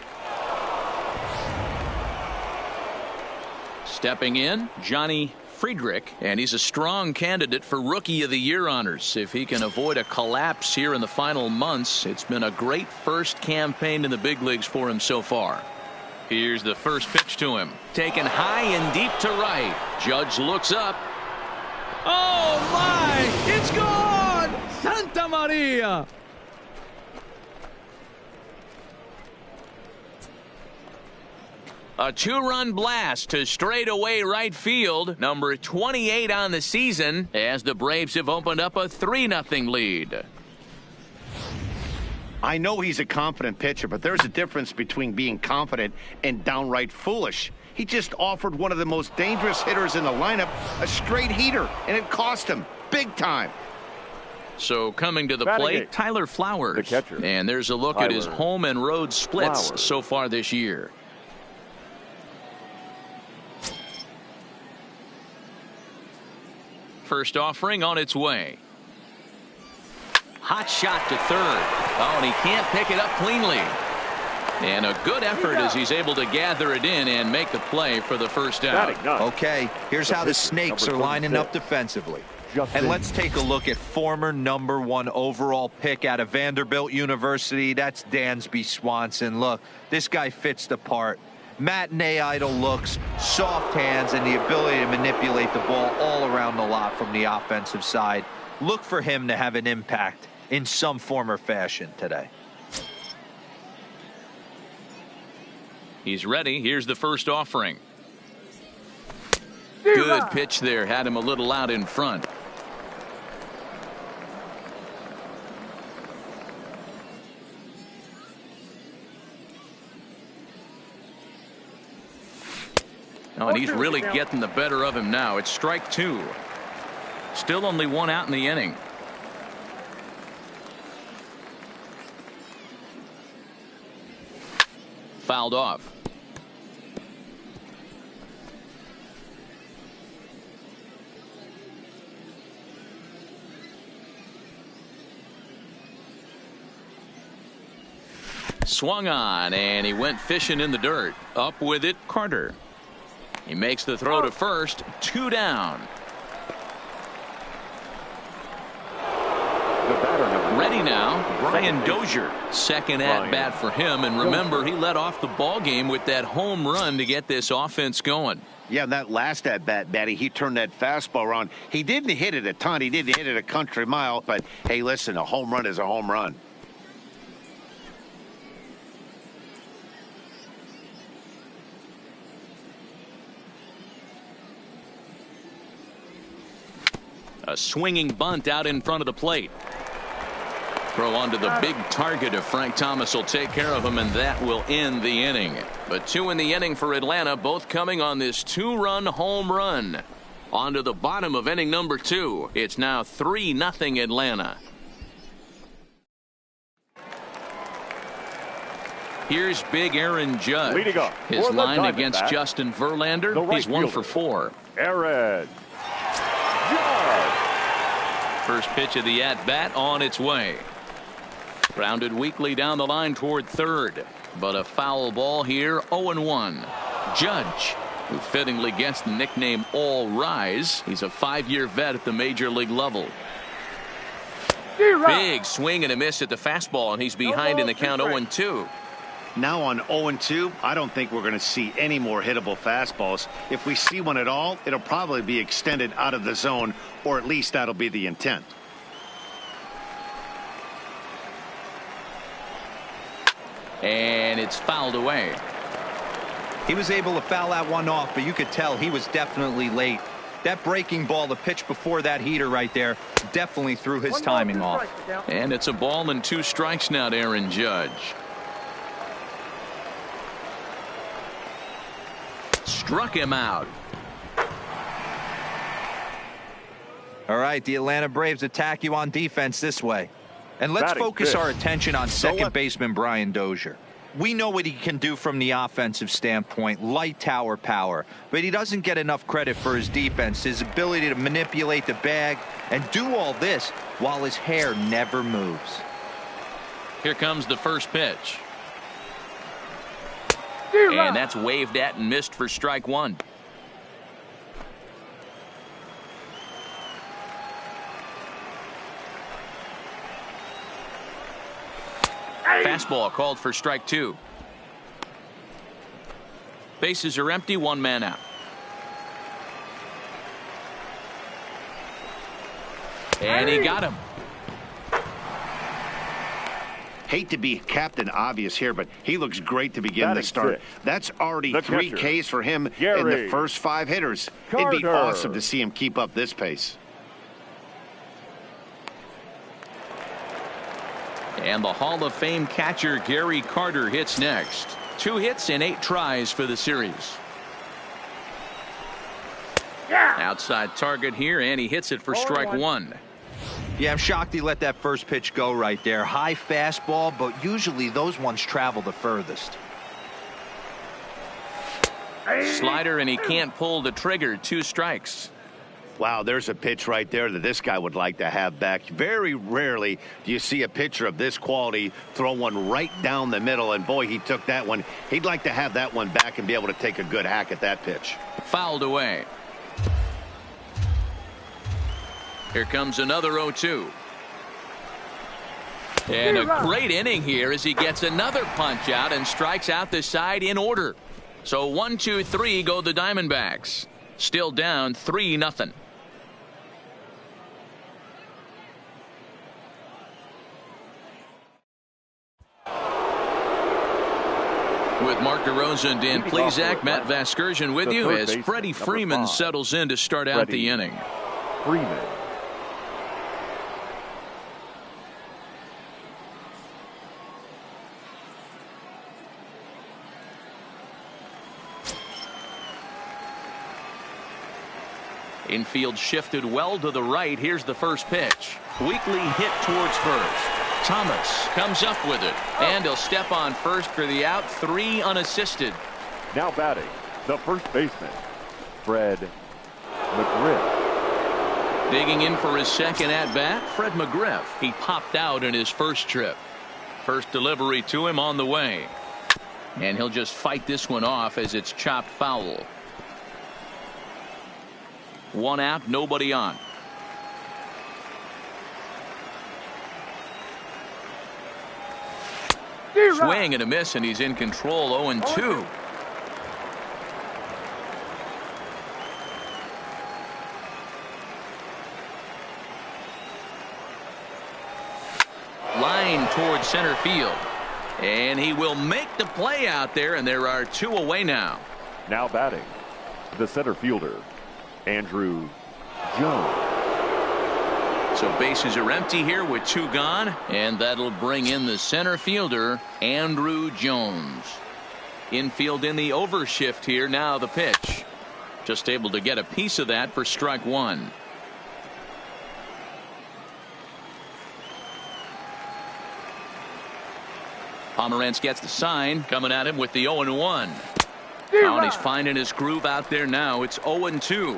Stepping in, Johnny Friedrich, and he's a strong candidate for Rookie of the Year honors. If he can avoid a collapse here in the final months, it's been a great first campaign in the big leagues for him so far. Here's the first pitch to him. Taken high and deep to right. Judge looks up. Oh my! It's gone! Santa Maria! A 2-run blast to straightaway right field. Number 28 on the season as the Braves have opened up a 3-0 lead. I know he's a confident pitcher, but there's a difference between being confident and downright foolish. He just offered one of the most dangerous hitters in the lineup a straight heater, and it cost him big time. So coming to the plate, Tyler Flowers. The catcher. And there's a look at his home and road splits so far this year. First offering on its way. Hot shot to third. Oh, and he can't pick it up cleanly. And a good effort as he's able to gather it in and make the play for the first out. Okay, here's how the Snakes are lining up defensively. And let's take a look at former #1 overall pick out of Vanderbilt University. That's Dansby Swanson. Look, this guy fits the part. Matinee idol looks, soft hands, and the ability to manipulate the ball all around the lot from the offensive side. Look for him to have an impact in some form or fashion today. He's ready. Here's the first offering. Good pitch there. Had him a little out in front. Oh, and he's really getting the better of him now. It's strike 2. Still only 1 out in the inning. Fouled off. Swung on, and he went fishing in the dirt. Up with it, Carter. He makes the throw to first. 2 down. Ready now, Brian Dozier. Second at bat for him, and remember, he led off the ball game with that home run to get this offense going. Yeah, that last at bat, Batty, he turned that fastball around. He didn't hit it a ton. He didn't hit it a country mile, but hey, listen, a home run is a home run. A swinging bunt out in front of the plate. Throw onto the big target of Frank Thomas will take care of him, and that will end the inning. But 2 in the inning for Atlanta, both coming on this 2-run home run. On to the bottom of inning number 2. It's now 3-0 Atlanta. Here's big Aaron Judge. His line against Justin Verlander. He's 1 for 4. Aaron Judge. First pitch of the at-bat on its way. Grounded weakly down the line toward third. But a foul ball here, 0-1. Judge, who fittingly gets the nickname All Rise. He's a 5-year vet at the major league level. Big swing and a miss at the fastball, and he's behind in the count 0-2. Now on 0-2, I don't think we're going to see any more hittable fastballs. If we see one at all, it'll probably be extended out of the zone, or at least that'll be the intent. And it's fouled away. He was able to foul that one off, but you could tell he was definitely late. That breaking ball, the pitch before that heater right there, definitely threw his timing off. And it's a ball and 2 strikes now to Aaron Judge. Struck him out. All right, the Atlanta Braves attack you on defense this way. And let's focus our attention on second baseman Brian Dozier. We know what he can do from the offensive standpoint, light tower power, but he doesn't get enough credit for his defense, his ability to manipulate the bag and do all this while his hair never moves. Here comes the first pitch. And that's waved at and missed for strike 1. Fastball called for strike 2. Bases are empty, 1 man out. And he got him. Hate to be Captain Obvious here, but he looks great to begin this start. That's already 3 Ks for him in the first 5 hitters. It'd be awesome to see him keep up this pace. And the Hall of Fame catcher Gary Carter hits next. 2 hits and 8 tries for the series. Outside target here, and he hits it for strike 1. Yeah, I'm shocked he let that first pitch go right there. High fastball, but usually those ones travel the furthest. Slider, and he can't pull the trigger. 2 strikes. Wow, there's a pitch right there that this guy would like to have back. Very rarely do you see a pitcher of this quality throw one right down the middle, and boy, he took that one. He'd like to have that one back and be able to take a good hack at that pitch. Fouled away. Here comes another 0-2. And a great inning here as he gets another punch out and strikes out the side in order. So 1-2-3 go the Diamondbacks. Still down 3-0. With Mark DeRosa and Dan Plesac, Matt Vasgersian with you as Freddie Freeman settles in to start out the inning. Freeman. Infield shifted well to the right. Here's the first pitch. Weakly hit towards first. Thomas comes up with it, and he'll step on first for the out. 3 unassisted. Now batting, the first baseman, Fred McGriff. Digging in for his second at-bat, Fred McGriff. He popped out in his first trip. First delivery to him on the way. And he'll just fight this one off as it's chopped foul. 1 out, nobody on. Swing and a miss, and he's in control. 0-2. Line towards center field, and he will make the play out there, and there are 2 away now. Now batting, the center fielder, Andrew Jones. So bases are empty here with 2 gone, and that'll bring in the center fielder, Andrew Jones. Infield in the overshift here. Now the pitch. Just able to get a piece of that for strike 1. Pomerantz gets the sign, coming at him with the 0-1. And he's finding his groove out there now. It's 0-2.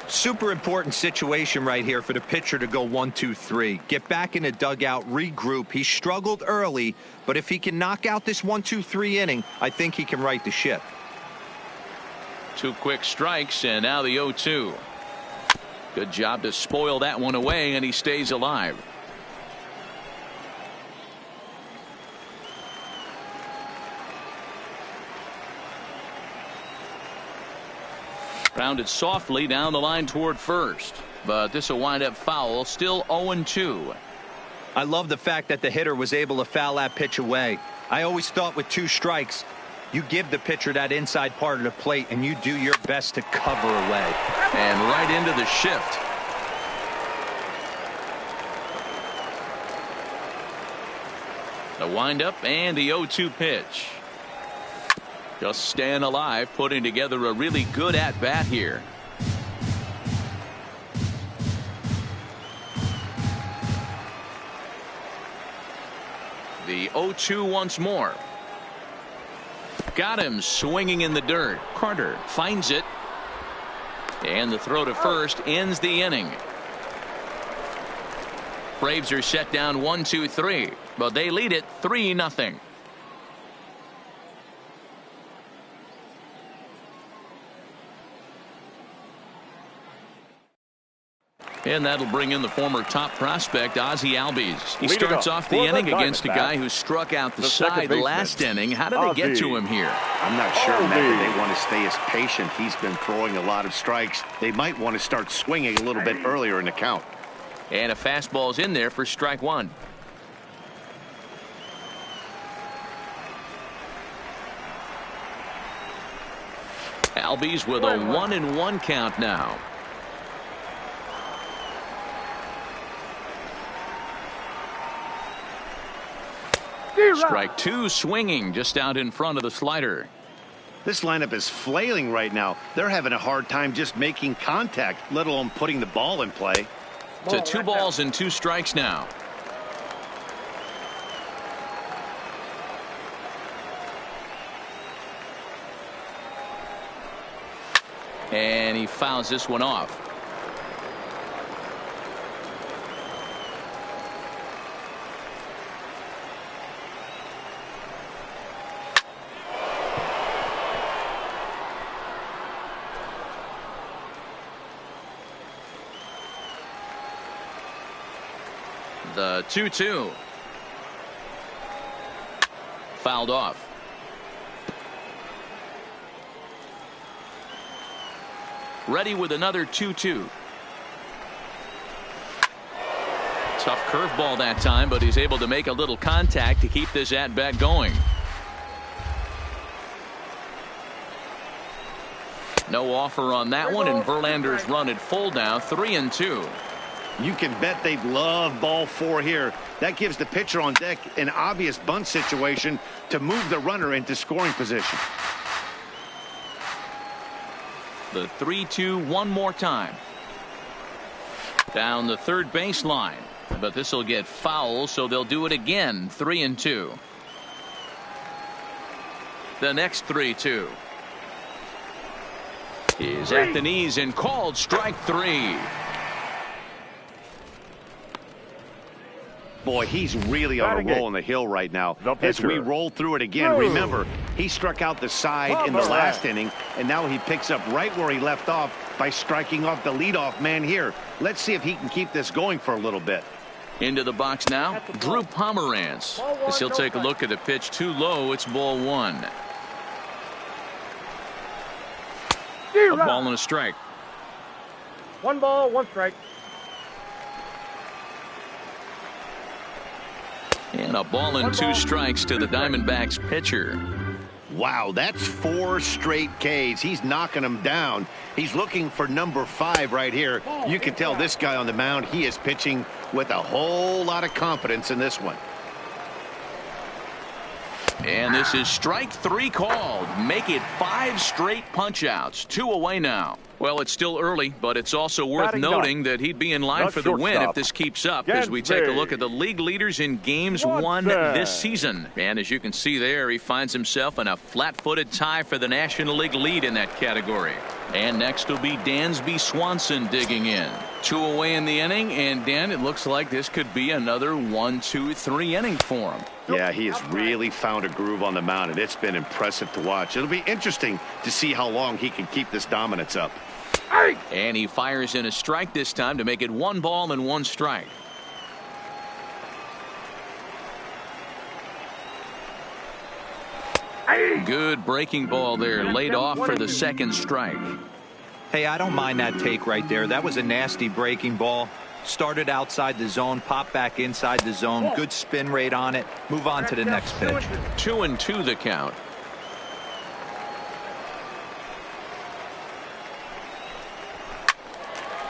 Super important situation right here for the pitcher to go 1-2-3. Get back in the dugout, regroup. He struggled early, but if he can knock out this 1-2-3 inning, I think he can right the ship. 2 quick strikes, and now the 0-2. Good job to spoil that one away, and he stays alive. Grounded softly down the line toward first, but this will wind up foul. Still 0-2. I love the fact that the hitter was able to foul that pitch away. I always thought with 2 strikes, you give the pitcher that inside part of the plate and you do your best to cover away. And right into the shift. The windup and the 0-2 pitch. Just staying alive, putting together a really good at-bat here. The 0-2 once more. Got him swinging in the dirt. Carter finds it. And the throw to first ends the inning. Braves are set down 1-2-3, but they lead it 3-0. And that'll bring in the former top prospect, Ozzie Albies. He starts off the inning against a guy who struck out the side last inning. How did they get to him here? I'm not sure, Matt, that they want to stay as patient. He's been throwing a lot of strikes. They might want to start swinging a little bit earlier in the count. And a fastball's in there for strike 1. Albies with a 1-1 count now. Strike 2, swinging just out in front of the slider. This lineup is flailing right now. They're having a hard time just making contact, let alone putting the ball in play. To 2 balls and 2 strikes now. And he fouls this one off. The 2-2. Fouled off. Ready with another 2-2. Tough curveball that time, but he's able to make a little contact to keep this at-bat going. No offer on that one, and Verlander's run at full now, 3-2. You can bet they love ball 4 here. That gives the pitcher on deck an obvious bunt situation to move the runner into scoring position. The 3-2 one more time. Down the third baseline. But this will get foul, so they'll do it again. 3-2. The next 3-2 is at the knees and called strike 3. Boy, he's really on a roll on the hill right now. As we roll through it again, remember, he struck out the side in the last inning, and now he picks up right where he left off by striking off the leadoff man here. Let's see if he can keep this going for a little bit. Into the box now, Drew Pomeranz. As he'll take a look at the pitch too low, it's ball 1. A ball and a strike. 1 ball, 1 strike. And a ball and 2 strikes to the Diamondbacks pitcher. Wow, that's 4 straight Ks. He's knocking them down. He's looking for number 5 right here. You can tell this guy on the mound, he is pitching with a whole lot of confidence in this one. And this is strike 3 called. Make it 5 straight punch-outs. 2 away now. Well, it's still early, but it's also worth noting that he'd be in line for the win if this keeps up as we take a look at the league leaders in games won this season. And as you can see there, he finds himself in a flat-footed tie for the National League lead in that category. And next will be Dansby Swanson digging in. 2 away in the inning, and Dan, it looks like this could be another 1-2-3 inning for him. Yeah, he has really found a groove on the mound, and it's been impressive to watch. It'll be interesting to see how long he can keep this dominance up. And he fires in a strike this time to make it 1 ball and 1 strike. Good breaking ball there, laid off for the 2nd strike. Hey, I don't mind that take right there. That was a nasty breaking ball. Started outside the zone, popped back inside the zone. Good spin rate on it. Move on to the next pitch. 2-2 the count.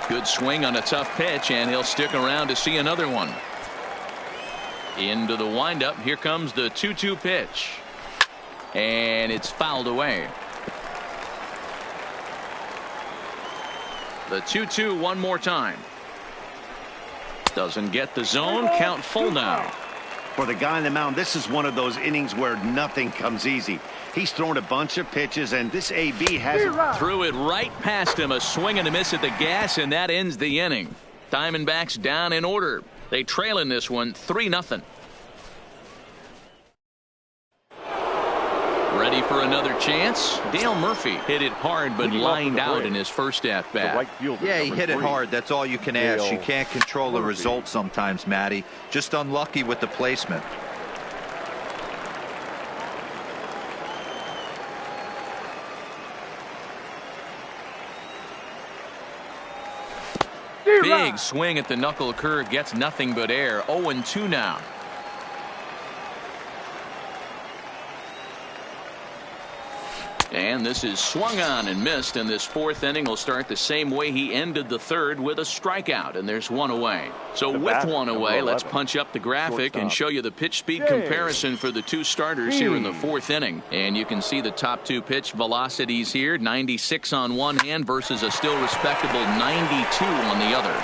Good swing on a tough pitch, and he'll stick around to see another one. Into the windup. Here comes the 2-2 pitch. And it's fouled away. The 2-2 one more time. Doesn't get the zone. Count full now. For the guy on the mound, this is one of those innings where nothing comes easy. He's thrown a bunch of pitches, and this AB hasn't. Threw it right past him. A swing and a miss at the gas, and that ends the inning. Diamondbacks down in order. They trail in this one 3-0. Ready for another chance? Dale Murphy hit it hard but lined out in his first at-bat. Yeah, he hit it hard. That's all you can ask. You can't control the result sometimes, Matty. Just unlucky with the placement. Big swing at the knuckle curve, gets nothing but air. 0-2 now. And this is swung on and missed, and this 4th inning will start the same way he ended the 3rd, with a strikeout, and there's 1 away. So with 1 away, let's punch up the graphic and show you the pitch speed comparison for the 2 starters here in the 4th inning. And you can see the top 2 pitch velocities here, 96 on one hand versus a still respectable 92 on the other.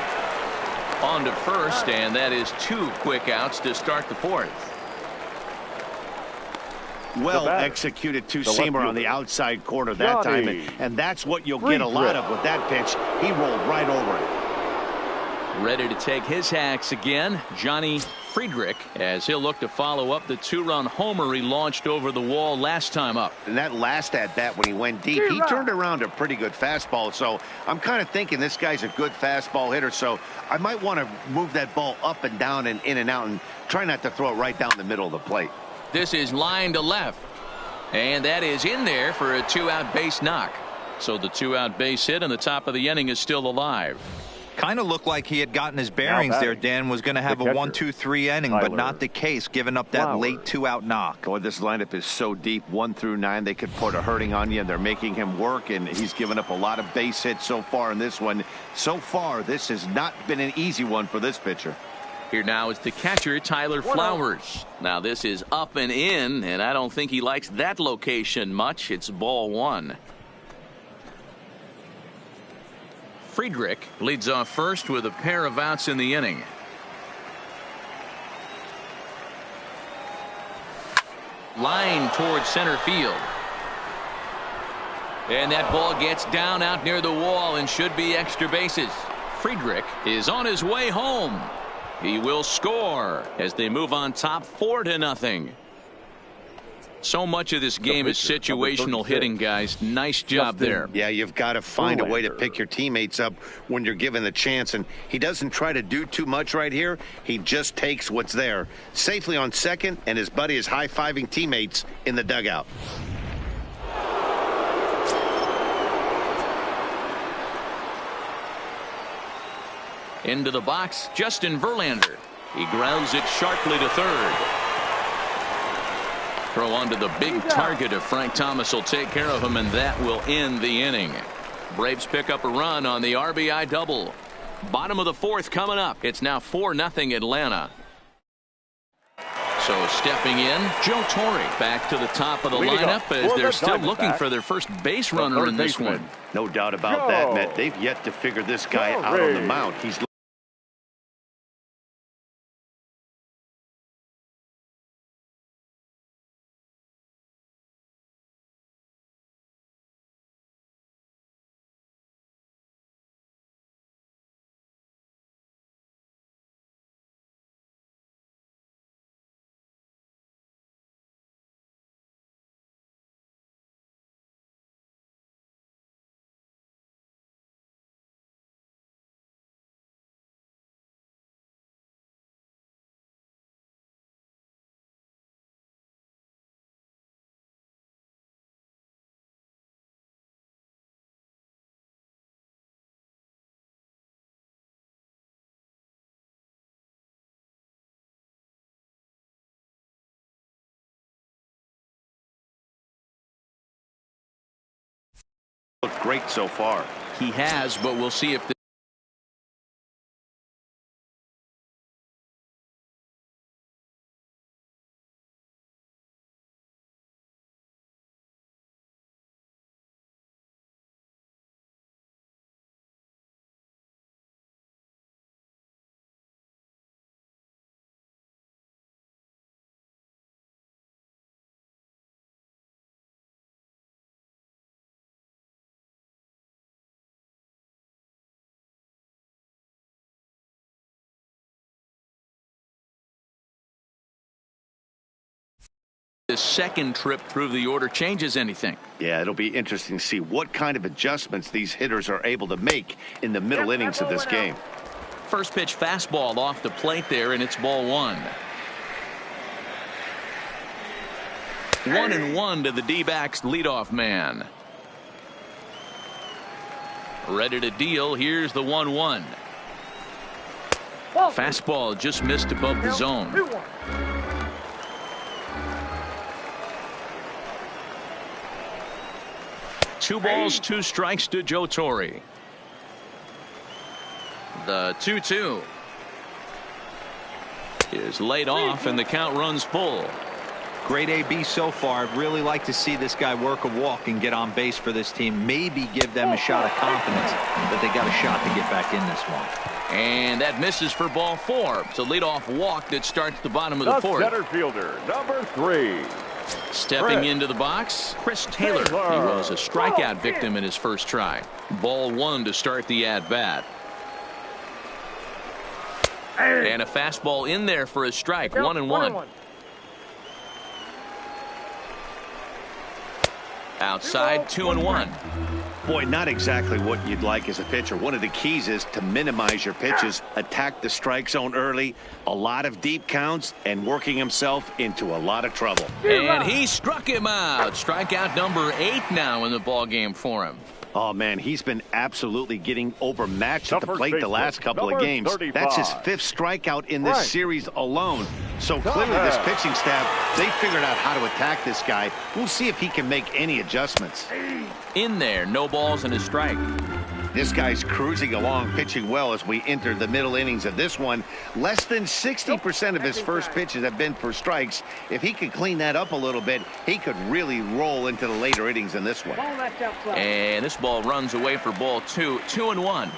On to first, and that is 2 quick outs to start the 4th. Well executed 2-seamer on the outside corner that time, and that's what you'll get a lot of with that pitch. He rolled right over it. Ready to take his hacks again, Johnny Friedrich, as he'll look to follow up the 2-run homer he launched over the wall last time up. And that last at bat when he went deep, he turned around a pretty good fastball. So I'm kind of thinking this guy's a good fastball hitter. So I might want to move that ball up and down and in and out and try not to throw it right down the middle of the plate. This is line to left. And that is in there for a 2-out base knock. So the 2-out base hit and the top of the inning is still alive. Kind of looked like he had gotten his bearings there, Dan. Was going to have a 1-2-3 inning, but not the case, giving up that late 2-out knock. Oh, this lineup is so deep, 1 through 9. They could put a hurting on you, and they're making him work, and he's given up a lot of base hits so far in this one. So far, this has not been an easy one for this pitcher. Here now is the catcher, Tyler Flowers. Now this is up and in, and I don't think he likes that location much. It's ball 1. Friedrich leads off first with a pair of outs in the inning. Line towards center field. And that ball gets down out near the wall and should be extra bases. Friedrich is on his way home. He will score as they move on top 4-0. So much of this game is situational hitting, guys. Nice job there. Yeah, you've got to find a way to pick your teammates up when you're given the chance. And he doesn't try to do too much right here. He just takes what's there. Safely on second, and his buddy is high-fiving teammates in the dugout. Into the box, Justin Verlander. He grounds it sharply to third. Throw onto the big target if Frank Thomas will take care of him, and that will end the inning. Braves pick up a run on the RBI double. Bottom of the 4th coming up. It's now 4-0 Atlanta. So stepping in, Joe Torre back to the top of the lineup as they're still looking for their first base runner in this one. No doubt about that, Matt. They've yet to figure this guy out on the mound. He's looked great so far. He has, but we'll see if the second trip through the order changes anything. Yeah, it'll be interesting to see what kind of adjustments these hitters are able to make in the middle innings of this game. First pitch fastball off the plate there, and it's ball 1. 1-1 to the D-backs leadoff man. Ready to deal. Here's the 1-1. Fastball just missed above the zone. 2 balls, 2 strikes to Joe Torre. The 2-2 is laid off, and the count runs full. Great AB so far. I'd really like to see this guy work a walk and get on base for this team. Maybe give them a shot of confidence that they got a shot to get back in this one. And that misses for ball 4. It's a leadoff walk that starts the bottom of the 4th. Center fielder, number 3. Stepping into the box, Chris Taylor. He was a strikeout victim in his first try. Ball 1 to start the at-bat. And a fastball in there for a strike. 1-1. Outside, 2-1. Boy, not exactly what you'd like as a pitcher. One of the keys is to minimize your pitches, attack the strike zone early, a lot of deep counts, and working himself into a lot of trouble. And he struck him out. Strikeout number 8 now in the ball game for him. Oh, man, he's been absolutely getting overmatched at the plate the last couple of games. 35. That's his 5th strikeout in this series alone. So clearly this pitching staff, they figured out how to attack this guy. We'll see if he can make any adjustments. In there, no balls and a strike. This guy's cruising along, pitching well as we enter the middle innings of this one. Less than 60% of his first pitches have been for strikes. If he could clean that up a little bit, he could really roll into the later innings in this one. And this ball runs away for ball 2. 2-1.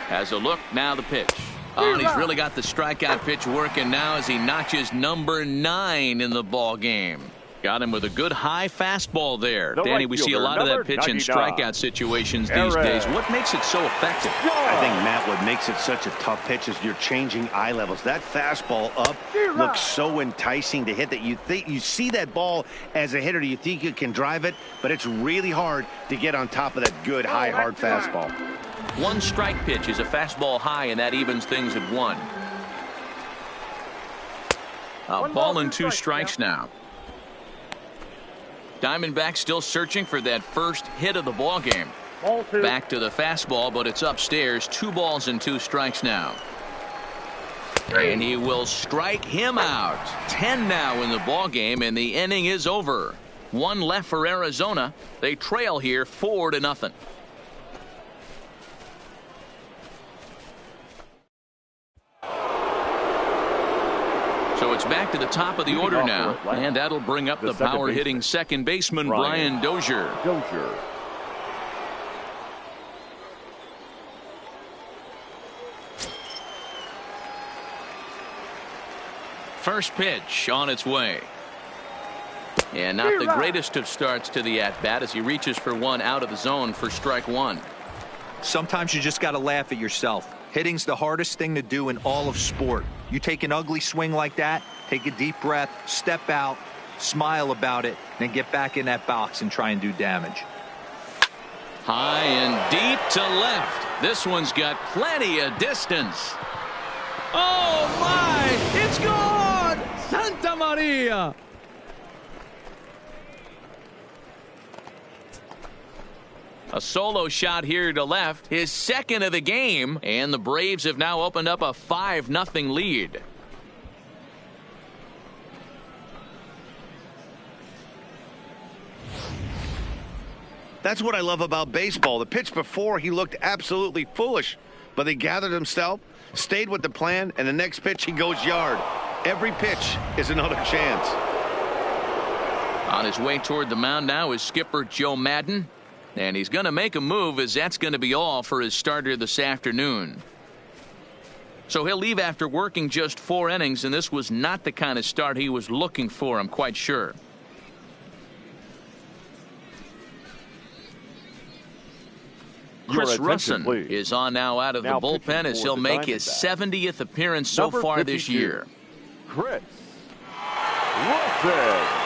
Has a look, now the pitch. Oh, and he's really got the strikeout pitch working now as he notches number 9 in the ball game. Got him with a good high fastball there. Danny, we see a lot of that pitch in strikeout situations these days. What makes it so effective? I think, Matt, what makes it such a tough pitch is you're changing eye levels. That fastball up looks so enticing to hit that you see that ball as a hitter. You think you can drive it, but it's really hard to get on top of that good high hard fastball. 1 strike pitch is a fastball high, and that evens things at 1. A ball and 2 strikes now. Diamondbacks still searching for that first hit of the ball game. Back to the fastball, but it's upstairs. 2 balls and 2 strikes now. And he will strike him out. 10 now in the ball game, and the inning is over. 1 left for Arizona. They trail here 4-0. So it's back to the top of the order now, and that'll bring up the power-hitting second baseman, Brian Dozier. First pitch on its way. And not the greatest of starts to the at-bat as he reaches for 1 out of the zone for strike 1. Sometimes you just got to laugh at yourself. Hitting's the hardest thing to do in all of sport. You take an ugly swing like that, take a deep breath, step out, smile about it, then get back in that box and try and do damage. High and deep to left. This one's got plenty of distance. Oh, my! It's gone! Santa Maria! A solo shot here to left, his second of the game, and the Braves have now opened up a 5-0 lead. That's what I love about baseball. The pitch before, he looked absolutely foolish, but he gathered himself, stayed with the plan, and the next pitch he goes yard. Every pitch is another chance. On his way toward the mound now is skipper Joe Madden. And he's going to make a move, as that's going to be all for his starter this afternoon. So he'll leave after working just 4 innings, and this was not the kind of start he was looking for, I'm quite sure. Chris Russin is on now out of the bullpen as he'll make his 70th appearance so far this year. Chris Russin.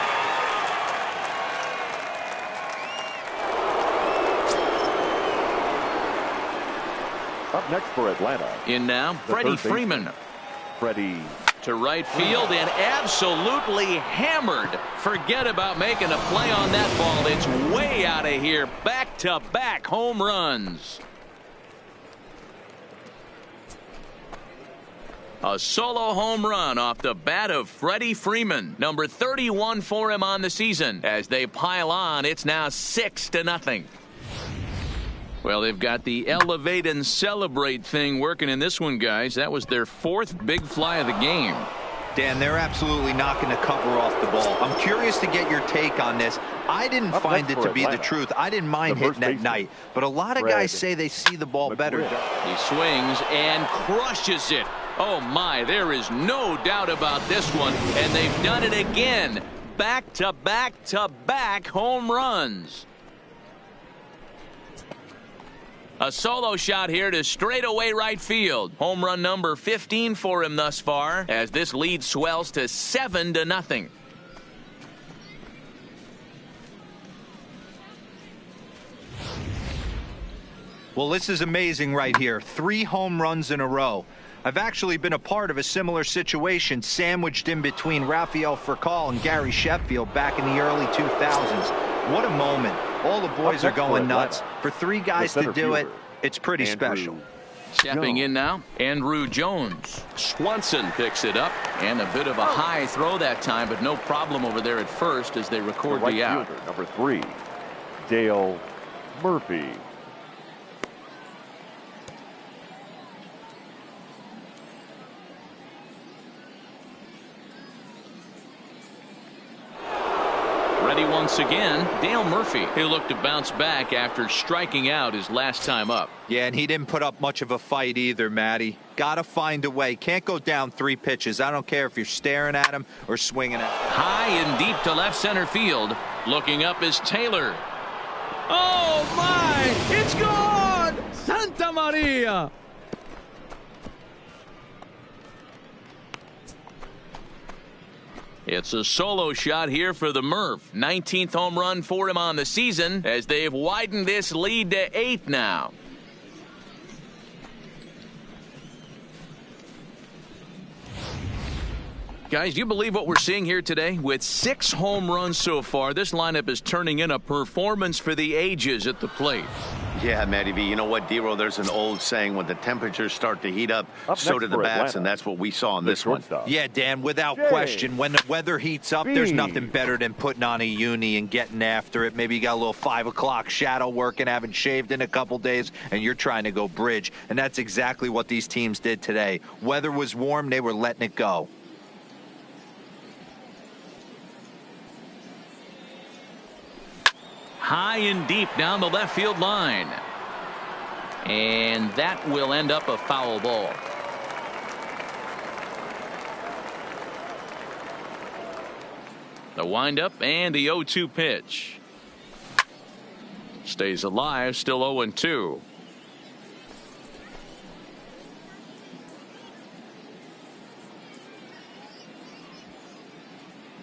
Up next for Atlanta. In now, Freddie Freeman. Freddie. To right field and absolutely hammered. Forget about making a play on that ball. It's way out of here. Back-to-back home runs. A solo home run off the bat of Freddie Freeman. Number 31 for him on the season. As they pile on, it's now 6-0. Well, they've got the elevate and celebrate thing working in this one, guys. That was their 4th big fly of the game. Dan, they're absolutely knocking the cover off the ball. I'm curious to get your take on this. I didn't find it to be the truth. I didn't mind hitting at night, but a lot of guys say they see the ball better. He swings and crushes it. Oh, my, there is no doubt about this one, and they've done it again. back-to-back-to-back home runs. A solo shot here to straightaway right field. Home run number 15 for him thus far as this lead swells to 7-0. Well, this is amazing right here. 3 home runs in a row. I've actually been a part of a similar situation sandwiched in between Rafael Furcal and Gary Sheffield back in the early 2000s. What a moment. All the boys are going nuts. For 3 guys to do it, it's pretty special. Stepping in now, Andrew Jones. Swanson picks it up. And a bit of a high throw that time, but no problem over there at first as they record the out. Fielder, number 3, Dale Murphy. Ready once again, Dale Murphy. He'll look to bounce back after striking out his last time up. Yeah, and he didn't put up much of a fight either, Matty. Got to find a way. Can't go down 3 pitches. I don't care if you're staring at him or swinging at him. High and deep to left center field. Looking up is Taylor. Oh, my! It's gone! Santa Maria! It's a solo shot here for the Murph. 19th home run for him on the season as they've widened this lead to 8 now. Guys, do you believe what we're seeing here today? With 6 home runs so far, this lineup is turning in a performance for the ages at the plate. Yeah, Matty V. You know what, D-Roll, there's an old saying, when the temperatures start to heat up so do the bats, Atlanta, and that's what we saw in this one. Yeah, Dan, without question, when the weather heats up, there's nothing better than putting on a uni and getting after it. Maybe you got a little 5 o'clock shadow work and haven't shaved in a couple days, and you're trying to go bridge. And that's exactly what these teams did today. Weather was warm, they were letting it go. High and deep down the left field line. And that will end up a foul ball. The windup and the 0-2 pitch. Stays alive, still 0-2.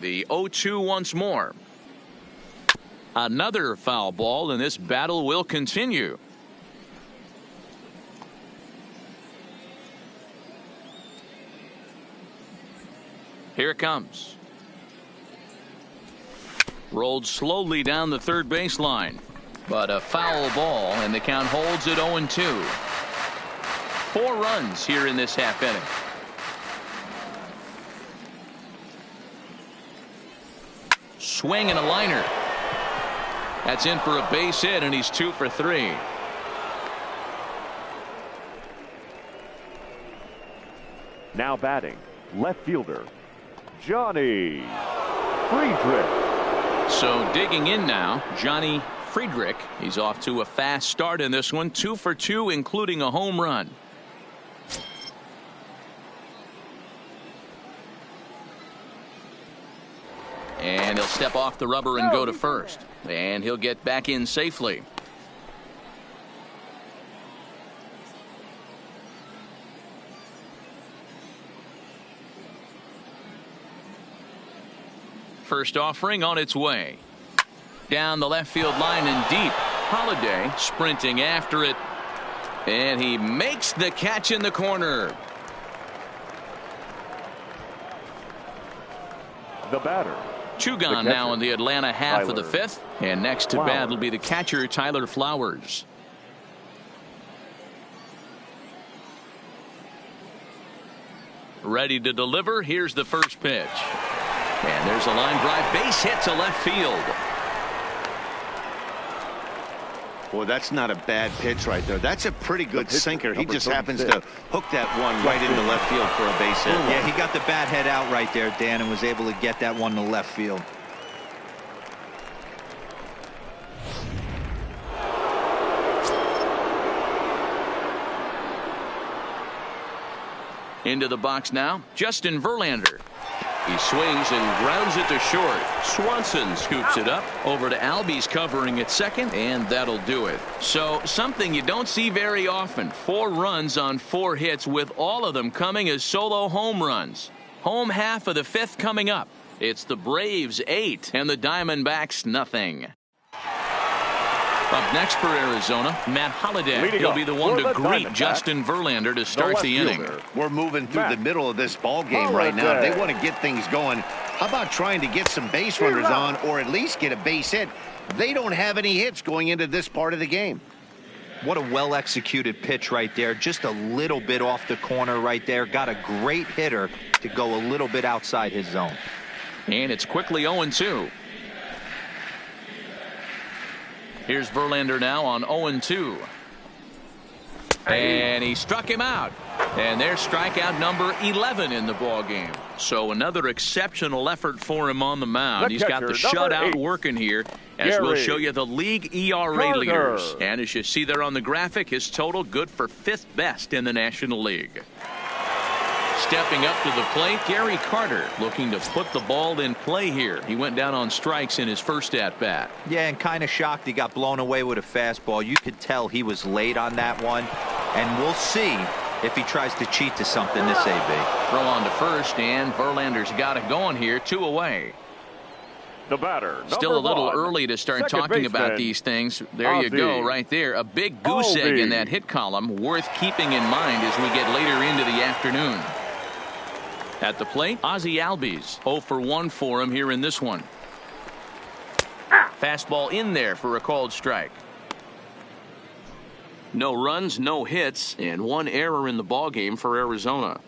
The 0-2 once more. Another foul ball, and this battle will continue. Here it comes. Rolled slowly down the third baseline, but a foul ball, and the count holds at 0-2. 4 runs here in this half inning. Swing and a liner. That's in for a base hit, and he's 2 for 3. Now batting, left fielder, Johnny Friedrich. So digging in now, Johnny Friedrich. He's off to a fast start in this one, 2 for 2, including a home run. And he'll step off the rubber and go to first. And he'll get back in safely. First offering on its way. Down the left field line and deep. Holiday sprinting after it. And he makes the catch in the corner. The batter. 2 gone now in the Atlanta half of the 5th. And next to bat will be the catcher, Tyler Flowers. Ready to deliver. Here's the first pitch. And there's a line drive. Base hit to left field. Boy, that's not a bad pitch right there. That's a pretty good sinker. He just happens to hook that one right into left field for a base hit. Yeah, he got the bat head out right there, Dan, and was able to get that one to left field. Into the box now, Justin Verlander. He swings and grounds it to short. Swanson scoops it up. Over to Albies covering at second, and that'll do it. So something you don't see very often. 4 runs on 4 hits, with all of them coming as solo home runs. Home half of the 5th coming up. It's the Braves 8 and the Diamondbacks nothing. Up next for Arizona, Matt Holliday. He'll be the one to greet Justin Verlander to start the inning. We're moving through the middle of this ball game right now. If they want to get things going, how about trying to get some base runners on, or at least get a base hit? They don't have any hits going into this part of the game. What a well-executed pitch right there. Just a little bit off the corner right there. Got a great hitter to go a little bit outside his zone. And it's quickly 0-2. Here's Verlander now on 0-2. And he struck him out. And there's strikeout number 11 in the ball game. So another exceptional effort for him on the mound. He's got the shutout working here, as we'll show you the league ERA leaders. And as you see there on the graphic, his total good for 5th best in the National League. Stepping up to the plate, Gary Carter looking to put the ball in play here. He went down on strikes in his first at-bat. Yeah, and kind of shocked he got blown away with a fastball. You could tell he was late on that one. And we'll see if he tries to cheat to something this AB. Throw on to first, and Verlander's got it going here. 2 away. The batter, still a little early to start talking about these things. There you go, right there. A big goose egg in that hit column, worth keeping in mind as we get later into the afternoon. At the plate, Ozzie Albies. 0 for 1 for him here in this one. Fastball in there for a called strike. No runs, no hits, and 1 error in the ballgame for Arizona.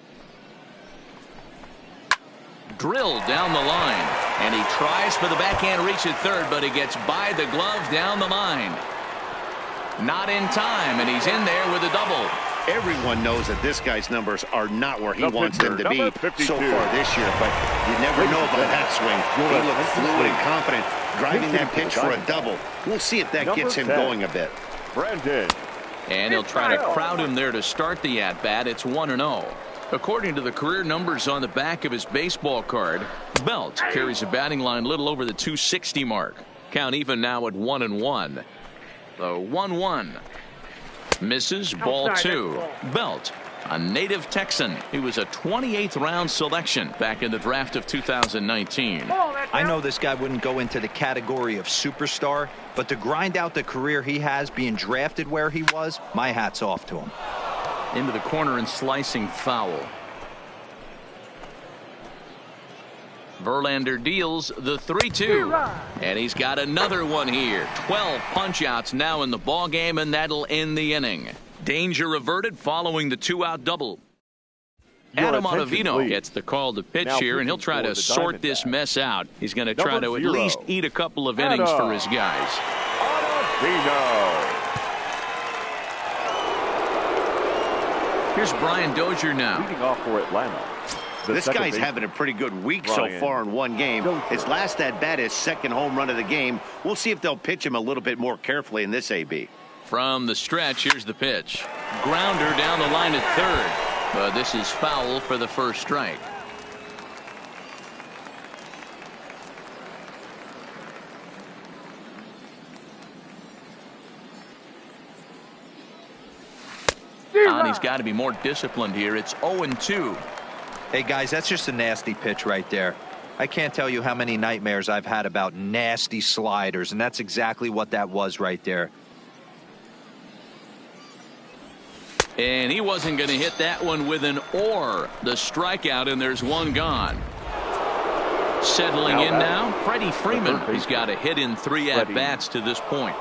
Drilled down the line, and he tries for the backhand reach at third, but he gets by the glove down the line. Not in time, and he's in there with a double. Everyone knows that this guy's numbers are not where he wants them to be so far this year, but you never know about that swing. He looked fluid and confident driving that pitch for a double. We'll see if that gets him going a bit. Brandon. And he'll try to crowd him there to start the at-bat. It's 1-0. According to the career numbers on the back of his baseball card, Belt carries a batting line little over the 260 mark. Count even now at 1-1. The 1-1. Misses, ball 2. Belt, a native Texan. He was a 28th round selection back in the draft of 2019. I know this guy wouldn't go into the category of superstar, but to grind out the career he has being drafted where he was, my hat's off to him. Into the corner and slicing foul. Verlander deals the 3-2, and he's got another one here. 12 punch-outs now in the ball game, and that'll end the inning. Danger averted following the 2-out double. Adam Ottavino gets the call to pitch here, and he'll try to sort this mess out. He's going to try to at least eat a couple of innings for his guys. Here's Brian Dozier now. Leading off for Atlanta. This guy's having a pretty good week so far in one game. His last at-bat is 2nd home run of the game. We'll see if they'll pitch him a little bit more carefully in this AB. From the stretch, here's the pitch. Grounder down the line at third. But this is foul for the first strike. And he's got to be more disciplined here. It's 0-2. Hey, guys, that's just a nasty pitch right there. I can't tell you how many nightmares I've had about nasty sliders, and that's exactly what that was right there. And he wasn't going to hit that one with an or. The strikeout, and there's one gone. Settling in now, Freddie Freeman. He's got a hit in 3 at-bats to this point.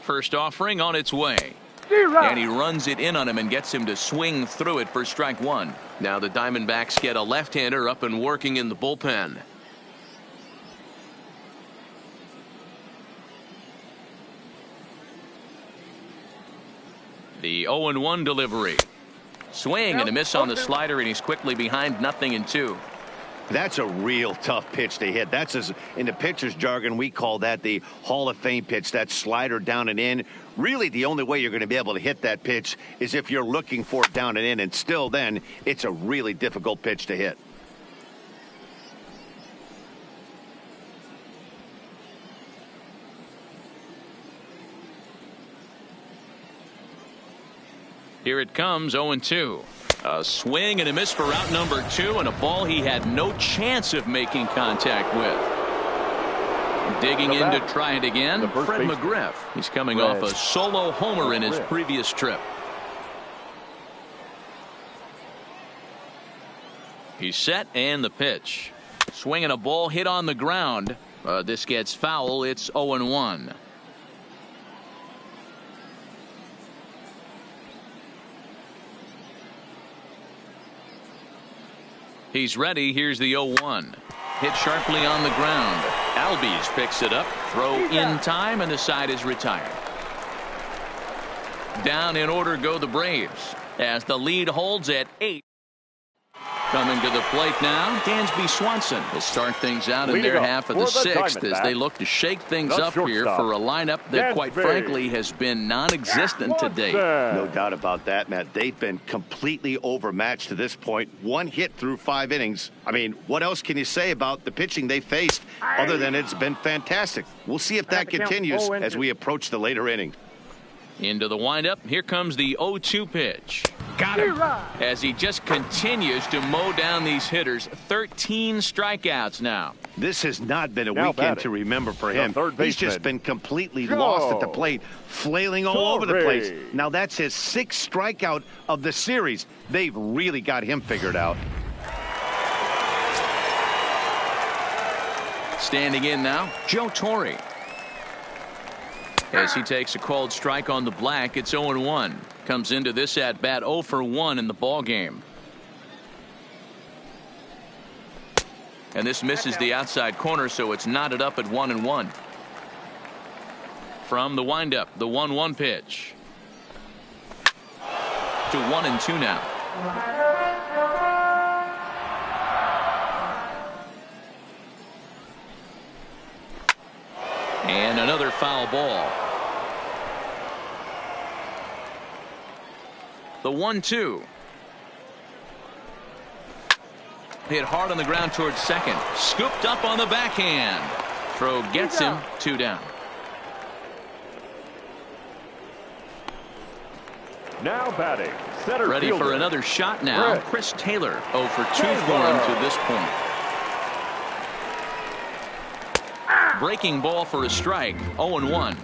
First offering on its way. And he runs it in on him and gets him to swing through it for strike 1. Now the Diamondbacks get a left-hander up and working in the bullpen. The 0-1 delivery. Swing and a miss on the slider, and he's quickly behind 0-2. That's a real tough pitch to hit. That's, in the pitcher's jargon, we call that the Hall of Fame pitch. That slider down and in. Really, the only way you're going to be able to hit that pitch is if you're looking for it down and in, and still then, it's a really difficult pitch to hit. Here it comes, 0-2. A swing and a miss for out number 2, and a ball he had no chance of making contact with. Digging in to try it again, Fred McGriff. He's coming off a solo homer in his previous trip. He's set, and the pitch. Swinging a ball hit on the ground. This gets foul. It's 0-1. He's ready. Here's the 0-1. Hit sharply on the ground. Albies picks it up. Throw in time, and the side is retired. Down in order go the Braves as the lead holds at 8. Coming to the plate now, Dansby Swanson will start things out in their half of the 6th as they look to shake things up here for a lineup that quite frankly has been non-existent to date. No doubt about that, Matt. They've been completely overmatched to this point. 1 hit through 5 innings. I mean, what else can you say about the pitching they faced other than it's been fantastic? We'll see if that continues as we approach the later inning. Into the windup. Here comes the 0-2 pitch. Got him. As he just continues to mow down these hitters. 13 strikeouts now. This has not been a weekend to remember for him. He's just been completely lost at the plate, flailing all over the place. Now that's his 6th strikeout of the series. They've really got him figured out. Standing in now, Joe Torre. As he takes a called strike on the black, it's 0-1. Comes into this at bat 0 for 1 in the ball game. And this misses the outside corner, so it's knotted up at 1-1. From the windup, the 1-1 pitch. To 1-2 now. And another foul ball. The 1-2. Hit hard on the ground towards second. Scooped up on the backhand. Throw gets him. 2 down. Now batting, center ready fielder. For another shot now. Chris Taylor 0 for 2 for him to this point. Breaking ball for a strike. 0-1.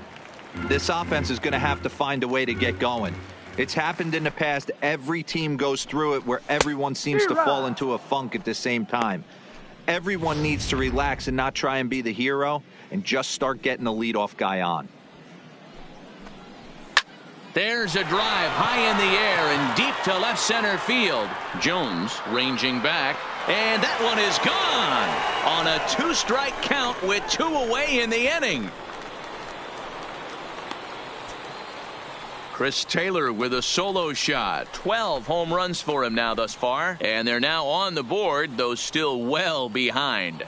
This offense is going to have to find a way to get going. It's happened in the past. Every team goes through it where everyone seems to fall into a funk at the same time. Everyone needs to relax and not try and be the hero and just start getting the leadoff guy on. There's a drive high in the air and deep to left center field. Jones ranging back, and that one is gone on a 2-strike count with 2 away in the inning. Chris Taylor with a solo shot. 12 home runs for him now thus far, and they're now on the board, though still well behind.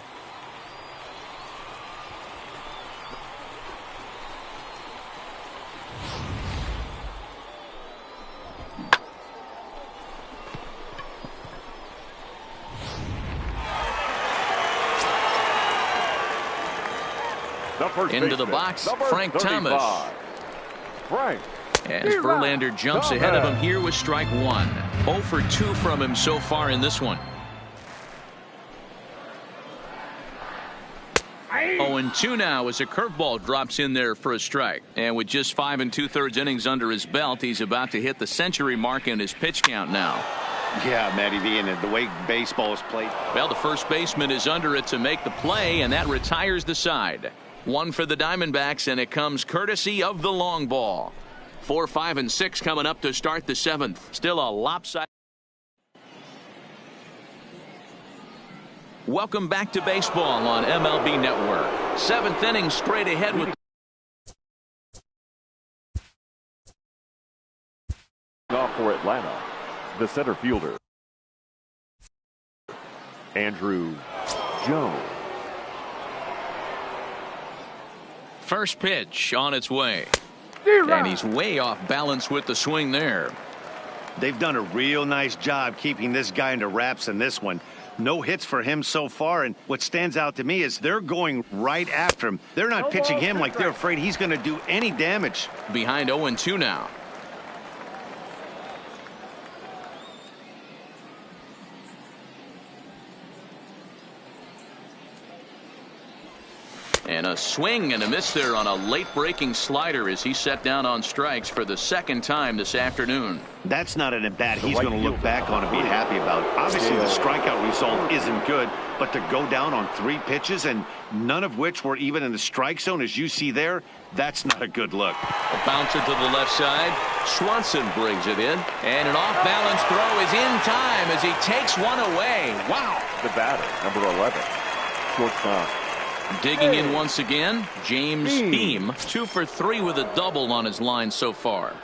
Into the box, Frank Thomas. As Verlander jumps ahead of him here with strike 1. 0 for 2 from him so far in this one. 0-2 now as a curveball drops in there for a strike. And with just 5 2/3 innings under his belt, he's about to hit the century mark in his pitch count now. Yeah, Matty V, and the way baseball is played. Well, the first baseman is under it to make the play, and that retires the side. 1 for the Diamondbacks, and it comes courtesy of the long ball. 4, 5, and 6 coming up to start the 7th. Still a lopsided. Welcome back to baseball on MLB Network. 7th inning straight ahead with off for Atlanta, the center fielder. Andrew Jones. First pitch on its way. And he's way off balance with the swing there. They've done a real nice job keeping this guy into wraps in this one. No hits for him so far, and what stands out to me is they're going right after him. They're not pitching him like they're afraid he's going to do any damage. Behind 0-2 now. And a swing and a miss there on a late breaking slider as he set down on strikes for the second time this afternoon. That's not an at-bat he's going to look back on and be happy about. Obviously, the strikeout result isn't good, but to go down on 3 pitches and none of which were even in the strike zone, as you see there, that's not a good look. A bouncer to the left side. Swanson brings it in. And an off-balance throw is in time as he takes one away. Wow. The batter, number 11, shortstop. Digging in once again, James Heem, 2 for 3 with a double on his line so far.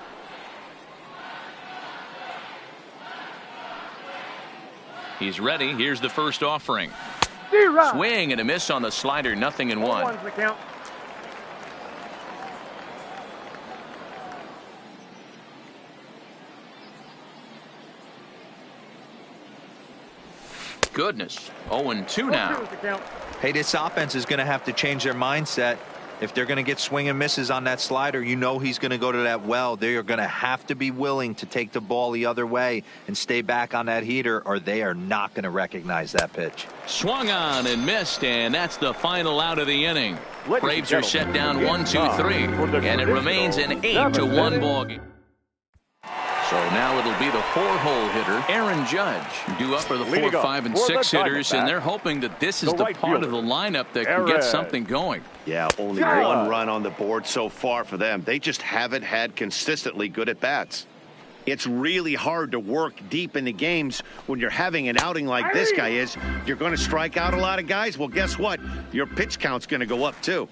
He's ready. Here's the first offering. Swing and a miss on the slider. 0-1. Goodness. 0-2 now. Hey, this offense is going to have to change their mindset. If they're going to get swing and misses on that slider, you know he's going to go to that well. They are going to have to be willing to take the ball the other way and stay back on that heater, or they are not going to recognize that pitch. Swung on and missed, and that's the final out of the inning. Braves are set down 1-2-3, and it remains an 8-1 ball game. So now it'll be the 4-hole hitter, Aaron Judge, due up for the 4, 5, and 6 hitters, and they're hoping that this is the part of the lineup that can get something going. Yeah, only 1 run on the board so far for them. They just haven't had consistently good at-bats. It's really hard to work deep into games when you're having an outing like this guy is. You're going to strike out a lot of guys. Well, guess what? Your pitch count's going to go up, too.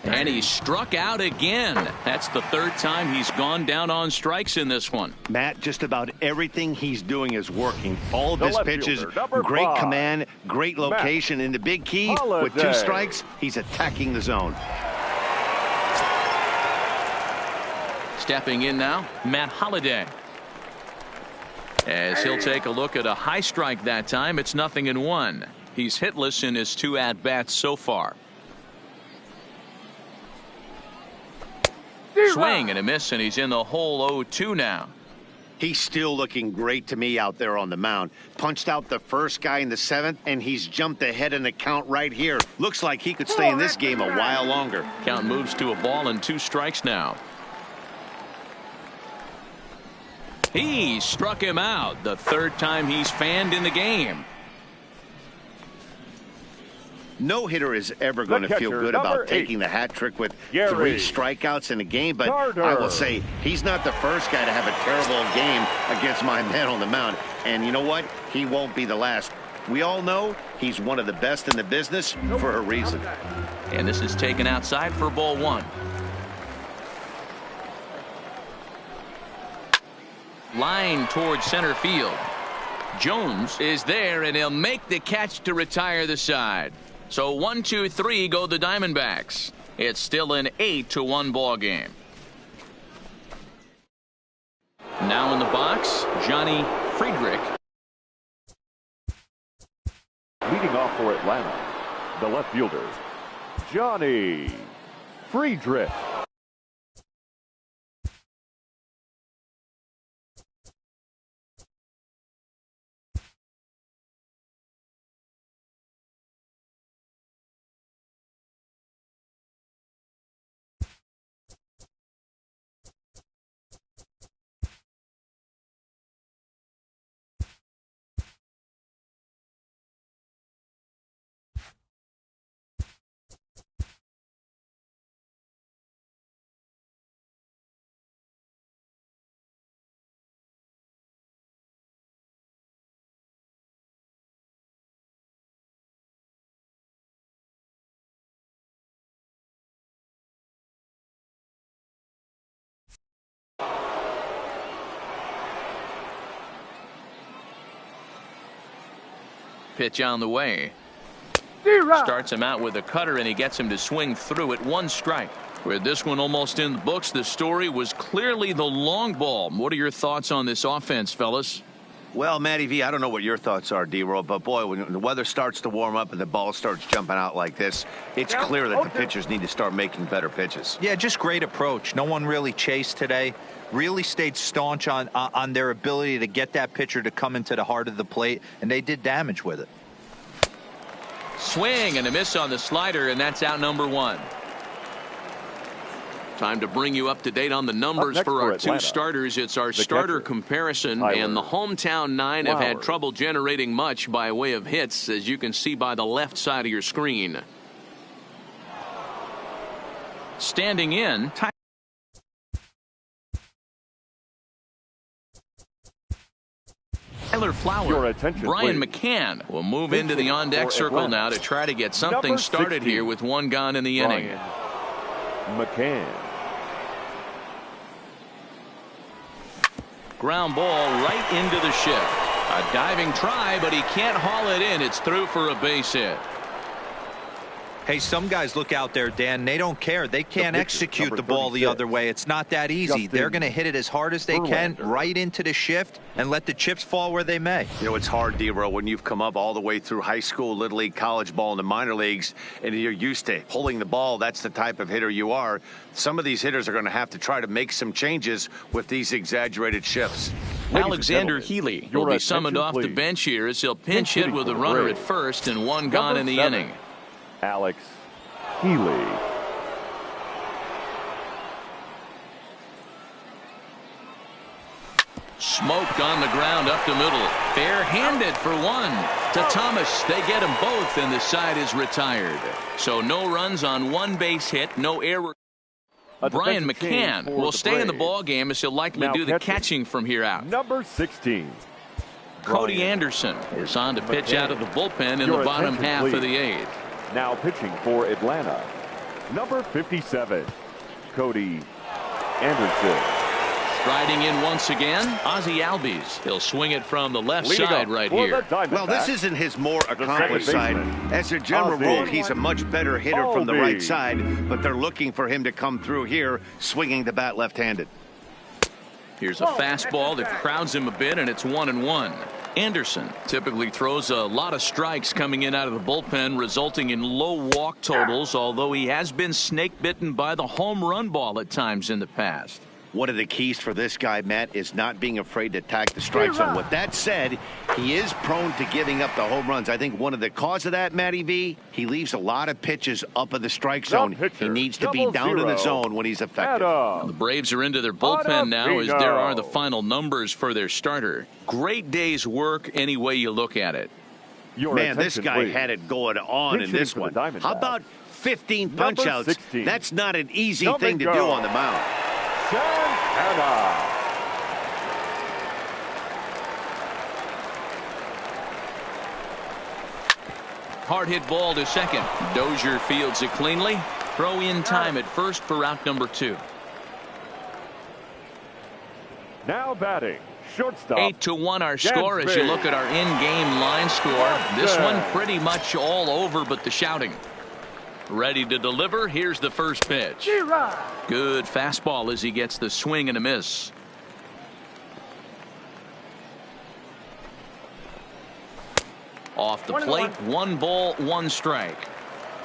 And he struck out again. That's the 3rd time he's gone down on strikes in this one. Matt, just about everything he's doing is working. All of his pitches, great command, great location. And the big key, with 2 strikes, he's attacking the zone. Stepping in now, Matt Holliday. As he'll take a look at a high strike that time, it's 0-1. He's hitless in his 2 at-bats so far. Swing and a miss, and he's in the hole 0-2 now. He's still looking great to me out there on the mound. Punched out the first guy in the 7th, and he's jumped ahead in the count right here. Looks like he could stay in this game a while longer. Count moves to a ball and 2 strikes now. He struck him out, the 3rd time he's fanned in the game. No hitter is ever going to feel good about taking the hat trick with 3 strikeouts in a game, but I will say he's not the first guy to have a terrible game against my man on the mound. And you know what? He won't be the last. We all know he's one of the best in the business for a reason. And this is taken outside for ball 1. Line towards center field. Jones is there, and he'll make the catch to retire the side. So 1-2-3 go the Diamondbacks. It's still an 8-1 ball game. Now in the box, Johnny Friedrich. Leading off for Atlanta, the left fielder, Johnny Friedrich. pitch on the way. Starts him out with a cutter, and he gets him to swing through it. 1 strike. With this one almost in the books, the story was clearly the long ball. What are your thoughts on this offense, fellas? Well, Matty V, I don't know what your thoughts are, D-Roll, but boy, when the weather starts to warm up and the ball starts jumping out like this, it's clear that the pitchers need to start making better pitches. Yeah, just great approach. No one really chased today. Really stayed staunch on their ability to get that pitcher to come into the heart of the plate, and they did damage with it. Swing and a miss on the slider, and that's out number 1. Time to bring you up to date on the numbers for our 2 starters. It's our starter comparison, and the hometown 9 have had trouble generating much by way of hits, as you can see by the left side of your screen. Standing in, Tyler Flower. Brian McCann will move into the on-deck circle now to try to get something started here with 1 gone in the inning. McCann. Ground ball right into the shift. A diving try, but he can't haul it in. It's through for a base hit. Hey, some guys look out there, Dan. They don't care. They can't execute the ball the other way. It's not that easy. They're going to hit it as hard as they can right into the shift and let the chips fall where they may. You know, it's hard, D-Roll, when you've come up all the way through high school, little league, college ball, and the minor leagues, and you're used to pulling the ball. That's the type of hitter you are. Some of these hitters are going to have to try to make some changes with these exaggerated shifts. Alexander Healey will be summoned off the bench here as he'll pinch hit with a runner at first and 1 gone in the inning. Alex Healey. Smoked on the ground up the middle. Fair-handed for 1 to Thomas. They get them both, and the side is retired. So no runs on 1 base hit, no error. Brian McCann will stay in the ball game as he'll likely do the catching from here out. Number 16. Cody Anderson is on to pitch out of the bullpen in the bottom half of the 8th. Now pitching for Atlanta, number 57, Cody Anderson. Striding in once again, Ozzie Albies. He'll swing it from the left side right here. Well, this isn't his more accomplished side. As a general rule, he's a much better hitter from the right side, but they're looking for him to come through here, swinging the bat left-handed. Here's a fastball that crowds him a bit, and it's 1-1. Anderson typically throws a lot of strikes coming in out of the bullpen, resulting in low walk totals, although he has been snake bitten by the home run ball at times in the past. One of the keys for this guy, Matt, is not being afraid to attack the strike zone. With that said, he is prone to giving up the home runs. I think one of the cause of that, Matty V, he leaves a lot of pitches up in the strike zone. He needs to be down in the zone when he's effective. The Braves are into their bullpen now, as there are the final numbers for their starter. Great day's work any way you look at it. Man, this guy had it going on in this one. How about 15 punch-outs? That's not an easy thing to do on the mound. Hard hit ball to second. Dozier fields it cleanly. Throw in time at first for out number 2. Now batting, shortstop. 8-1 our score as you look at our in-game line score. This one pretty much all over but the shouting. Ready to deliver. Here's the first pitch. Good fastball as he gets the swing and a miss. Off the plate, 1 ball, 1 strike.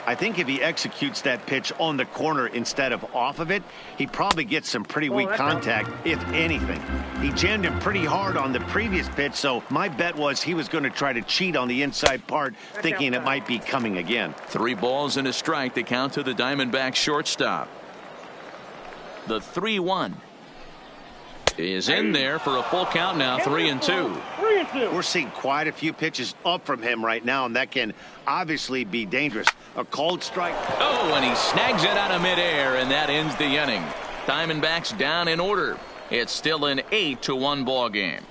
I think if he executes that pitch on the corner instead of off of it, he probably gets some pretty weak contact, if anything. He jammed him pretty hard on the previous pitch, so my bet was he was going to try to cheat on the inside part, thinking it might be coming again. 3 balls and a strike to count to the Diamondbacks shortstop. The 3-1 is in there for a full count now, 3-2. We're seeing quite a few pitches up from him right now, and that can obviously be dangerous. A cold strike. Oh, and he snags it out of midair, and that ends the inning. Diamondbacks down in order. It's still an 8-1 ball game.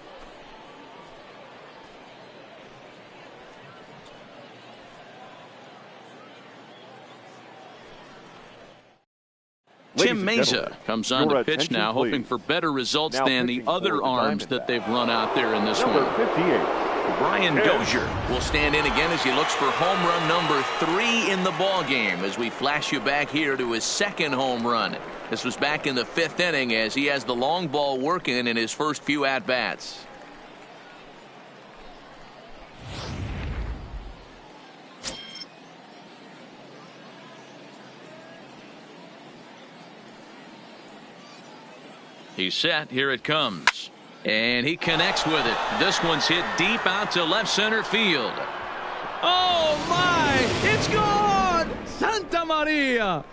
Tim Mesa comes on to pitch now, hoping for better results than the other arms that they've run out there in this one. Number 58, Brian Dozier will stand in again as he looks for home run number 3 in the ball game as we flash you back here to his second home run. This was back in the 5th inning as he has the long ball working in his first few at-bats. He's set. Here it comes. And he connects with it. This one's hit deep out to left center field. Oh, my! It's gone! Santa Maria!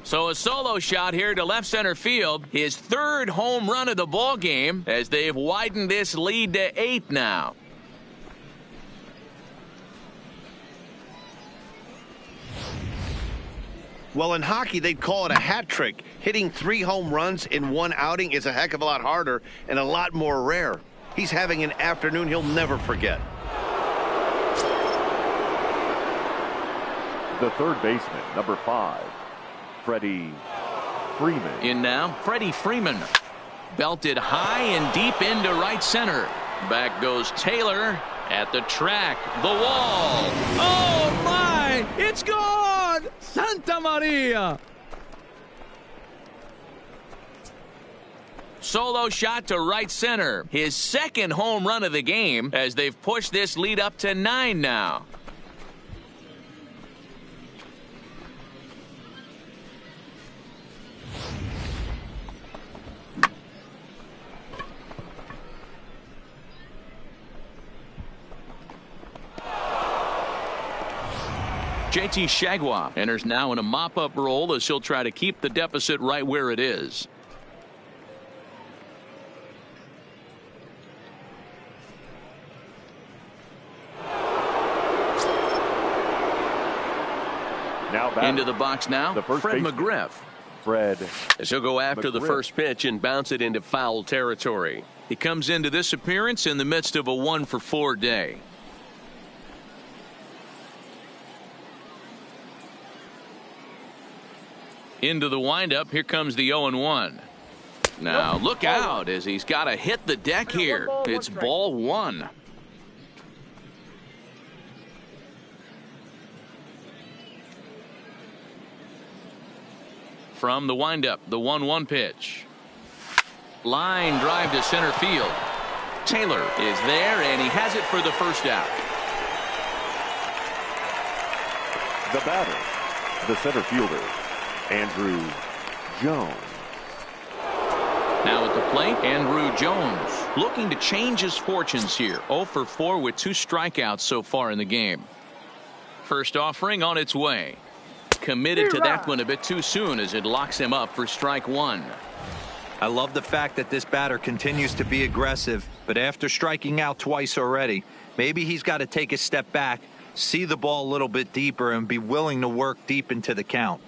So a solo shot here to left center field. His 3rd home run of the ball game as they've widened this lead to 8 now. Well, in hockey, they'd call it a hat trick. Hitting 3 home runs in one outing is a heck of a lot harder and a lot more rare. He's having an afternoon he'll never forget. The third baseman, number 5, Freddie Freeman. In now, Freddie Freeman. Belted high and deep into right center. Back goes Taylor at the track. The wall. Oh, my! It's gone! Santa Maria! Solo shot to right center. His 2nd home run of the game as they've pushed this lead up to 9 now. JT Shagwa enters now in a mop-up role as he'll try to keep the deficit right where it is. Now into the box now, Fred McGriff. Fred. As he'll go after the first pitch and bounce it into foul territory. He comes into this appearance in the midst of a 1-for-4 day. Into the windup. Here comes the 0-1. Now look out as he's got to hit the deck here. It's ball 1. From the windup, the 1-1 pitch. Line drive to center field. Taylor is there, and he has it for the first out. The batter, the center fielder, Andrew Jones. Now at the plate, Andrew Jones looking to change his fortunes here. 0-for-4 with 2 strikeouts so far in the game. First offering on its way. Committed to that one a bit too soon as it locks him up for strike 1. I love the fact that this batter continues to be aggressive, but after striking out twice already, maybe he's got to take a step back, see the ball a little bit deeper, and be willing to work deep into the count.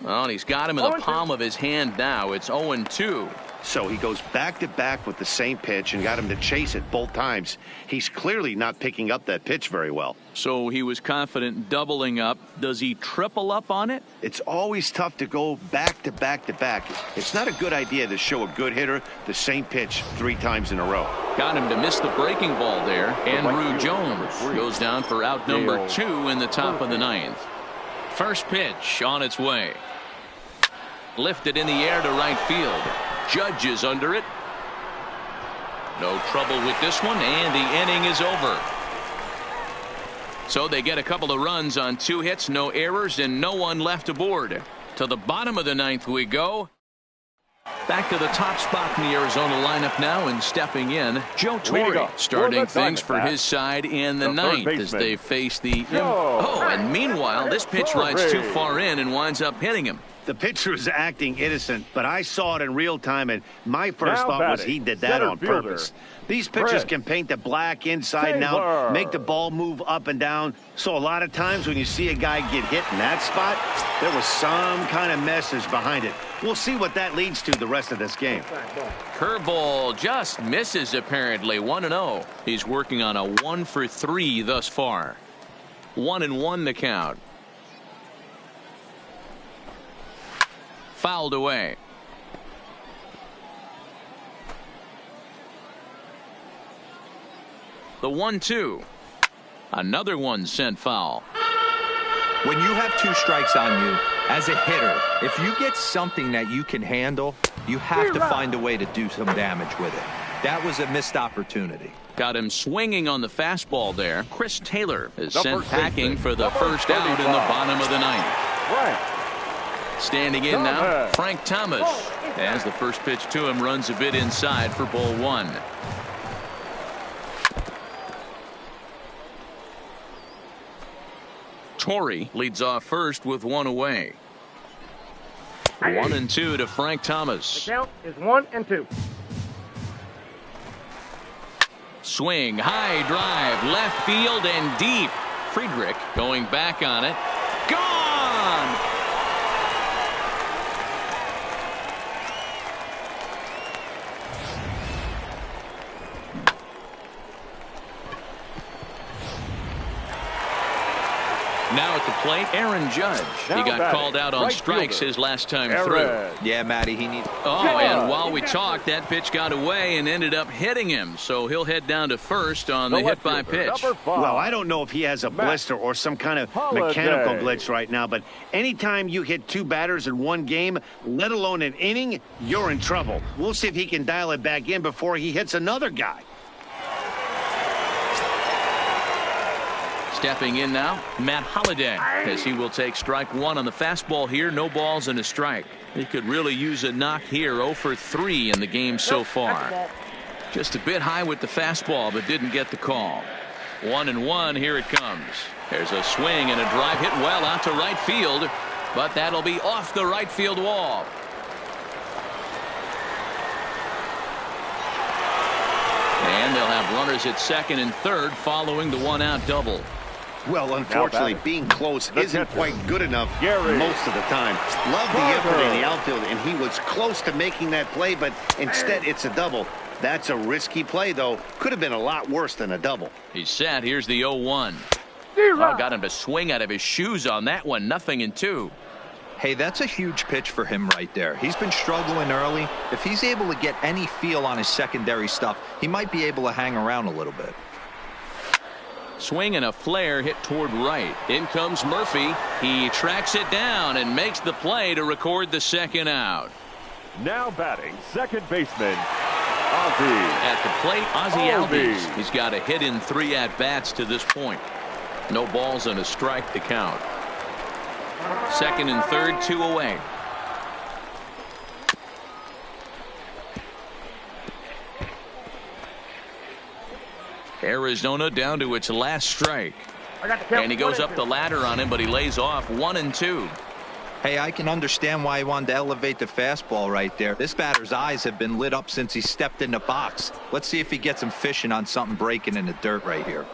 Well, and he's got him in the palm of his hand now. It's 0-2. So he goes back-to-back with the same pitch and got him to chase it both times. He's clearly not picking up that pitch very well. So he was confident doubling up. Does he triple up on it? It's always tough to go back-to-back-to-back. It's not a good idea to show a good hitter the same pitch 3 times in a row. Got him to miss the breaking ball there. Andrew Jones goes down for out number 2 in the top of the 9th. First pitch on its way. Lifted in the air to right field. Judge is under it. No trouble with this one, and the inning is over. So they get a couple of runs on 2 hits, no errors, and no one left aboard. To the bottom of the 9th we go. Back to the top spot in the Arizona lineup now, and stepping in, Joe Torre starting things for his side in the 9th as they face the... Oh, and meanwhile, this pitch rides too far in and winds up hitting him. The pitcher was acting innocent, but I saw it in real time, and my first thought was he did that on purpose. These pitchers can paint the black inside and out, make the ball move up and down. So a lot of times when you see a guy get hit in that spot, there was some kind of message behind it. We'll see what that leads to the rest of this game. Curveball just misses apparently. 1-0. He's working on a 1-for-3 thus far. 1-1 the count. Fouled away. The 1-2. Another one sent foul. When you have 2 strikes on you, as a hitter, if you get something that you can handle, you have to find a way to do some damage with it. That was a missed opportunity. Got him swinging on the fastball there. Chris Taylor is sent packing for the first out in the bottom of the 9th. Standing in now, Frank Thomas, as the first pitch to him runs a bit inside for ball 1. Torrey leads off first with 1 away. 1-2 to Frank Thomas. The count is 1-2. Swing, high drive, left field and deep. Friedrich going back on it. Gone! Now at the plate, Aaron Judge. He got called out on strikes his last time through. Yeah, Matty, he needs... Oh, and while we talked, that pitch got away and ended up hitting him. So he'll head down to first on the hit by pitch. Well, I don't know if he has a blister or some kind of mechanical glitch right now, but anytime you hit 2 batters in one game, let alone an inning, you're in trouble. We'll see if he can dial it back in before he hits another guy. Stepping in now, Matt Holliday, as he will take strike 1 on the fastball here. No balls and a strike. He could really use a knock here. 0 for 3 in the game so far. Just a bit high with the fastball, but didn't get the call. 1-1, here it comes. There's a swing and a drive hit well out to right field, but that'll be off the right field wall. And they'll have runners at second and third following the 1-out double. Well, unfortunately, being close isn't quite good enough most of the time. Love the effort in the outfield, and he was close to making that play, but instead it's a double. That's a risky play, though. Could have been a lot worse than a double. He's set. Here's the 0-1. Oh, got him to swing out of his shoes on that one. 0-2. Hey, that's a huge pitch for him right there. He's been struggling early. If he's able to get any feel on his secondary stuff, he might be able to hang around a little bit. Swing and a flare hit toward right. In comes Murphy. He tracks it down and makes the play to record the second out. Now batting, second baseman, Ozzie. At the plate, Ozzie Albies. He's got a hit in 3 at-bats to this point. No balls and a strike to count. Second and third, 2 away. Arizona down to its last strike. And he goes up the ladder on him, but he lays off 1-2. Hey, I can understand why he wanted to elevate the fastball right there. This batter's eyes have been lit up since he stepped in the box. Let's see if he gets him fishing on something breaking in the dirt right here.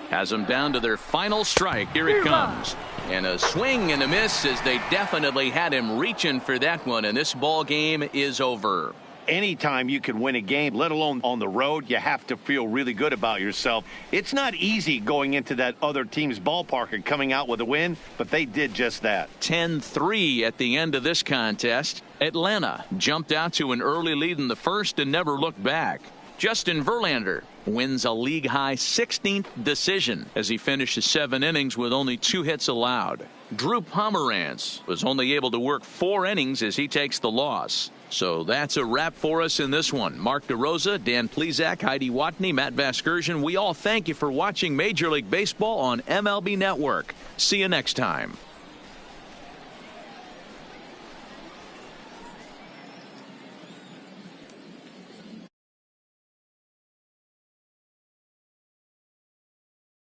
Has them down to their final strike. Here it comes. And a swing and a miss, as they definitely had him reaching for that one. And this ball game is over. Anytime you can win a game, let alone on the road, you have to feel really good about yourself. It's not easy going into that other team's ballpark and coming out with a win, but they did just that. 10-3 at the end of this contest. Atlanta jumped out to an early lead in the first and never looked back. Justin Verlander wins a league-high 16th decision as he finishes 7 innings with only 2 hits allowed. Drew Pomeranz was only able to work 4 innings as he takes the loss. So that's a wrap for us in this one. Mark DeRosa, Dan Plesac, Heidi Watney, Matt Vasgersian. We all thank you for watching Major League Baseball on MLB Network. See you next time.